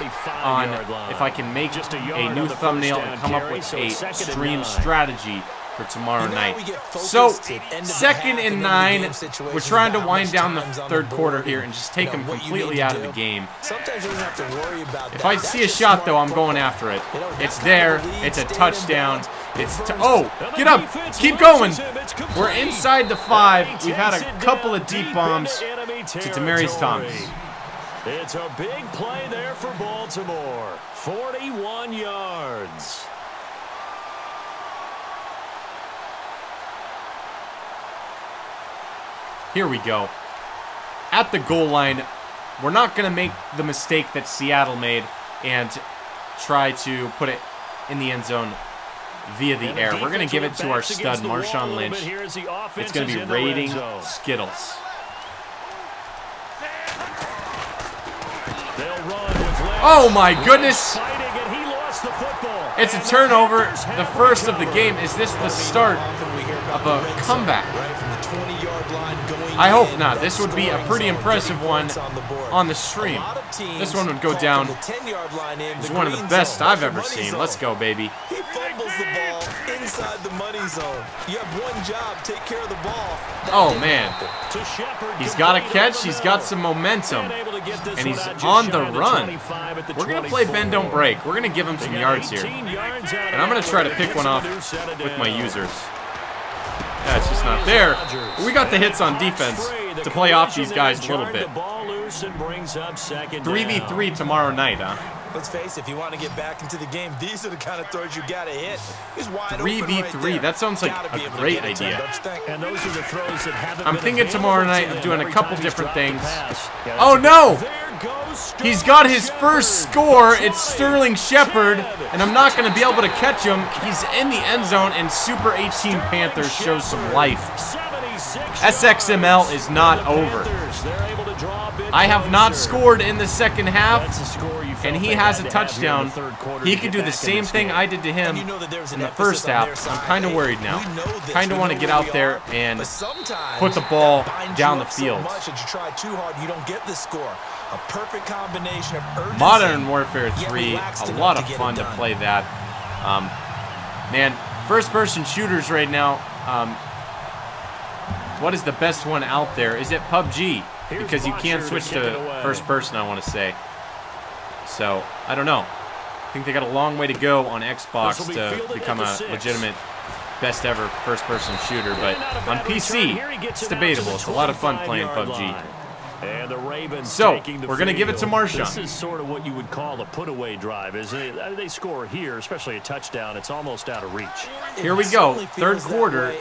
on if I can make a new thumbnail and come up with a stream strategy for tomorrow night. So, 2nd and 9. We're trying to wind down the third quarter here and just take them completely out of the game. If I see a shot, though, I'm going after it. It's there. It's a touchdown. Oh, get up. Keep going. We're inside the 5. We've had a couple of deep bombs to Demaryius Thomas. It's a big play there for Baltimore. 41 yards. Here we go. At the goal line, we're not going to make the mistake that Seattle made and try to put it in the end zone via the air. We're going to give it to our stud, Marshawn Lynch. It's going to be raiding Skittles. Oh my goodness! It's a turnover. The first of the game. Is this the start of a comeback? I hope not. This would be a pretty impressive one on the stream. This one would go down as one of the best I've ever seen. Let's go, baby. He fumbles the ball inside the money zone. You have one job, take care of the ball. Oh, man. He's got a catch. He's got some momentum. And he's on the run. We're going to play bend, don't break. We're going to give him some yards here. And I'm going to try to pick one off with my users. That's just not there. We got the hits on defense to play off these guys a little bit. 3v3 tomorrow night, huh? Let's face it, if you want to get back into the game, these are the kind of throws you got to hit. 3v3. That sounds like a great idea. And those are the throws that haven't I'm been thinking tomorrow night I'm doing a every couple time he's different dropped a things. pass. Yeah, Oh no! there goes He's got his first score. It's Sterling Shepard, and I'm not going to be able to catch him. He's in the end zone, and Super 18 Panthers shows some life. SXML is not over. I have not scored in the second half, and he has a touchdown. He could do the same thing I did to him in the first half. I'm kind of worried now. Kind of want to get out there and put the ball down the field. Modern Warfare 3, a lot of fun to play that. Man, first-person shooters right now. What is the best one out there? Is it PUBG? Because you can't switch to first person, I want to say. So, I don't know. I think they got a long way to go on Xbox to become a legitimate best ever first person shooter. But on PC, it's debatable. It's a lot of fun playing PUBG. And the Ravens So, we're going to give it to Marshawn. This is sort of what you would call a put-away drive, isn't it? They score here, especially a touchdown. It's almost out of reach. Here we go. Third quarter.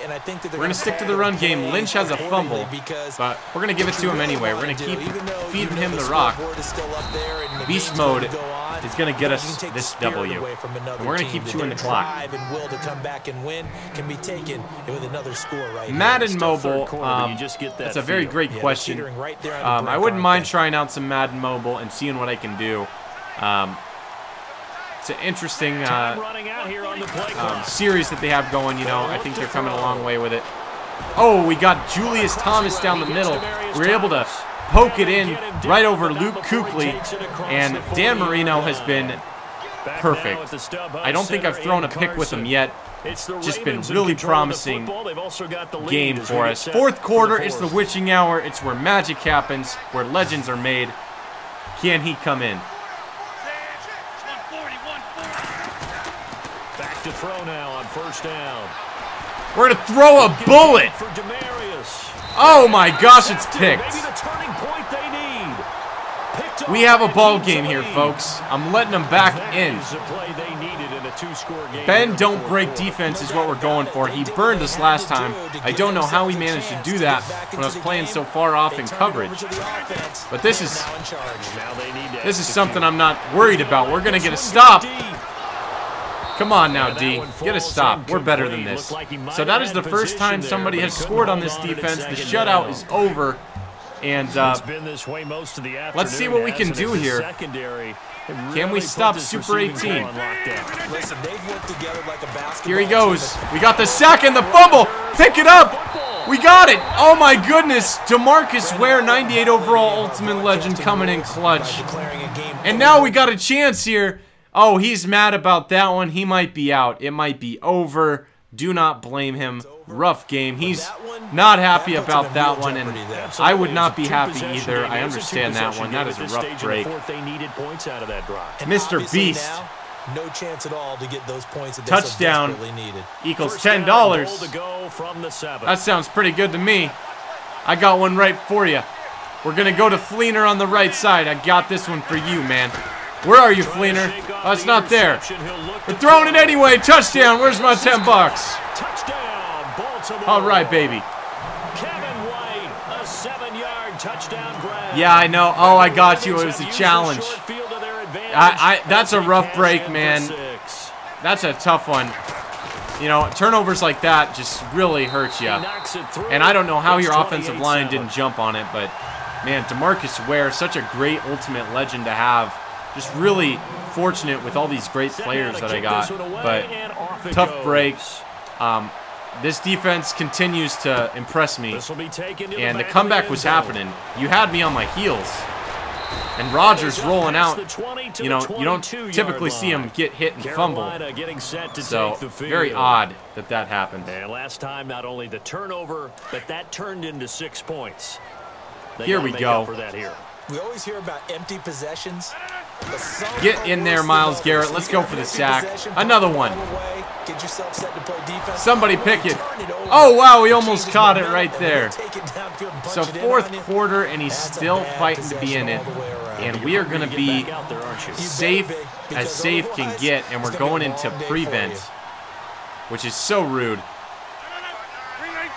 We're going to stick to the run game. Lynch has a fumble, but we're going to give it to him anyway. We're going to keep feeding him the rock. Beast mode is going to get us this W. And we're going to keep chewing the clock. Madden Mobile, that's a very great question. I wouldn't mind trying out some Madden Mobile and seeing what I can do. It's an interesting series that they have going, you know. I think they're coming a long way with it. Oh, we got Julius Thomas down the middle. We were able to poke it in right over Luke Kuechly, and Dan Marino has been perfect. I don't think I've thrown a pick with him yet. Just been really promising game for us. Fourth quarter, it's the witching hour. It's where magic happens, where legends are made. Can he come in? Back to throw now on first down. We're going to throw a bullet. Oh my gosh, it's picked. We have a ball game here, folks. I'm letting them back in. Bend, don't break defense is what we're going for. He burned us last time. I don't know how he managed to do that when I was playing so far off in coverage. But this is something I'm not worried about. We're going to get a stop. Come on now, D. Get a stop. We're better than this. So that is the first time somebody has scored on this defense. The shutout is over. And let's see what we can do here. Can we stop Super 18? Here he goes. We got the sack and the fumble. Pick it up. We got it. Oh my goodness. DeMarcus Ware, 98 overall Ultimate Legend, coming in clutch. And now we got a chance here. Oh, he's mad about that one. He might be out. It might be over. Do not blame him. Rough game. He's not happy about that one, and I would not be happy either. I understand that one. That is a rough break. Mr. Beast. No chance at all to get those points that touchdown equals $10. That sounds pretty good to me. I got one right for you. We're going to go to Fleener on the right side. I got this one for you, man. Where are you, Fleener? Oh, it's not there. We're throwing it anyway. Touchdown. Where's my $10? All right, baby. Yeah, I know. Oh, I got you. It was a challenge. That's a rough break, man. That's a tough one. You know, turnovers like that just really hurt you. And I don't know how your offensive line didn't jump on it, but, man, DeMarcus Ware, such a great Ultimate Legend to have. Just really fortunate with all these great players that I got. But tough breaks. This defense continues to impress me. And the comeback was happening. You had me on my heels. And Rodgers rolling out. You know, you don't typically see him get hit and fumble. So, very odd that that happened. And last time, not only the turnover, but that turned into 6 points. Here we go. We always hear about empty possessions. Get in there, Myles Garrett. Let's go for the sack. Another one. Somebody pick it. Oh, wow, he almost caught it right there. So fourth quarter, and he's still fighting to be in it. And we are going to be safe as safe can get, and we're going into prevent, which is so rude.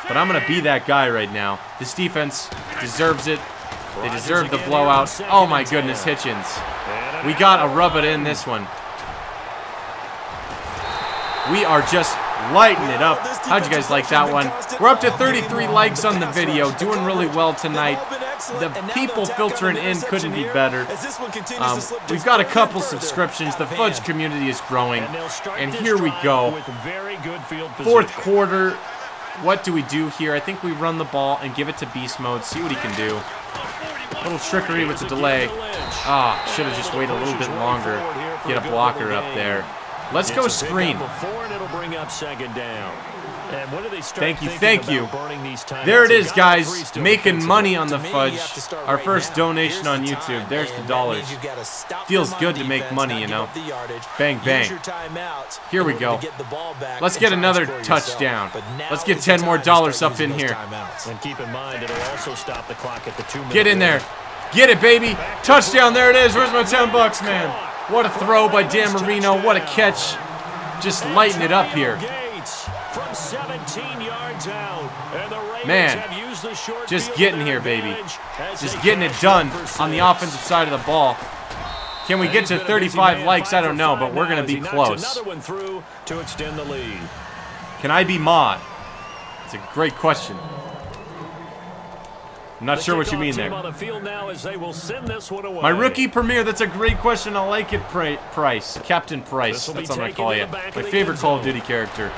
But I'm going to be that guy right now. This defense deserves it. They deserve the blowout. Oh, my goodness, Hitchens. We got to rub it in this one. We are just lighting it up. How'd you guys like that one? We're up to 33 likes on the video. Doing really well tonight. The people filtering in couldn't be better. We've got a couple subscriptions. The Fudge community is growing. And here we go. Fourth quarter. What do we do here? I think we run the ball and give it to beast mode. See what he can do. A little trickery with the delay. Ah, should have just waited a little bit longer. Get a blocker up there. Let's go screen. Thank you, thank you. There it is, guys. Making money on the Fudge. Our first donation on YouTube. There's the dollars. Feels good to make money, you know. Bang, bang. Here we go. Let's get another touchdown. Let's get 10 more dollars up in here. Get in there. Get it, baby. Touchdown. There it is. Where's my 10 bucks, man? What a throw by Dan Marino. What a catch. Just lighting it up here. Man, just getting here, baby. Just getting it done on the offensive side of the ball. Can we get to 35 likes? I don't know, but we're going to be close. Can I be mod? It's a great question. I'm not sure what you mean there. My rookie premiere, that's a great question. I like it, Price. Captain Price, that's what I'm going to call you. My favorite Call of Duty character.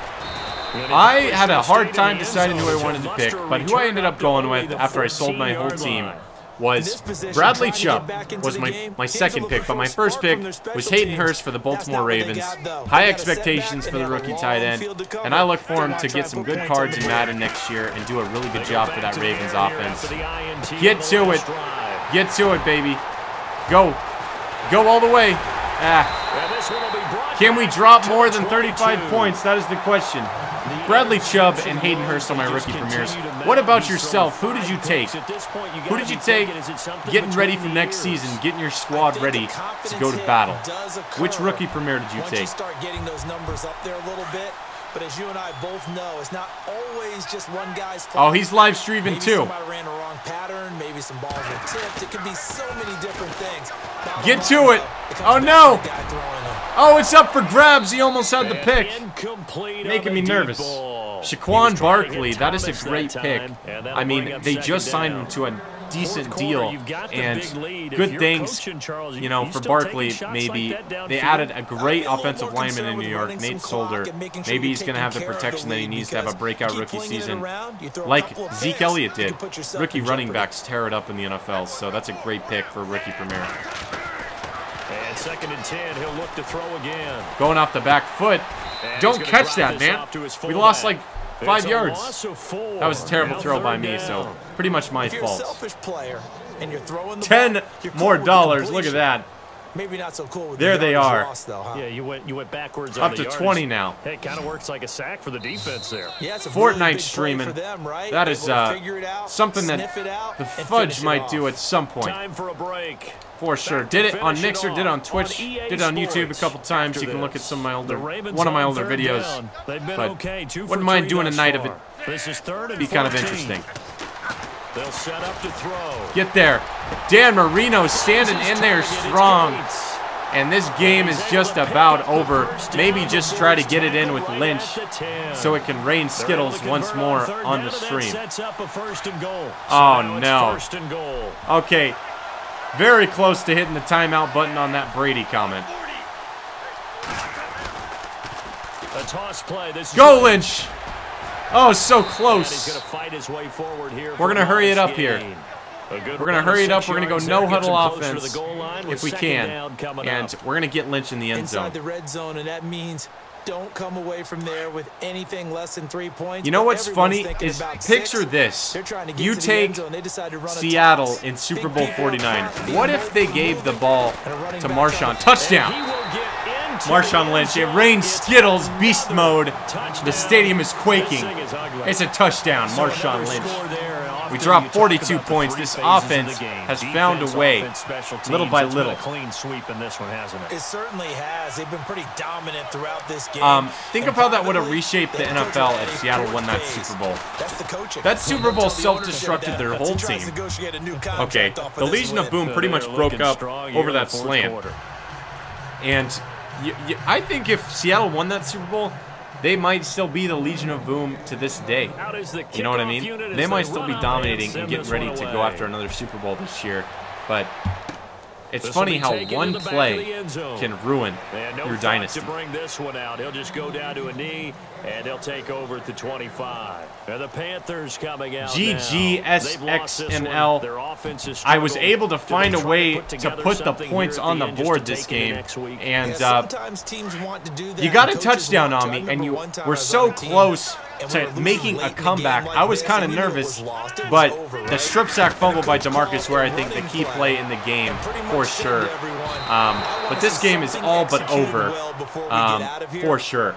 I had a hard time deciding who I wanted to pick, but who I ended up going with after I sold my whole team was Bradley Chubb was my second pick, but my first pick was Hayden Hurst for the Baltimore Ravens. High expectations for the rookie tight end, and I look for him to get some good cards in Madden next year and do a really good job for that Ravens offense. Get to it. Get to it, baby. Go. Go all the way. Can we drop more than 35 points? That is the question. Bradley Chubb and Hayden Hurst on my rookie premieres. What about yourself? Who did you take? Who did you take getting ready for next season, getting your squad ready to go to battle? Which rookie premiere did you take? But as you and I both know, it's not always just one guy's fault. Oh, he's live streaming too. Somebody ran a wrong pattern, maybe some balls were tipped. It could be so many different things. Get to it. Oh no. Oh, it's up for grabs. He almost had the pick. Making me nervous. Shaquan Barkley, that is a great pick. I mean, they just signed him to a decent deal, and good things, you know, for Barkley. Maybe they added a great offensive lineman in New York, Nate Solder. Maybe he's going to have the protection that he needs to have a breakout rookie season, like Zeke Elliott did. Rookie running backs tear it up in the NFL, so that's a great pick for rookie premiere. And 2nd and 10, he'll look to throw again. Going off the back foot. Don't catch that, man. We lost like 5 yards. That was a terrible throw by me, so pretty much my fault. 10 more dollars. Look at that. Maybe not so cool with there they are. Lost, though, huh? Yeah, you went backwards up to 20 now. Hey, it kind of works like a sack for the defense there. Yeah, it's a Fortnite really streaming. for them, right? That is something that out, the Fudge might do at some point. Time for a break. For sure. Did it on Mixer, did it on Twitch, did it on YouTube a couple times. You can look at some of my older, one of my older videos. But wouldn't mind doing a night of it. Be kind of interesting. They'll set up to throw. Get there. Dan Marino standing in there strong. And this game is just about over. Maybe just try to get it in with Lynch so it can rain Skittles once more on the stream. Oh, no. Okay. Very close to hitting the timeout button on that Brady comment. Go, Lynch! Oh, so close. We're going to hurry it up here. We're going to hurry it up. We're going to go no-huddle offense if we can. And we're going to get Lynch in the end zone. Inside the red zone, and that means don't come away from there with anything less than 3 points. You know what's funny is picture this. You take Seattle in Super Bowl 49. What if they gave the ball to Marshawn? Touchdown! Marshawn Lynch. It rains Skittles, beast mode. The stadium is quaking. It's a touchdown, Marshawn Lynch. We dropped 42 points. This offense has found a way, little by little. Clean sweep in this one, hasn't it? It certainly has. They've been pretty dominant throughout this game. Think of how that would have reshaped the NFL if Seattle won that Super Bowl. That Super Bowl self-destructed their whole team. Okay, the Legion of Boom pretty much broke up over that slant. And I think if Seattle won that Super Bowl, they might still be the Legion of Boom to this day. You know what I mean? They might still be dominating and getting ready to go after another Super Bowl this year. But it's funny how one play can ruin your dynasty. To bring this one out, he'll just go down to a knee, and they'll take over at the 25. And the Panthers coming out GGSXNL. I was able to find a way to put the points on the board this game, and you got a touchdown on me, and you were so close to making a comeback. I was kind of nervous, but the strip sack fumble by DeMarcus were, I think, the key play in the game for sure. But this game is all but over for sure.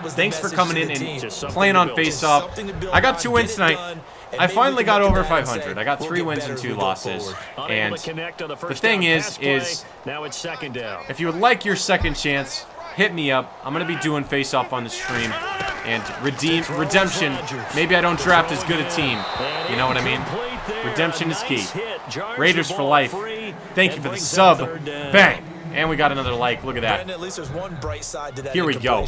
Thanks for coming in and playing on face-off. I got 2 wins tonight. I finally got over 500. I got 3 wins and 2 losses. And the thing is if you would like your second chance, hit me up. I'm going to be doing face-off on the stream. And redemption. Maybe I don't draft as good a team. You know what I mean? Redemption is key. Raiders for life. Thank you for the sub. Bang. And we got another like. Look at that. At least there's one bright side to that. Here we go.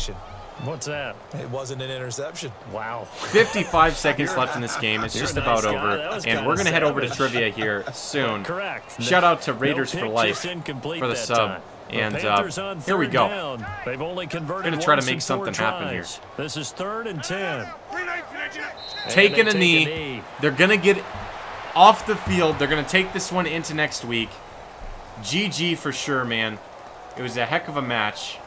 What's that? It wasn't an interception. Wow. 55 seconds left in this game. It's just about over. And we're going to head over to trivia here soon. Correct. Shout out to Raiders for life for the sub. And here we go. They've only converted. We're going to try to make something happen here. This is 3rd and 10. Taking a knee. They're going to get off the field. They're going to take this one into next week. GG for sure, man. It was a heck of a match.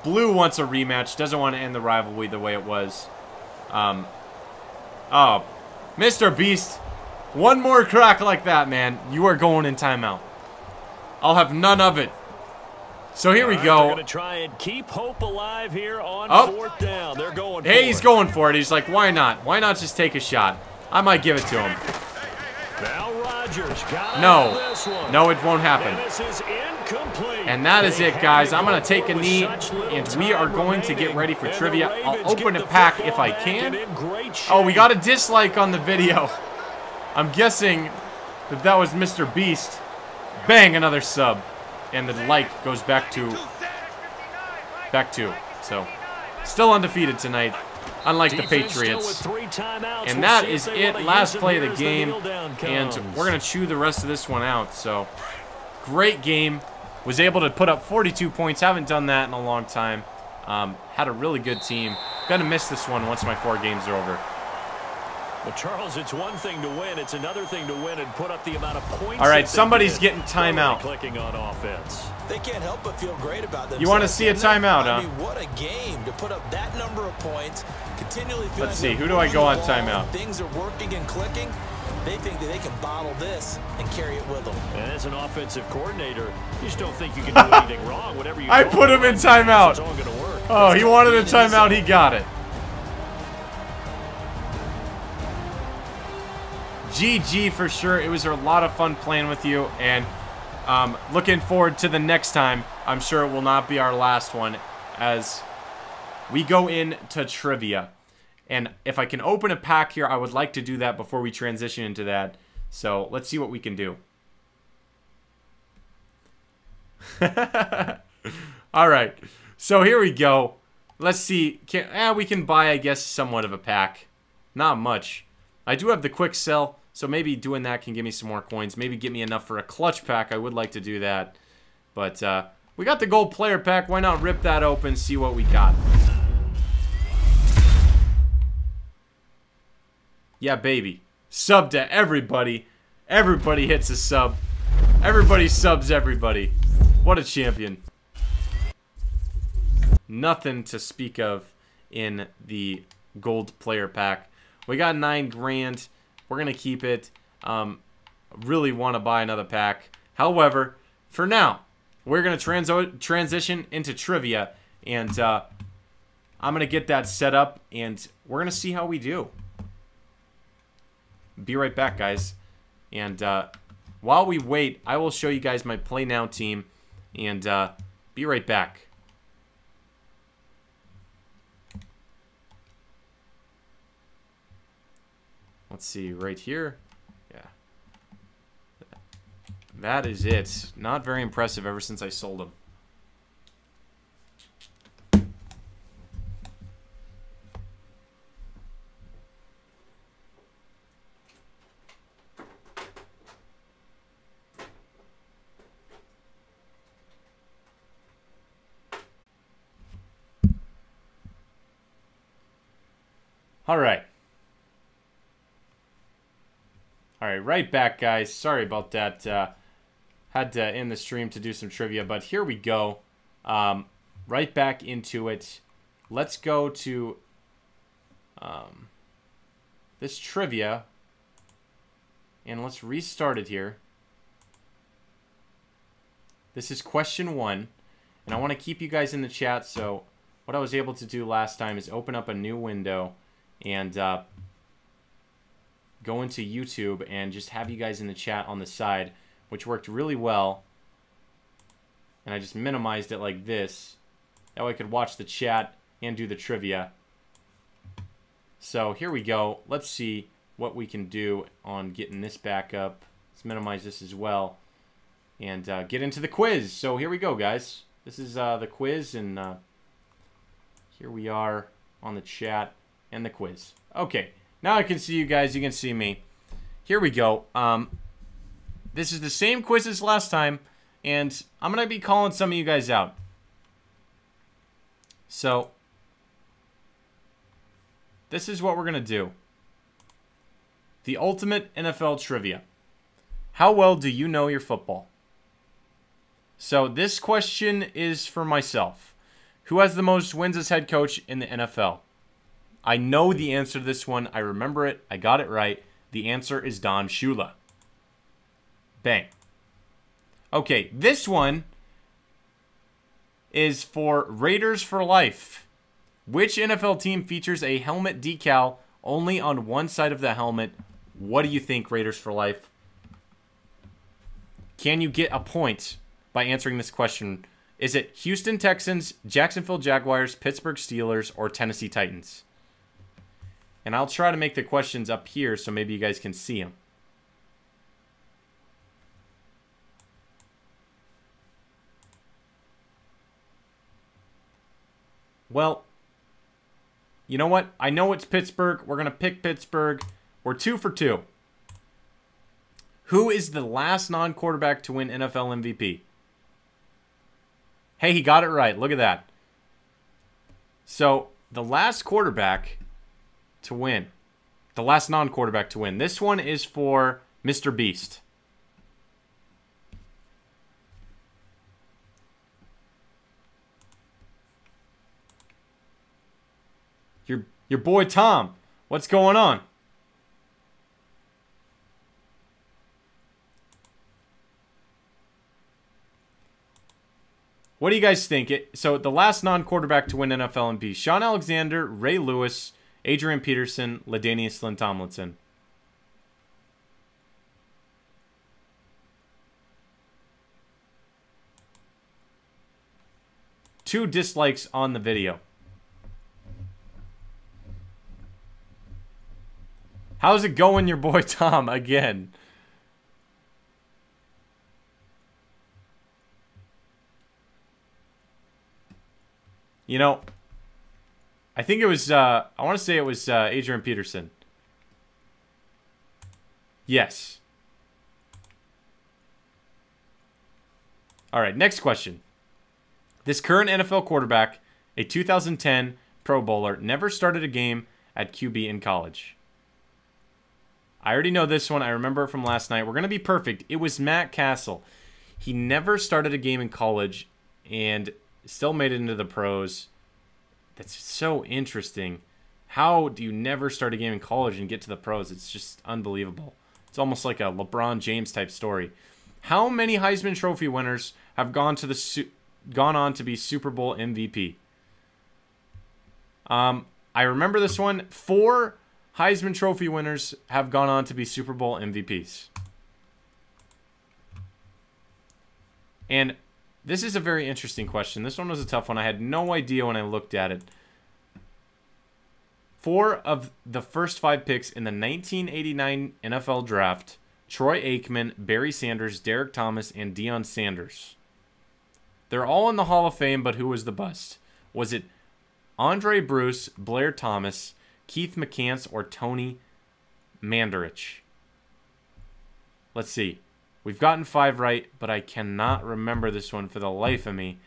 Blue wants a rematch. Doesn't want to end the rivalry the way it was. Oh, Mr. Beast. One more crack like that, man. You are going in timeout. I'll have none of it. So here we go. They're going to try and keep hope alive here on 4th down. They're going for it. He's going for it. He's like, why not? Why not just take a shot? I might give it to him. Now Rodgers got this one. No, it won't happen. And this is incomplete. And that is it, guys. I'm going to take a knee, and we are going to get ready for trivia. I'll open a pack if I can. Oh, we got a dislike on the video. I'm guessing that was Mr. Beast. Bang, another sub. And the like goes back to 2. So, still undefeated tonight, unlike the Patriots. And that is it. Last play of the game. And we're going to chew the rest of this one out. So, great game. Was able to put up 42 points. Haven't done that in a long time. Had a really good team. Going to miss this one once my 4 games are over. Well, Charles, it's one thing to win. It's another thing to win and put up the amount of points. All right, somebody's getting timeout. Clicking on offense. They can't help but feel great about themselves. You want to see a timeout, huh? I mean, what a game to put up that number of points. Continually feeling. Let's see. Who do I go on timeout? Things are working and clicking. They think that they can bottle this and carry it with them. And as an offensive coordinator, you just don't think you can do anything wrong. Whatever you I put him in timeout. It's all going to work. Oh, he wanted a timeout. He got it. GG for sure. It was a lot of fun playing with you, and looking forward to the next time. I'm sure it will not be our last one as we go into trivia. And if I can open a pack here, I would like to do that before we transition into that. So let's see what we can do. All right. So here we go. Let's see. We can buy, I guess, somewhat of a pack. Not much. I do have the quick sell, so maybe doing that can give me some more coins. Maybe get me enough for a clutch pack. I would like to do that. But we got the gold player pack. Why not rip that open, see what we got? Yeah, baby. Sub to everybody. Everybody hits a sub. Everybody subs everybody. What a champion. nothing to speak of in the gold player pack. We got 9 grand. We're going to keep it. Really want to buy another pack. However, for now, we're going to transition into trivia. And I'm going to get that set up. And we're going to see how we do. Be right back, guys. And while we wait, I will show you guys my Play Now team. And be right back. Let's see, right here. Yeah. That is it. Not very impressive ever since I sold them. All right. All right, right back, guys. Sorry about that. Had to end the stream to do some trivia, but here we go. Right back into it. Let's go to this trivia, and let's restart it here. This is question 1, and I want to keep you guys in the chat, so what I was able to do last time is open up a new window and go into YouTube and just have you guys in the chat on the side, which worked really well. And I just minimized it like this. That way I could watch the chat and do the trivia. So here we go. Let's see what we can do on getting this back up. Let's minimize this as well. And get into the quiz. So here we go, guys. This is the quiz, and here we are on the chat and the quiz. Okay. Now I can see you guys. You can see me. Here we go. This is the same quiz as last time, and I'm going to be calling some of you guys out. So, this is what we're going to do. The ultimate NFL trivia. How well do you know your football? So, this question is for myself. Who has the most wins as head coach in the NFL? I know the answer to this one. I remember it. I got it right. The answer is Don Shula. Bang. Okay, this one is for Raiders for Life. Which NFL team features a helmet decal only on one side of the helmet? What do you think, Raiders for Life? Can you get a point by answering this question? Is it Houston Texans, Jacksonville Jaguars, Pittsburgh Steelers, or Tennessee Titans? And I'll try to make the questions up here so maybe you guys can see them. Well, you know what? I know it's Pittsburgh. We're going to pick Pittsburgh. We're 2 for 2. Who is the last non-quarterback to win NFL MVP? Hey, he got it right. Look at that. So, the last quarterback to win. The last non-quarterback to win. This one is for Mr. Beast. Your boy Tom. What's going on? What do you guys think? So the last non-quarterback to win NFL MVP. Sean Alexander, Ray Lewis, Adrian Peterson, LaDainian Lynn Tomlinson. Two dislikes on the video. How's it going, your boy Tom, again? You know, I think it was, I want to say it was Adrian Peterson. Yes. All right, next question. This current NFL quarterback, a 2010 Pro Bowler, never started a game at QB in college. I already know this one. I remember it from last night. We're going to be perfect. It was Matt Castle. He never started a game in college and still made it into the pros. That's so interesting. How do you never start a game in college and get to the pros? It's just unbelievable. It's almost like a LeBron James type story. How many Heisman Trophy winners have gone on to be Super Bowl MVP? I remember this one. 4 Heisman Trophy winners have gone on to be Super Bowl MVPs. And this is a very interesting question. This one was a tough one. I had no idea when I looked at it. 4 of the first 5 picks in the 1989 NFL Draft, Troy Aikman, Barry Sanders, Derek Thomas, and Deion Sanders. They're all in the Hall of Fame, but who was the bust? Was it Andre Bruce, Blair Thomas, Keith McCants, or Tony Mandarich? Let's see. We've gotten 5 right, but I cannot remember this one for the life of me.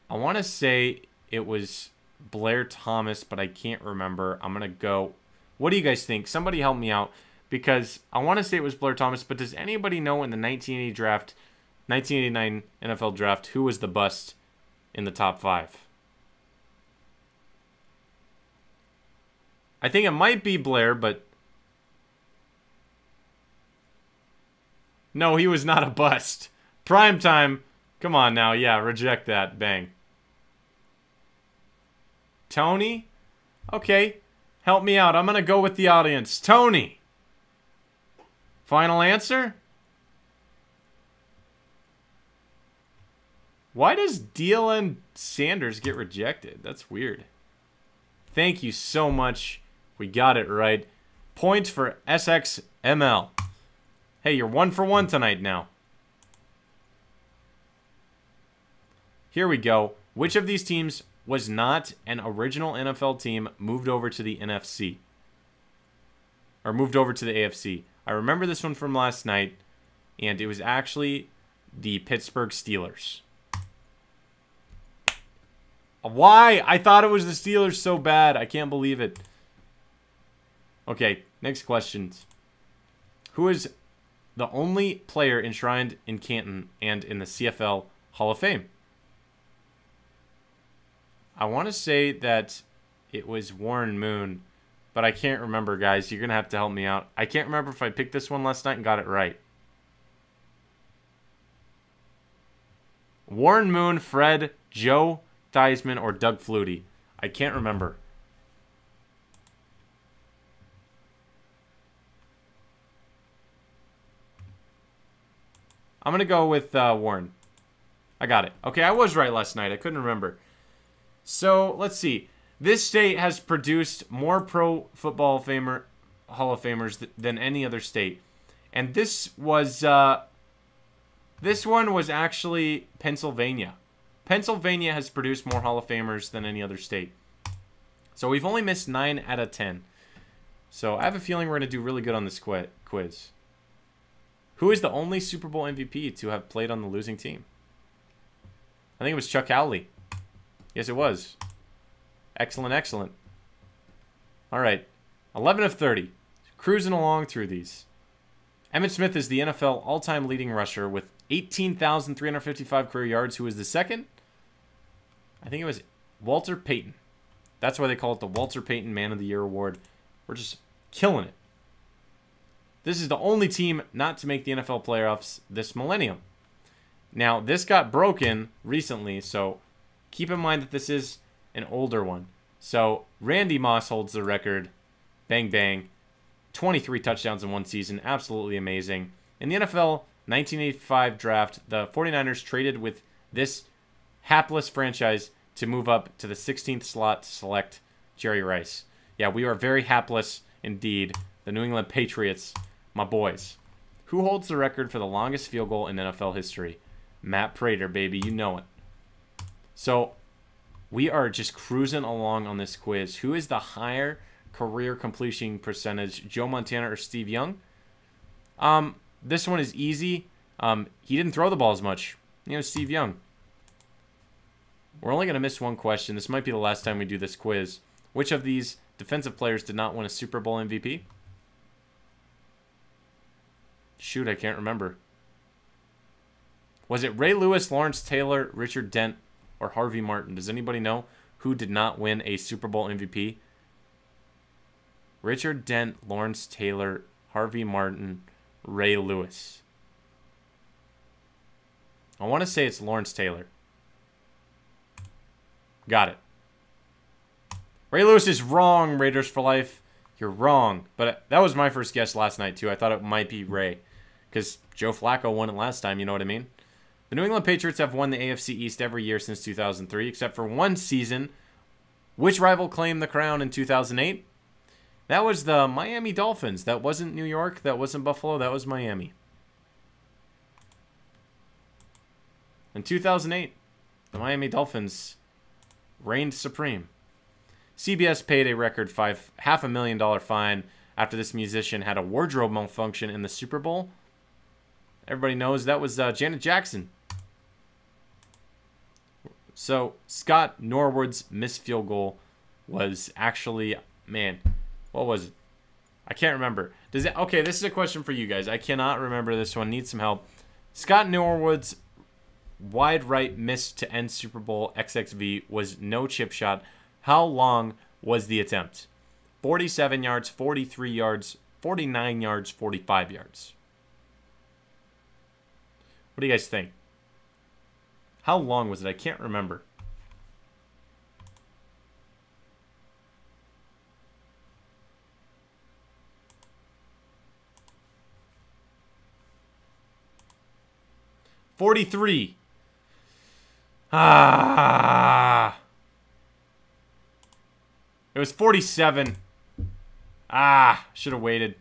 I want to say it was Blair Thomas, but I can't remember. I'm going to go. What do you guys think? Somebody help me out, because I want to say it was Blair Thomas, but does anybody know in the 1989 NFL Draft, who was the bust in the top 5? I think it might be Blair, but no, he was not a bust. Prime time. Come on now. Yeah, reject that. Bang. Tony? Okay. Help me out. I'm going to go with the audience. Tony. Final answer? Why does Deion Sanders get rejected? That's weird. Thank you so much. We got it right. Points for SXML. Hey, you're 1 for 1 tonight now. Here we go. Which of these teams was not an original NFL team moved over to the NFC? Or moved over to the AFC? I remember this one from last night, and it was actually the Pittsburgh Steelers. Why? I thought it was the Steelers so bad. I can't believe it. Okay, next questions. Who is the only player enshrined in Canton and in the CFL Hall of Fame? I want to say that it was Warren Moon, but I can't remember, guys. You're going to have to help me out. I can't remember if I picked this one last night and got it right. Warren Moon, Fred, Joe Theismann, or Doug Flutie. I can't remember. I'm going to go with Warren. I got it. Okay, I was right last night. I couldn't remember. So, let's see. This state has produced more Pro Football Hall of Famers than any other state. And this one was actually Pennsylvania. Pennsylvania has produced more Hall of Famers than any other state. So we've only missed 9 out of 10. So I have a feeling we're going to do really good on this quiz. Who is the only Super Bowl MVP to have played on the losing team? I think it was Chuck Howley. Yes, it was. Excellent, excellent. All right. 11 of 30. Cruising along through these. Emmitt Smith is the NFL all-time leading rusher with 18,355 career yards. Who is the second? I think it was Walter Payton. That's why they call it the Walter Payton Man of the Year Award. We're just killing it. This is the only team not to make the NFL playoffs this millennium. Now, this got broken recently, so keep in mind that this is an older one. So, Randy Moss holds the record. Bang, bang. 23 touchdowns in one season. Absolutely amazing. In the NFL 1985 draft, the 49ers traded with this hapless franchise to move up to the 16th slot to select Jerry Rice. Yeah, we are very hapless indeed. The New England Patriots, my boys. Who holds the record for the longest field goal in NFL history? Matt Prater, baby. You know it. So, we are just cruising along on this quiz. Who is the higher career completion percentage, Joe Montana or Steve Young? This one is easy. He didn't throw the ball as much. You know, Steve Young. We're only going to miss one question. This might be the last time we do this quiz. Which of these defensive players did not win a Super Bowl MVP? Shoot, I can't remember. Was it Ray Lewis, Lawrence Taylor, Richard Dent, or Harvey Martin? Does anybody know who did not win a Super Bowl MVP? Richard Dent, Lawrence Taylor, Harvey Martin, Ray Lewis. I want to say it's Lawrence Taylor. Got it. Ray Lewis is wrong, Raiders for life. You're wrong. But that was my first guess last night, too. I thought it might be Ray. Because Joe Flacco won it last time, you know what I mean? The New England Patriots have won the AFC East every year since 2003, except for one season. Which rival claimed the crown in 2008? That was the Miami Dolphins. That wasn't New York. That wasn't Buffalo. That was Miami. In 2008, the Miami Dolphins reigned supreme. CBS paid a record $500,000 fine after this musician had a wardrobe malfunction in the Super Bowl. Everybody knows that was Janet Jackson. So Scott Norwood's missed field goal was actually, man, what was it? I can't remember. Okay, this is a question for you guys. I cannot remember this one. Need some help. Scott Norwood's wide right miss to end Super Bowl XXV was no chip shot. How long was the attempt? 47 yards, 43 yards, 49 yards, 45 yards. What do you guys think? How long was it? I can't remember. $43. It was 47. Should have waited.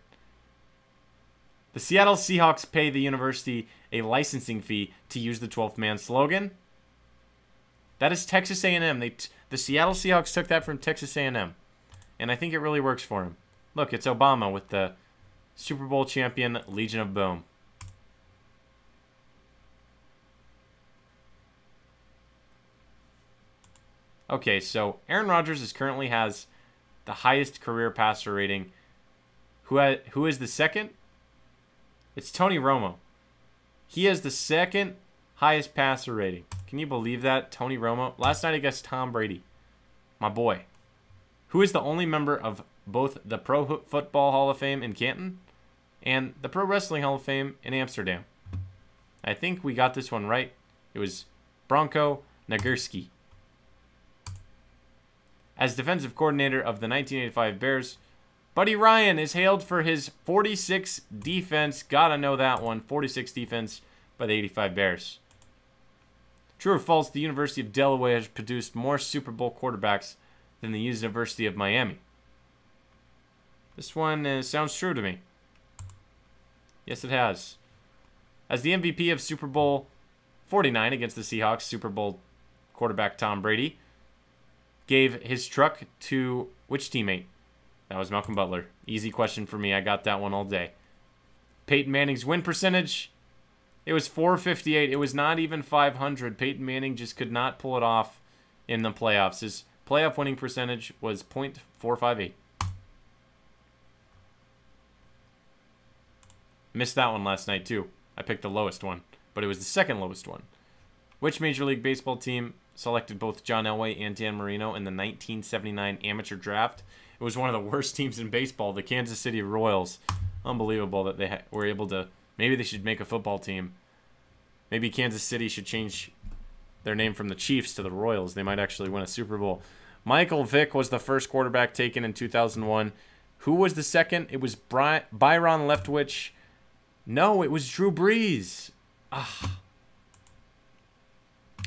The Seattle Seahawks pay the university a licensing fee to use the 12th man slogan. That is Texas A&M. The Seattle Seahawks took that from Texas A&M. And I think it really works for him. Look, it's Obama with the Super Bowl champion Legion of Boom. Okay, so Aaron Rodgers currently has the highest career passer rating. Who is the second? It's Tony Romo. He has the second highest passer rating. Can you believe that? Tony Romo. Last night against Tom Brady. My boy. Who is the only member of both the Pro Football Hall of Fame in Canton and the Pro Wrestling Hall of Fame in Amsterdam? I think we got this one right. It was Bronco Nagurski. As defensive coordinator of the 1985 Bears, Buddy Ryan is hailed for his 46 defense. Gotta know that one. 46 defense by the 85 Bears. True or false, the University of Delaware has produced more Super Bowl quarterbacks than the University of Miami. This one sounds true to me. Yes, it has. As the MVP of Super Bowl 49 against the Seahawks, Super Bowl quarterback Tom Brady gave his truck to which teammate? That was Malcolm Butler. Easy question for me. I got that one all day. Peyton Manning's win percentage? It was .458. It was not even 500. Peyton Manning just could not pull it off in the playoffs. His playoff winning percentage was .458. Missed that one last night, too. I picked the lowest one, but it was the second lowest one. Which Major League Baseball team selected both John Elway and Dan Marino in the 1979 amateur draft? It was one of the worst teams in baseball, the Kansas City Royals. Unbelievable that they were able to. Maybe they should make a football team. Maybe Kansas City should change their name from the Chiefs to the Royals. They might actually win a Super Bowl. Michael Vick was the first quarterback taken in 2001. Who was the second? It was Byron Leftwich. No, it was Drew Brees.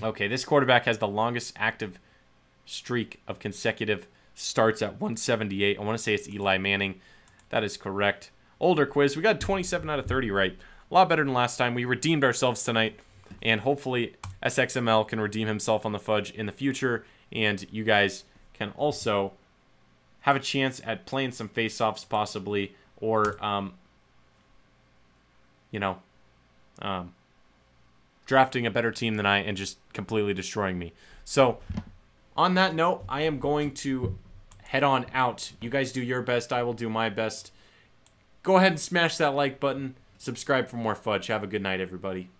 Okay, this quarterback has the longest active streak of consecutive starts at 178. I want to say it's Eli Manning. That is correct. Older quiz. We got 27 out of 30 right. A lot better than last time. We redeemed ourselves tonight. And hopefully SXML can redeem himself on the fudge in the future. And you guys can also have a chance at playing some face-offs possibly. Or, drafting a better team than I and just completely destroying me. So, on that note, I am going to head on out. You guys do your best. I will do my best. Go ahead and smash that like button. Subscribe for more fudge. Have a good night, everybody.